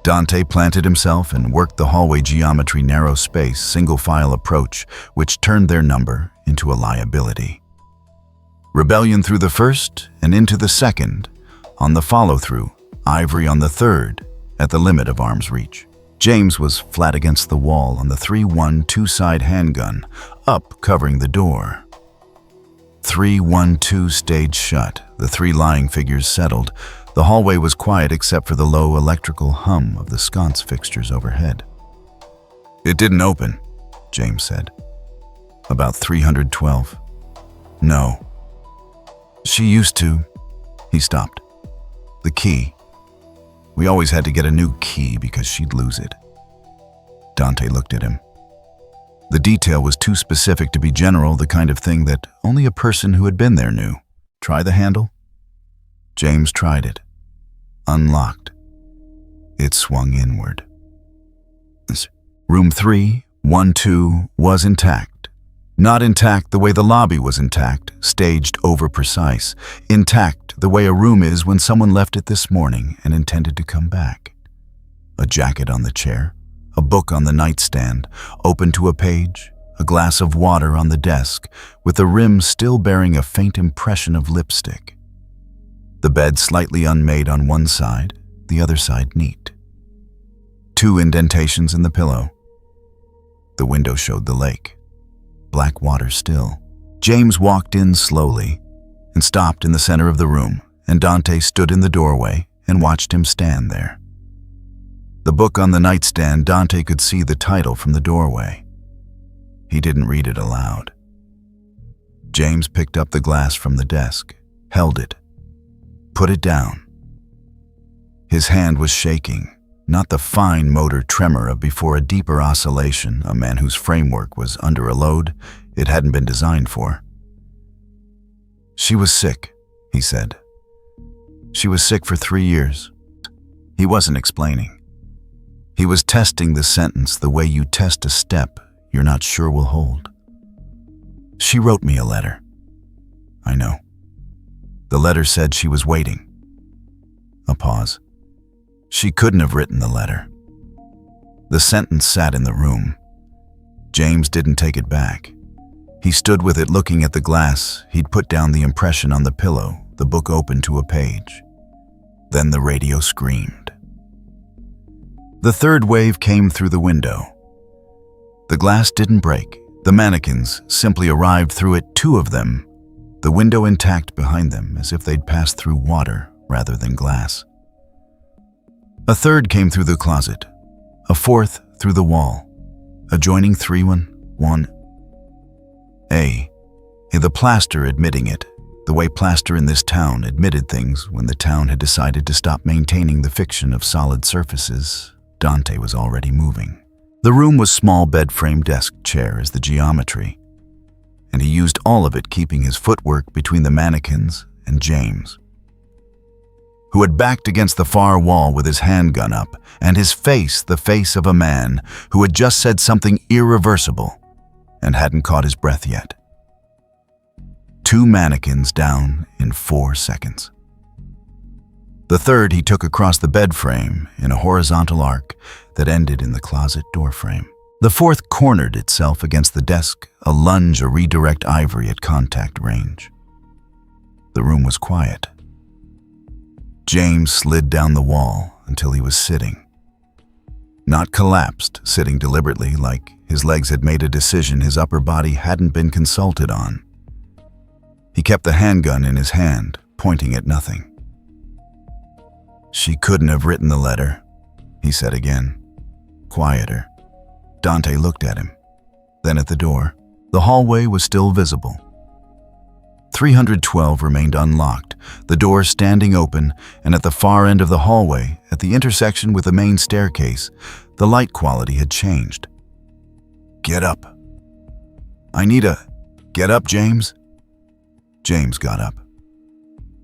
A: Dante planted himself and worked the hallway geometry, narrow space, single-file approach, which turned their number into a liability. Rebellion through the first and into the second. On the follow-through, ivory on the third, at the limit of arm's reach. James was flat against the wall on the 312 side handgun, up covering the door. 312 stayed shut, the 3 lying figures settled. The hallway was quiet except for the low electrical hum of the sconce fixtures overhead. It didn't open, James said. About 312. No. She used to. He stopped. The key. We always had to get a new key because she'd lose it. Dante looked at him. The detail was too specific to be general, the kind of thing that only a person who had been there knew. Try the handle? James tried it. Unlocked. It swung inward. Room 312 was intact. Not intact the way the lobby was intact, staged over-precise. Intact the way a room is when someone left it this morning and intended to come back. A jacket on the chair, a book on the nightstand, open to a page, a glass of water on the desk, with the rim still bearing a faint impression of lipstick. The bed slightly unmade on one side, the other side neat. 2 indentations in the pillow. The window showed the lake, black water still. James walked in slowly and stopped in the center of the room, and Dante stood in the doorway and watched him stand there. The book on the nightstand, Dante could see the title from the doorway. He didn't read it aloud. James picked up the glass from the desk, held it, put it down. His hand was shaking, not the fine motor tremor of before a deeper oscillation, a man whose framework was under a load it hadn't been designed for. "She was sick," he said. "She was sick for 3 years." He wasn't explaining. He was testing the sentence the way you test a step you're not sure will hold. "She wrote me a letter." "I know." "The letter said she was waiting." A pause. "She couldn't have written the letter." The sentence sat in the room. James didn't take it back. He stood with it looking at the glass. He'd put down the impression on the pillow, the book open to a page. Then the radio screamed. The third wave came through the window. The glass didn't break. The mannequins simply arrived through it, 2 of them, the window intact behind them, as if they'd passed through water rather than glass. A third came through the closet, a fourth through the wall, adjoining 311. The plaster admitting it, the way plaster in this town admitted things when the town had decided to stop maintaining the fiction of solid surfaces. Dante was already moving. The room was small bed-frame desk chair as the geometry, and he used all of it, keeping his footwork between the mannequins and James, who had backed against the far wall with his handgun up, and his face the face of a man who had just said something irreversible and hadn't caught his breath yet. 2 mannequins down in 4 seconds. The third he took across the bed frame in a horizontal arc that ended in the closet door frame. The fourth cornered itself against the desk, a lunge, a redirect ivory at contact range. The room was quiet. James slid down the wall until he was sitting. Not collapsed, sitting deliberately, like his legs had made a decision his upper body hadn't been consulted on. He kept the handgun in his hand, pointing at nothing. "She couldn't have written the letter," he said again, quieter. Dante looked at him, then at the door. The hallway was still visible. 312 remained unlocked, the door standing open, and at the far end of the hallway, at the intersection with the main staircase, the light quality had changed. "Get up." Get up, James." James got up.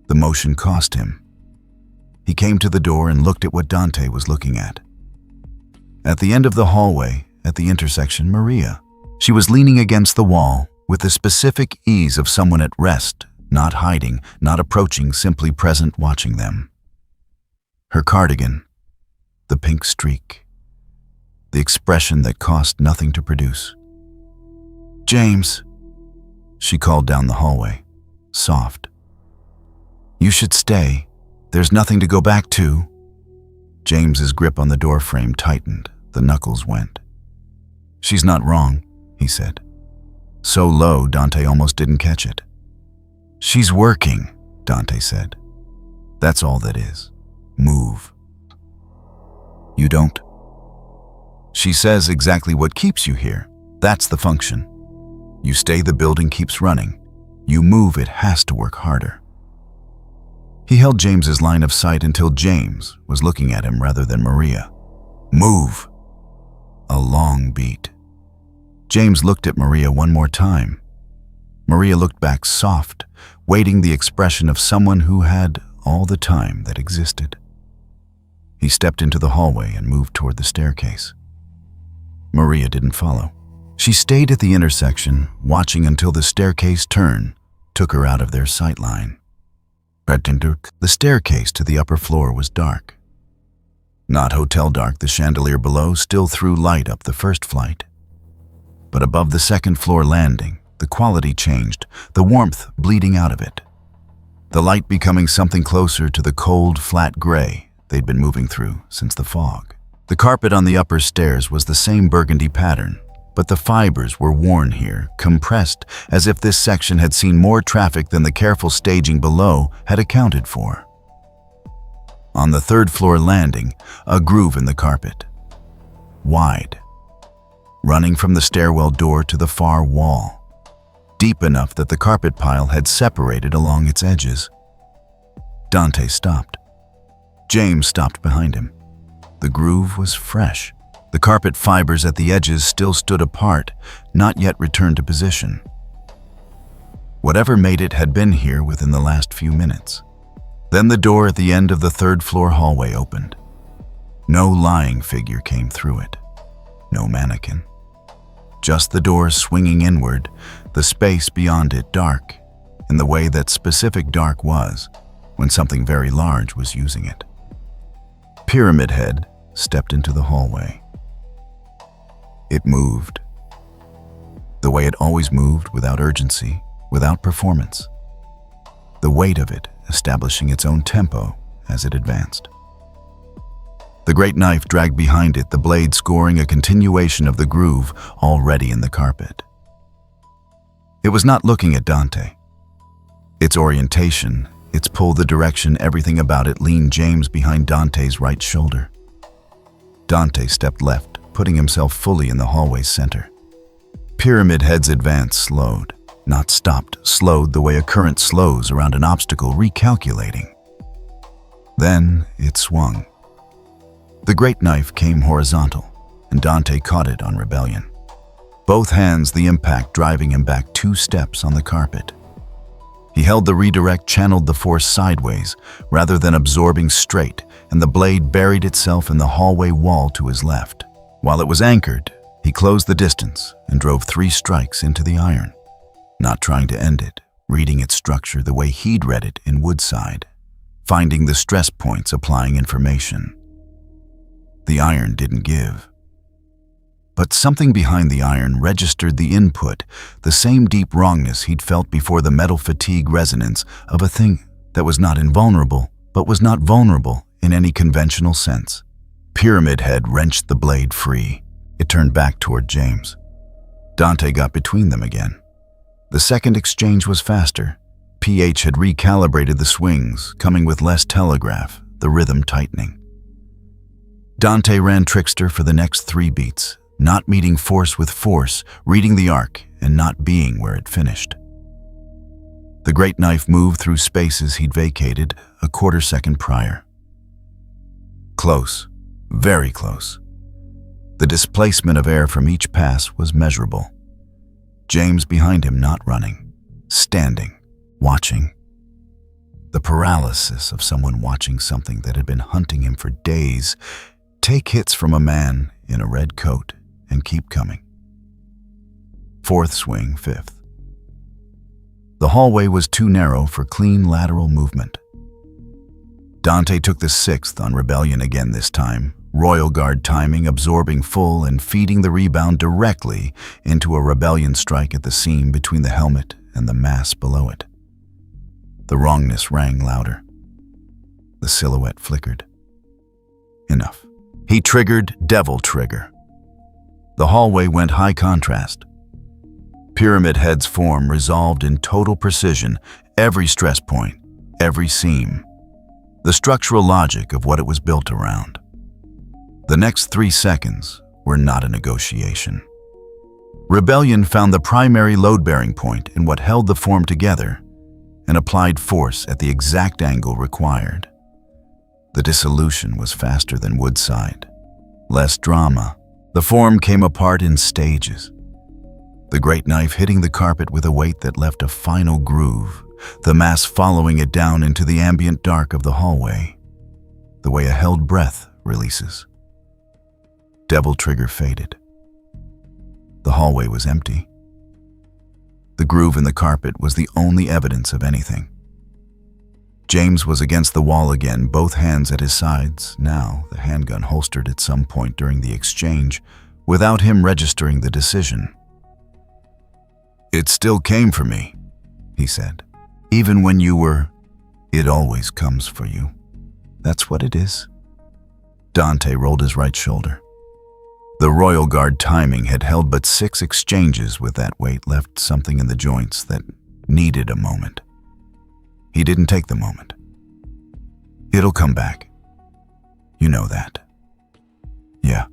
A: The motion cost him. He came to the door and looked at what Dante was looking at. At the end of the hallway, at the intersection, Maria. She was leaning against the wall with the specific ease of someone at rest, not hiding, not approaching, simply present, watching them. Her cardigan, the pink streak, the expression that cost nothing to produce. "James," she called down the hallway, soft. "You should stay. There's nothing to go back to." James's grip on the doorframe tightened. The knuckles went. "She's not wrong," he said. So low, Dante almost didn't catch it. "She's working," Dante said. "That's all that is. Move." "You don't?" "She says exactly what keeps you here. That's the function. You stay, the building keeps running. You move, it has to work harder." He held James's line of sight until James was looking at him rather than Maria. "Move." A long beat. James looked at Maria one more time. Maria looked back, soft, waiting, the expression of someone who had all the time that existed. He stepped into the hallway and moved toward the staircase. Maria didn't follow. She stayed at the intersection, watching until the staircase turn took her out of their sight line. The staircase to the upper floor was dark. Not hotel dark, the chandelier below still threw light up the first flight. But above the second floor landing, the quality changed, the warmth bleeding out of it. The light becoming something closer to the cold, flat gray they'd been moving through since the fog. The carpet on the upper stairs was the same burgundy pattern, but the fibers were worn here, compressed, as if this section had seen more traffic than the careful staging below had accounted for. On the third-floor landing, a groove in the carpet. Wide. Running from the stairwell door to the far wall. Deep enough that the carpet pile had separated along its edges. Dante stopped. James stopped behind him. The groove was fresh. The carpet fibers at the edges still stood apart, not yet returned to position. Whatever made it had been here within the last few minutes. Then the door at the end of the third-floor hallway opened. No lying figure came through it. No mannequin. Just the door swinging inward, the space beyond it dark, in the way that specific dark was when something very large was using it. Pyramid Head stepped into the hallway. It moved. The way it always moved, without urgency, without performance. The weight of it establishing its own tempo as it advanced. The great knife dragged behind it, the blade scoring a continuation of the groove already in the carpet. It was not looking at Dante. Its orientation, its pull, the direction, everything about it leaned James behind Dante's right shoulder. Dante stepped left, putting himself fully in the hallway's center. Pyramid Head's advance slowed. Not stopped, slowed the way a current slows around an obstacle, recalculating. Then it swung. The great knife came horizontal, and Dante caught it on rebellion. Both hands, the impact driving him back 2 steps on the carpet. He held the redirect, channeled the force sideways, rather than absorbing straight, and the blade buried itself in the hallway wall to his left. While it was anchored, he closed the distance and drove 3 strikes into the iron. Not trying to end it, reading its structure the way he'd read it in Woodside, finding the stress points, applying information. The iron didn't give. But something behind the iron registered the input, the same deep wrongness he'd felt before, the metal fatigue resonance of a thing that was not invulnerable, but was not vulnerable in any conventional sense. Pyramid Head wrenched the blade free. It turned back toward James. Dante got between them again. The second exchange was faster. PH had recalibrated the swings, coming with less telegraph, the rhythm tightening. Dante ran Trickster for the next 3 beats, not meeting force with force, reading the arc and not being where it finished. The great knife moved through spaces he'd vacated a quarter second prior. Close, very close. The displacement of air from each pass was measurable. James behind him not running, standing, watching. The paralysis of someone watching something that had been hunting him for days take hits from a man in a red coat and keep coming. 4th swing, 5th. The hallway was too narrow for clean lateral movement. Dante took the 6th on rebellion again this time, Royal Guard timing, absorbing full and feeding the rebound directly into a rebellion strike at the seam between the helmet and the mass below it. The wrongness rang louder. The silhouette flickered. Enough. He triggered Devil Trigger. The hallway went high contrast. Pyramid Head's form resolved in total precision, every stress point, every seam. The structural logic of what it was built around. The next 3 seconds were not a negotiation. Rebellion found the primary load-bearing point in what held the form together and applied force at the exact angle required. The dissolution was faster than Woodside. Less drama. The form came apart in stages. The great knife hitting the carpet with a weight that left a final groove, the mass following it down into the ambient dark of the hallway, the way a held breath releases. Devil Trigger faded. The hallway was empty. The groove in the carpet was the only evidence of anything. James was against the wall again, both hands at his sides, now the handgun holstered at some point during the exchange, without him registering the decision. "It still came for me," he said. "Even when you were, it always comes for you. That's what it is." Dante rolled his right shoulder. The Royal Guard timing had held but 6 exchanges with that weight, left something in the joints that needed a moment. He didn't take the moment. It'll come back. You know that. Yeah.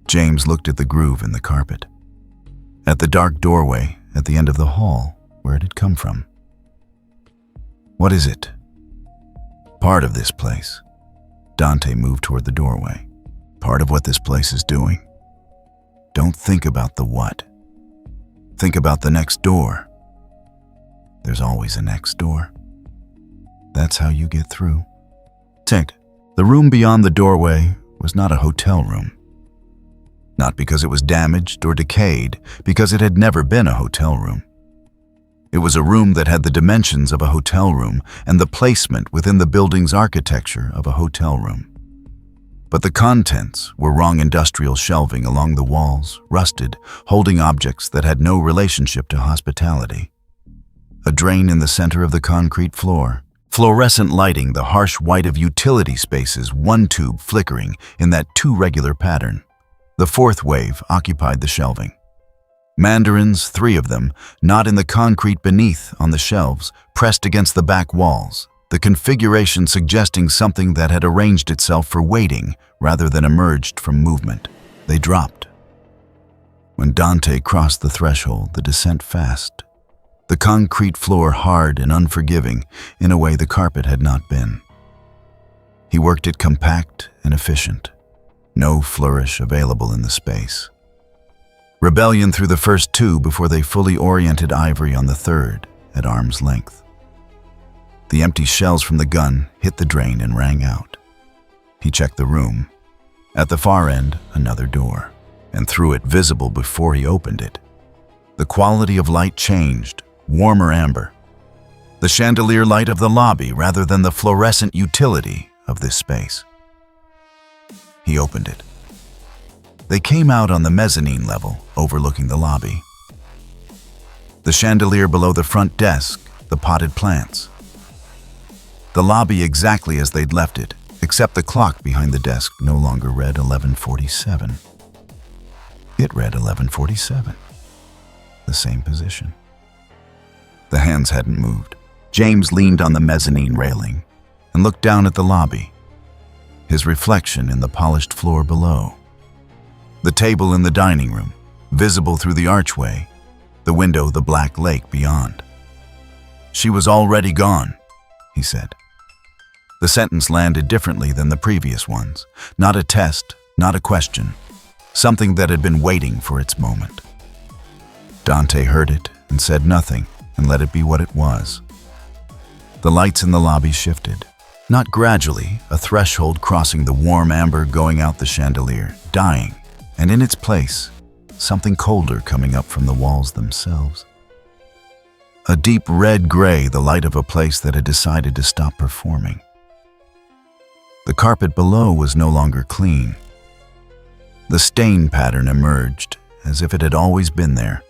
A: James looked at the groove in the carpet, at the dark doorway at the end of the hall where it had come from. What is it? Part of this place. Dante moved toward the doorway. Part of what this place is doing. Don't think about the what. Think about the next door. There's always a next door. That's how you get through. Tick, the room beyond the doorway was not a hotel room. Not because it was damaged or decayed, because it had never been a hotel room. It was a room that had the dimensions of a hotel room and the placement within the building's architecture of a hotel room. But the contents were wrong industrial shelving along the walls, rusted, holding objects that had no relationship to hospitality. A drain in the center of the concrete floor. Fluorescent lighting, the harsh white of utility spaces, one tube flickering in that too regular pattern. The fourth wave occupied the shelving. Mandarins, 3 of them, not in the concrete beneath on the shelves, pressed against the back walls, the configuration suggesting something that had arranged itself for waiting rather than emerged from movement. They dropped. When Dante crossed the threshold, the descent fast. The concrete floor hard and unforgiving in a way the carpet had not been. He worked it compact and efficient. No flourish available in the space. Rebellion through the first 2 before they fully oriented Ivory on the third, at arm's length. The empty shells from the gun hit the drain and rang out. He checked the room. At the far end, another door, and through it visible before he opened it. The quality of light changed, warmer amber. The chandelier light of the lobby rather than the fluorescent utility of this space. He opened it. They came out on the mezzanine level, overlooking the lobby. The chandelier below the front desk, the potted plants. The lobby exactly as they'd left it, except the clock behind the desk no longer read 11:47. It read 11:47. The same position. The hands hadn't moved. James leaned on the mezzanine railing and looked down at the lobby, his reflection in the polished floor below. The table in the dining room, visible through the archway, the window, the black lake beyond. She was already gone, he said. The sentence landed differently than the previous ones. Not a test, not a question. Something that had been waiting for its moment. Dante heard it and said nothing and let it be what it was. The lights in the lobby shifted. Not gradually, a threshold crossing the warm amber going out the chandelier, dying, and in its place, something colder coming up from the walls themselves. A deep red-gray, the light of a place that had decided to stop performing. The carpet below was no longer clean. The stain pattern emerged, as if it had always been there,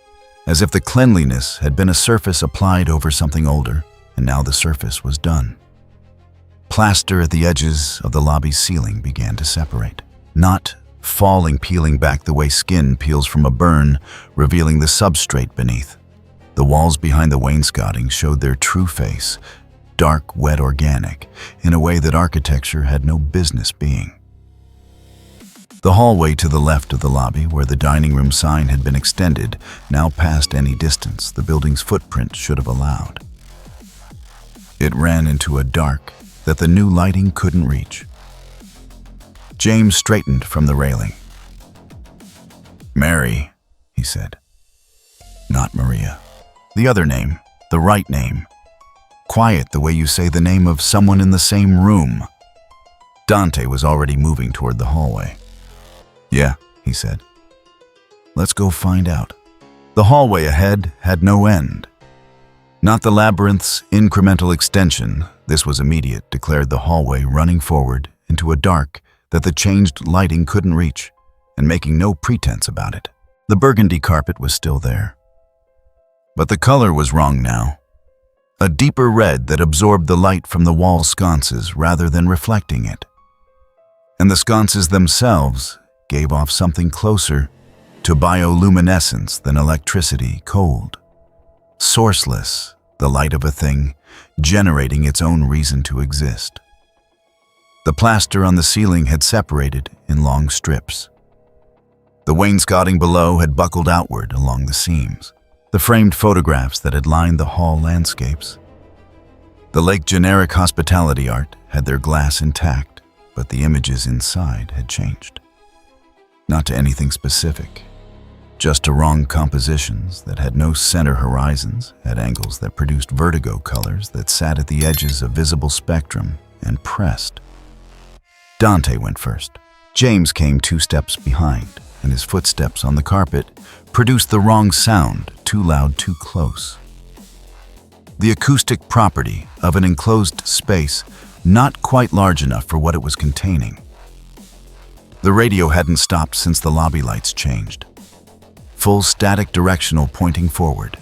A: as if the cleanliness had been a surface applied over something older, and now the surface was done. Plaster at the edges of the lobby's ceiling began to separate, not falling, peeling back the way skin peels from a burn, revealing the substrate beneath. The walls behind the wainscoting showed their true face, dark, wet, organic, in a way that architecture had no business being. The hallway to the left of the lobby, where the dining room sign had been extended, now passed any distance the building's footprint should have allowed. It ran into a dark that the new lighting couldn't reach. James straightened from the railing. "Mary," he said. Not Maria. The other name, the right name. Quiet the way you say the name of someone in the same room. Dante was already moving toward the hallway. "Yeah," he said. "Let's go find out." The hallway ahead had no end. Not the labyrinth's incremental extension, this was immediate, declared the hallway running forward into a dark that the changed lighting couldn't reach, and making no pretense about it. The burgundy carpet was still there. But the color was wrong now. A deeper red that absorbed the light from the wall sconces rather than reflecting it. and the sconces themselves gave off something closer to bioluminescence than electricity, cold, sourceless, the light of a thing generating its own reason to exist. The plaster on the ceiling had separated in long strips. The wainscoting below had buckled outward along the seams. The framed photographs that had lined the hall landscapes. The Lake Generic hospitality art had their glass intact, but the images inside had changed. Not to anything specific, just to wrong compositions that had no center horizons, at angles that produced vertigo colors that sat at the edges of visible spectrum and pressed. Dante went first. James came 2 steps behind, and his footsteps on the carpet produced the wrong sound, too loud, too close. The acoustic property of an enclosed space not quite large enough for what it was containing. The radio hadn't stopped since the lobby lights changed. Full static directional pointing forward.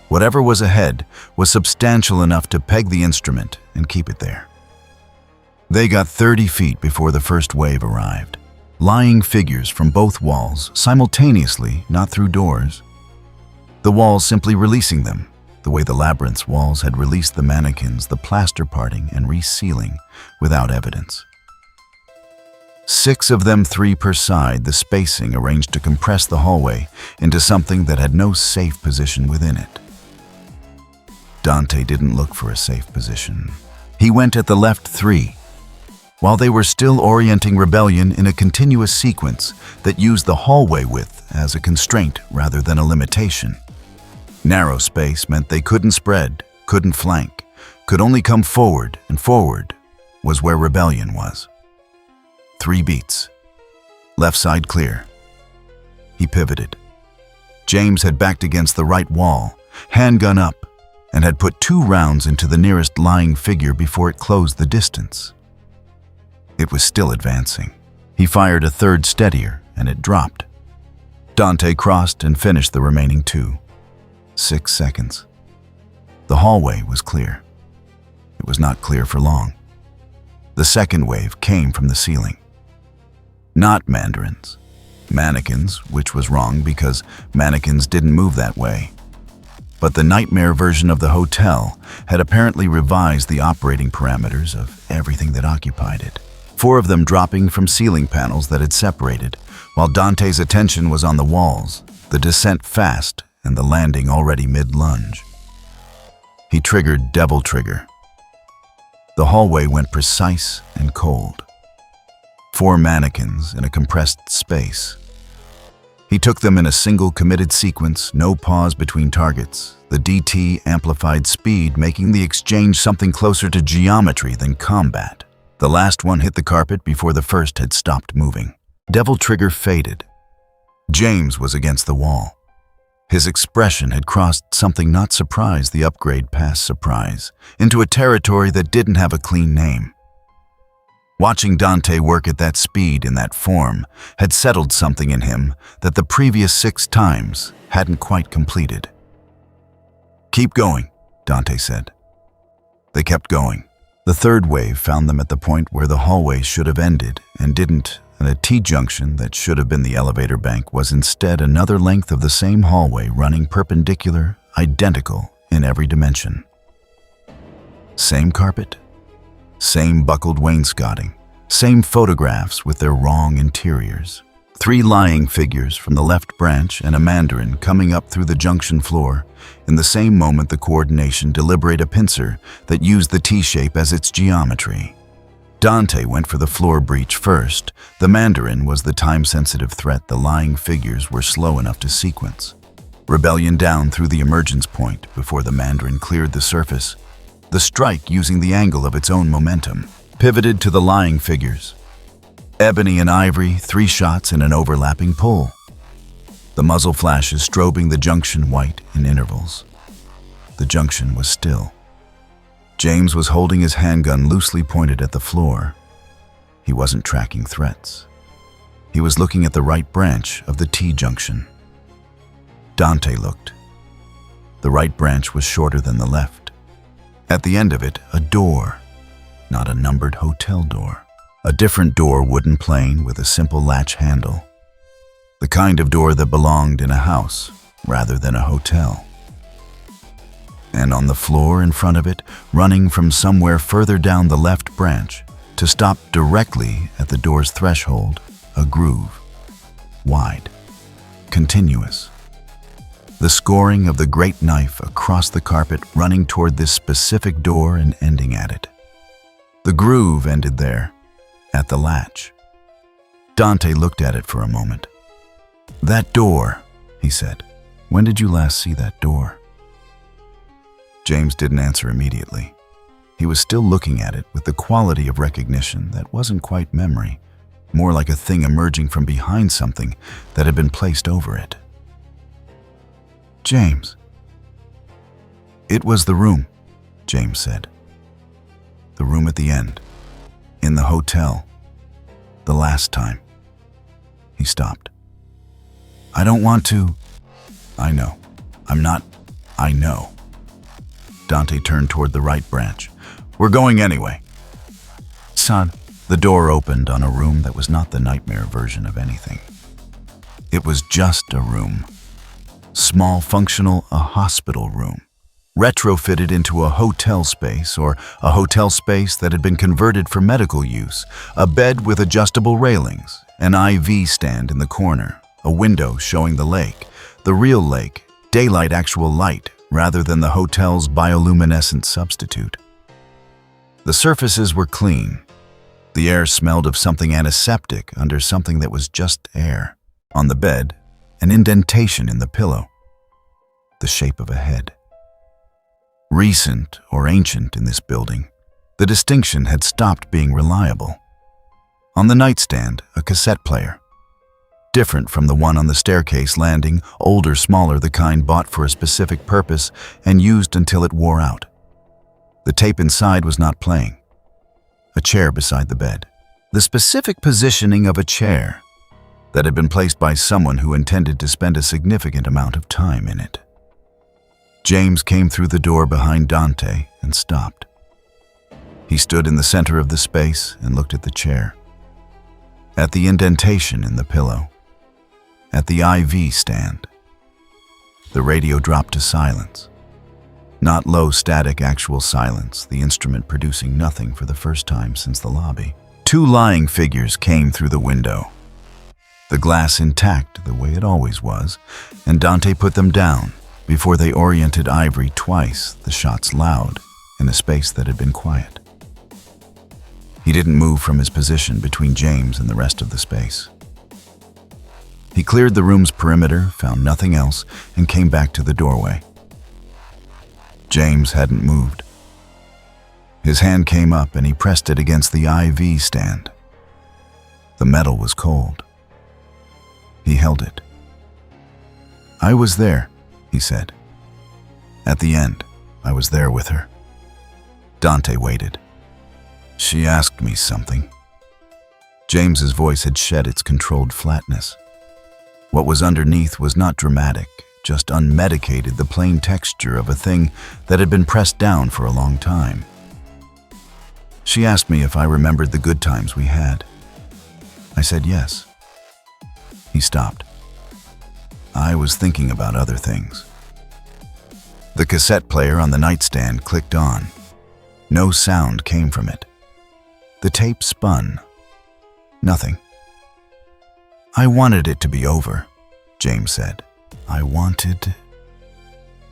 A: Whatever was ahead was substantial enough to peg the instrument and keep it there. They got 30 feet before the first wave arrived. Lying figures from both walls simultaneously, not through doors. The walls simply releasing them, the way the labyrinth's walls had released the mannequins, the plaster parting and resealing without evidence. 6 of them, 3 per side, the spacing arranged to compress the hallway into something that had no safe position within it. Dante didn't look for a safe position. He went at the left 3, while they were still orienting rebellion in a continuous sequence that used the hallway width as a constraint rather than a limitation. Narrow space meant they couldn't spread, couldn't flank, could only come forward, and forward was where rebellion was. 3 beats. Left side clear. He pivoted. James had backed against the right wall, handgun up, and had put 2 rounds into the nearest lying figure before it closed the distance. It was still advancing. He fired a 3rd steadier, and it dropped. Dante crossed and finished the remaining 2. 6 seconds. The hallway was clear. It was not clear for long. The second wave came from the ceiling. Not mandarins. Mannequins, which was wrong because mannequins didn't move that way. But the nightmare version of the hotel had apparently revised the operating parameters of everything that occupied it. 4 of them dropping from ceiling panels that had separated, while Dante's attention was on the walls, the descent fast, and the landing already mid-lunge. He triggered Devil Trigger. The hallway went precise and cold. 4 mannequins in a compressed space. He took them in a single committed sequence, no pause between targets, the DT amplified speed making the exchange something closer to geometry than combat. The last one hit the carpet before the first had stopped moving. Devil Trigger faded. James was against the wall. His expression had crossed something not surprise the upgrade past surprise, into a territory that didn't have a clean name. Watching Dante work at that speed in that form had settled something in him that the previous 6 times hadn't quite completed. "Keep going," Dante said. They kept going. The 3rd wave found them at the point where the hallway should have ended and didn't, and a T-junction that should have been the elevator bank was instead another length of the same hallway running perpendicular, identical in every dimension. Same carpet, same buckled wainscoting, same photographs with their wrong interiors. 3 lying figures from the left branch and a mandarin coming up through the junction floor. In the same moment, the coordination deliberate a pincer that used the T-shape as its geometry. Dante went for the floor breach first. The mandarin was the time-sensitive threat the lying figures were slow enough to sequence. Rebellion down through the emergence point before the mandarin cleared the surface. The strike using the angle of its own momentum. Pivoted to the lying figures. Ebony and ivory, 3 shots in an overlapping pull. The muzzle flashes strobing the junction white in intervals. The junction was still. James was holding his handgun loosely pointed at the floor. He wasn't tracking threats. He was looking at the right branch of the T-junction. Dante looked. The right branch was shorter than the left. At the end of it, a door, not a numbered hotel door. A different door wooden plane with a simple latch handle. The kind of door that belonged in a house rather than a hotel. And on the floor in front of it, running from somewhere further down the left branch to stop directly at the door's threshold, a groove. Wide. Continuous. The scoring of the great knife across the carpet running toward this specific door and ending at it. The groove ended there, at the latch. Dante looked at it for a moment. "That door," he said. "When did you last see that door?" James didn't answer immediately. He was still looking at it with the quality of recognition that wasn't quite memory, more like a thing emerging from behind something that had been placed over it. "James." "It was the room," James said. "The room at the end. In the hotel. The last time." He stopped. "I don't want to." "I know. I know." Dante turned toward the right branch. "We're going anyway." "Son." The door opened on a room that was not the nightmare version of anything. It was just a room. Small, functional, a hospital room. Retrofitted into a hotel space, or a hotel space that had been converted for medical use. A bed with adjustable railings, an IV stand in the corner, a window showing the lake, the real lake, daylight, actual light, rather than the hotel's bioluminescent substitute. The surfaces were clean. The air smelled of something antiseptic under something that was just air. On the bed, an indentation in the pillow. The shape of a head. Recent or ancient in this building, the distinction had stopped being reliable. On the nightstand, a cassette player. Different from the one on the staircase landing, older, smaller, the kind bought for a specific purpose and used until it wore out. The tape inside was not playing. A chair beside the bed. The specific positioning of a chair that had been placed by someone who intended to spend a significant amount of time in it. James came through the door behind Dante and stopped. He stood in the center of the space and looked at the chair. At the indentation in the pillow. At the IV stand. The radio dropped to silence. Not low static actual silence, the instrument producing nothing for the first time since the lobby. Two lying figures came through the window. The glass intact the way it always was, and Dante put them down before they oriented Ivory twice, the shots loud, in a space that had been quiet. He didn't move from his position between James and the rest of the space. He cleared the room's perimeter, found nothing else, and came back to the doorway. James hadn't moved. His hand came up and he pressed it against the IV stand. The metal was cold. He held it. "I was there," he said. "At the end, I was there with her." Dante waited. "She asked me something." James's voice had shed its controlled flatness. What was underneath was not dramatic, just unmedicated, the plain texture of a thing that had been pressed down for a long time. "She asked me if I remembered the good times we had. I said yes." He stopped. "I was thinking about other things." The cassette player on the nightstand clicked on. No sound came from it. The tape spun. Nothing. "I wanted it to be over," James said. "I wanted..."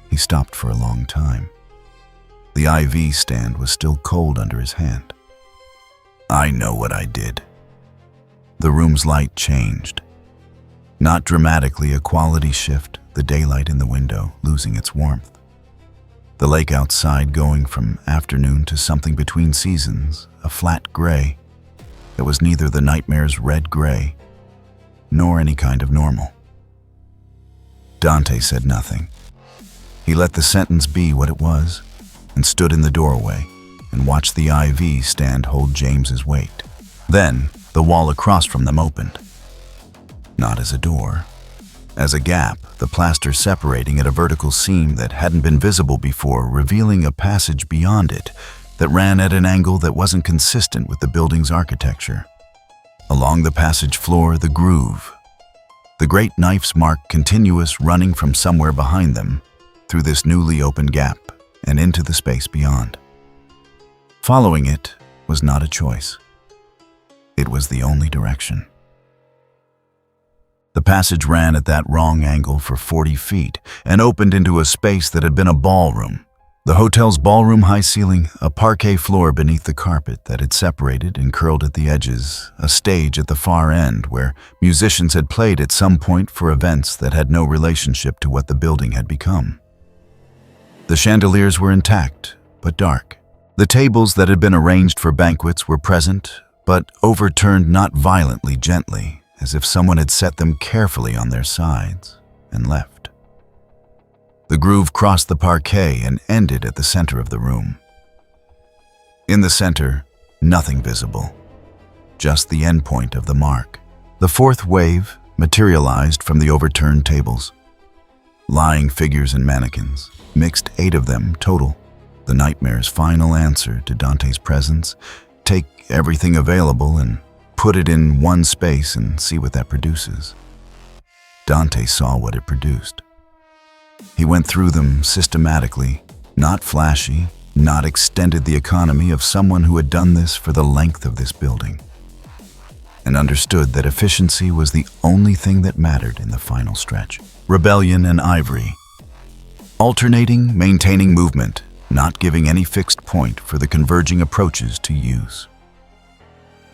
A: He stopped for a long time. The IV stand was still cold under his hand. "I know what I did." The room's light changed. Not dramatically a quality shift, the daylight in the window losing its warmth. The lake outside going from afternoon to something between seasons, a flat gray that was neither the nightmare's red gray nor any kind of normal. Dante said nothing. He let the sentence be what it was and stood in the doorway and watched the IV stand hold James's weight. Then the wall across from them opened. Not as a door, as a gap, the plaster separating at a vertical seam that hadn't been visible before, revealing a passage beyond it that ran at an angle that wasn't consistent with the building's architecture. Along the passage floor, the groove. The great knife's mark continuous running from somewhere behind them, through this newly opened gap and into the space beyond. Following it was not a choice. It was the only direction. The passage ran at that wrong angle for 40 feet and opened into a space that had been a ballroom. The hotel's ballroom high ceiling, a parquet floor beneath the carpet that had separated and curled at the edges, a stage at the far end where musicians had played at some point for events that had no relationship to what the building had become. The chandeliers were intact, but dark. The tables that had been arranged for banquets were present, but overturned not violently, gently, as if someone had set them carefully on their sides and left. The groove crossed the parquet and ended at the center of the room. In the center, nothing visible, just the endpoint of the mark. The fourth wave materialized from the overturned tables. Lying figures and mannequins, mixed 8 of them total. The nightmare's final answer to Dante's presence: take everything available and put it in one space and see what that produces. Dante saw what it produced. He went through them systematically, not flashy, not extended the economy of someone who had done this for the length of this building, and understood that efficiency was the only thing that mattered in the final stretch. Rebellion and ivory. Alternating, maintaining movement, not giving any fixed point for the converging approaches to use.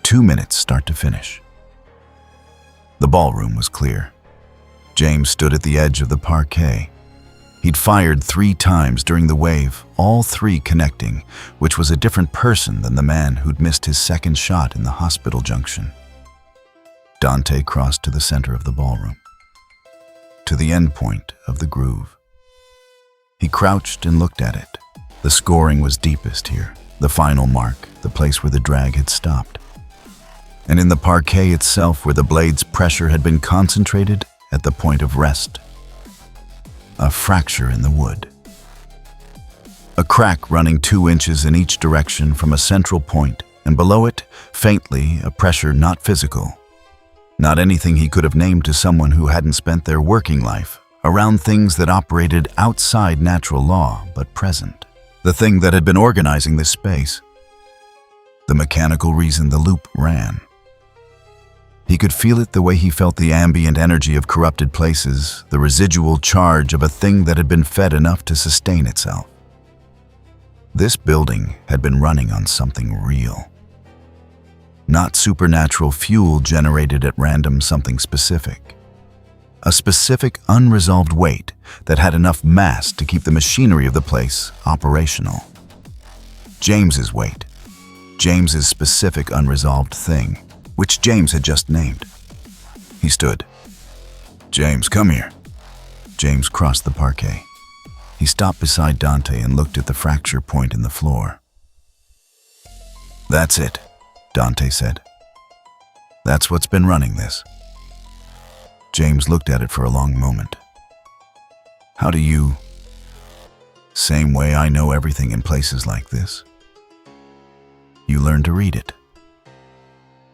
A: 2 minutes start to finish. The ballroom was clear. James stood at the edge of the parquet. He'd fired 3 times during the wave, all 3 connecting, which was a different person than the man who'd missed his second shot in the hospital junction. Dante crossed to the center of the ballroom, to the end point of the groove. He crouched and looked at it. The scoring was deepest here, the final mark, the place where the drag had stopped. And in the parquet itself, where the blade's pressure had been concentrated at the point of rest. A fracture in the wood. A crack running 2 inches in each direction from a central point, and below it, faintly, a pressure not physical. Not anything he could have named to someone who hadn't spent their working life around things that operated outside natural law, but present. The thing that had been organizing this space. The mechanical reason the loop ran. He could feel it the way he felt the ambient energy of corrupted places, the residual charge of a thing that had been fed enough to sustain itself. This building had been running on something real. Not supernatural fuel generated at random something specific. A specific unresolved weight that had enough mass to keep the machinery of the place operational. James's weight. James's specific unresolved thing, which James had just named. He stood. "James, come here." James crossed the parquet. He stopped beside Dante and looked at the fracture point in the floor. "That's it," Dante said. "That's what's been running this." James looked at it for a long moment. "How do you—" "Same way I know everything in places like this. You learn to read it."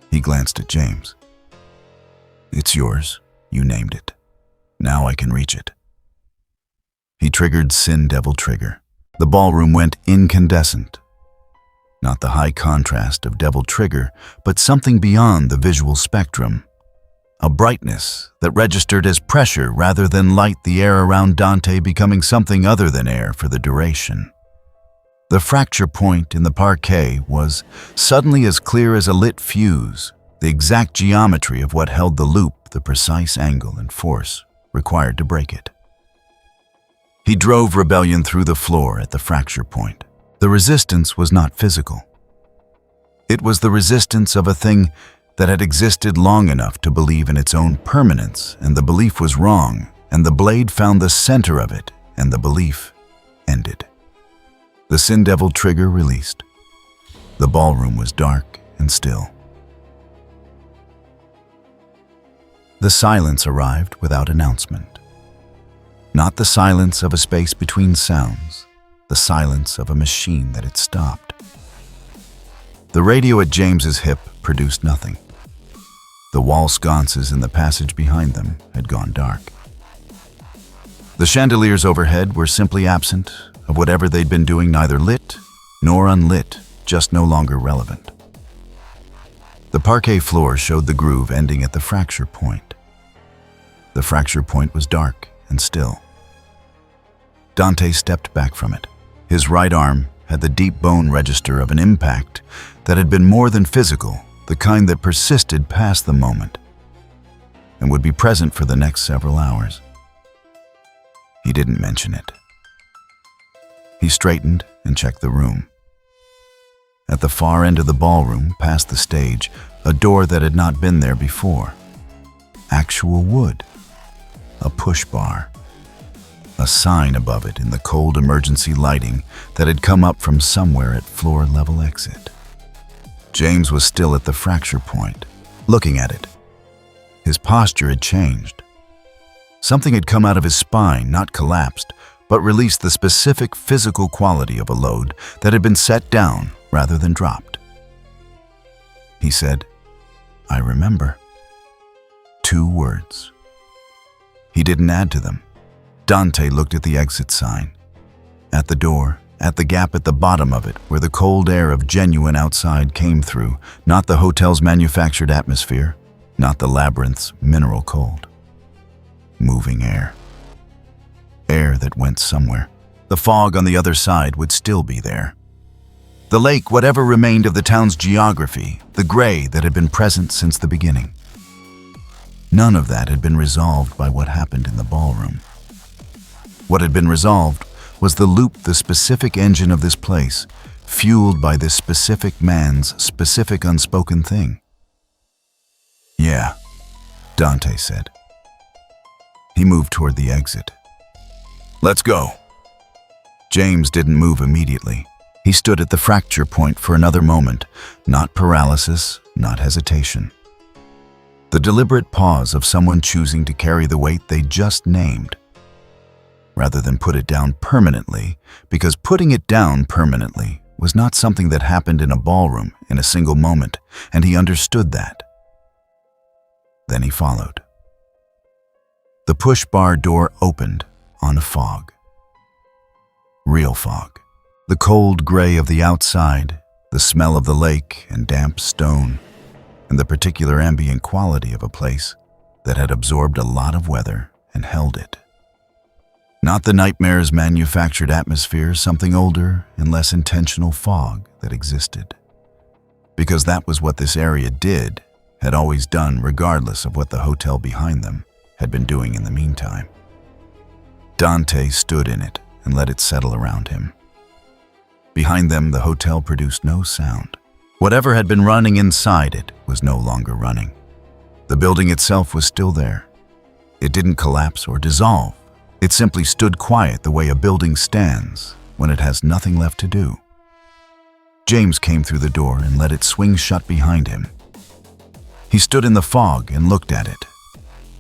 A: He glanced at James. "It's yours. You named it. Now I can reach it." He triggered Sin Devil Trigger. The ballroom went incandescent. Not the high contrast of Devil Trigger, but something beyond the visual spectrum. A brightness that registered as pressure rather than light, the air around Dante becoming something other than air for the duration. The fracture point in the parquet was suddenly as clear as a lit fuse, the exact geometry of what held the loop, the precise angle and force required to break it. He drove rebellion through the floor at the fracture point. The resistance was not physical. It was the resistance of a thing that had existed long enough to believe in its own permanence, and the belief was wrong, and the blade found the center of it, and the belief ended. The Sin Devil Trigger released. The ballroom was dark and still. The silence arrived without announcement. Not the silence of a space between sounds, the silence of a machine that had stopped. The radio at James's hip produced nothing. The wall sconces in the passage behind them had gone dark. The chandeliers overhead were simply absent of whatever they'd been doing, neither lit nor unlit, just no longer relevant. The parquet floor showed the groove ending at the fracture point. The fracture point was dark and still. Dante stepped back from it. His right arm had the deep bone register of an impact that had been more than physical, the kind that persisted past the moment and would be present for the next several hours. He didn't mention it. He straightened and checked the room. At the far end of the ballroom, past the stage, a door that had not been there before. Actual wood. A push bar. A sign above it in the cold emergency lighting that had come up from somewhere at floor level exit. James was still at the fracture point, looking at it. His posture had changed. Something had come out of his spine, not collapsed, but released the specific physical quality of a load that had been set down rather than dropped. He said, "I remember." 2 words. He didn't add to them. Dante looked at the exit sign. At the door, at the gap at the bottom of it, where the cold air of genuine outside came through, not the hotel's manufactured atmosphere, not the labyrinth's mineral cold. Moving air. Air that went somewhere. The fog on the other side would still be there. The lake, whatever remained of the town's geography, the gray that had been present since the beginning. None of that had been resolved by what happened in the ballroom. What had been resolved was the loop, the specific engine of this place, fueled by this specific man's specific unspoken thing. "Yeah," Dante said. He moved toward the exit. "Let's go." James didn't move immediately. He stood at the fracture point for another moment, not paralysis, not hesitation. The deliberate pause of someone choosing to carry the weight they just named, rather than put it down permanently, because putting it down permanently was not something that happened in a ballroom in a single moment, and he understood that. Then he followed. The push bar door opened on a fog. Real fog. The cold gray of the outside, the smell of the lake and damp stone, and the particular ambient quality of a place that had absorbed a lot of weather and held it. Not the nightmare's manufactured atmosphere, something older and less intentional fog that existed. Because that was what this area did, had always done, regardless of what the hotel behind them had been doing in the meantime. Dante stood in it and let it settle around him. Behind them, the hotel produced no sound. Whatever had been running inside it was no longer running. The building itself was still there. It didn't collapse or dissolve. It simply stood quiet the way a building stands when it has nothing left to do. James came through the door and let it swing shut behind him. He stood in the fog and looked at it.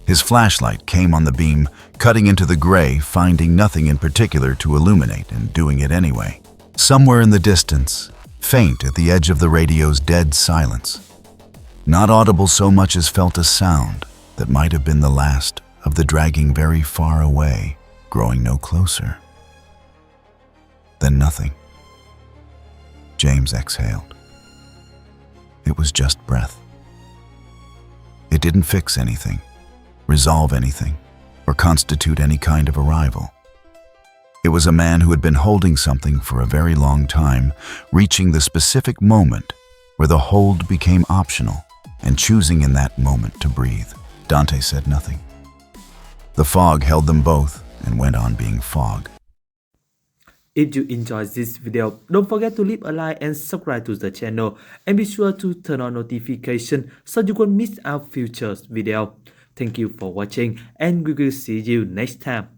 A: His flashlight came on the beam, cutting into the gray, finding nothing in particular to illuminate and doing it anyway. Somewhere in the distance, faint at the edge of the radio's dead silence, not audible so much as felt a sound that might have been the last of the dragging very far away, growing no closer. Then nothing. James exhaled. It was just breath. It didn't fix anything, resolve anything, or constitute any kind of arrival. It was a man who had been holding something for a very long time, reaching the specific moment where the hold became optional and choosing in that moment to breathe. Dante said nothing. The fog held them both and went on being fog.
B: If you enjoyed this video, don't forget to leave a like and subscribe to the channel, and be sure to turn on notification so you won't miss our future video. Thank you for watching, and we will see you next time.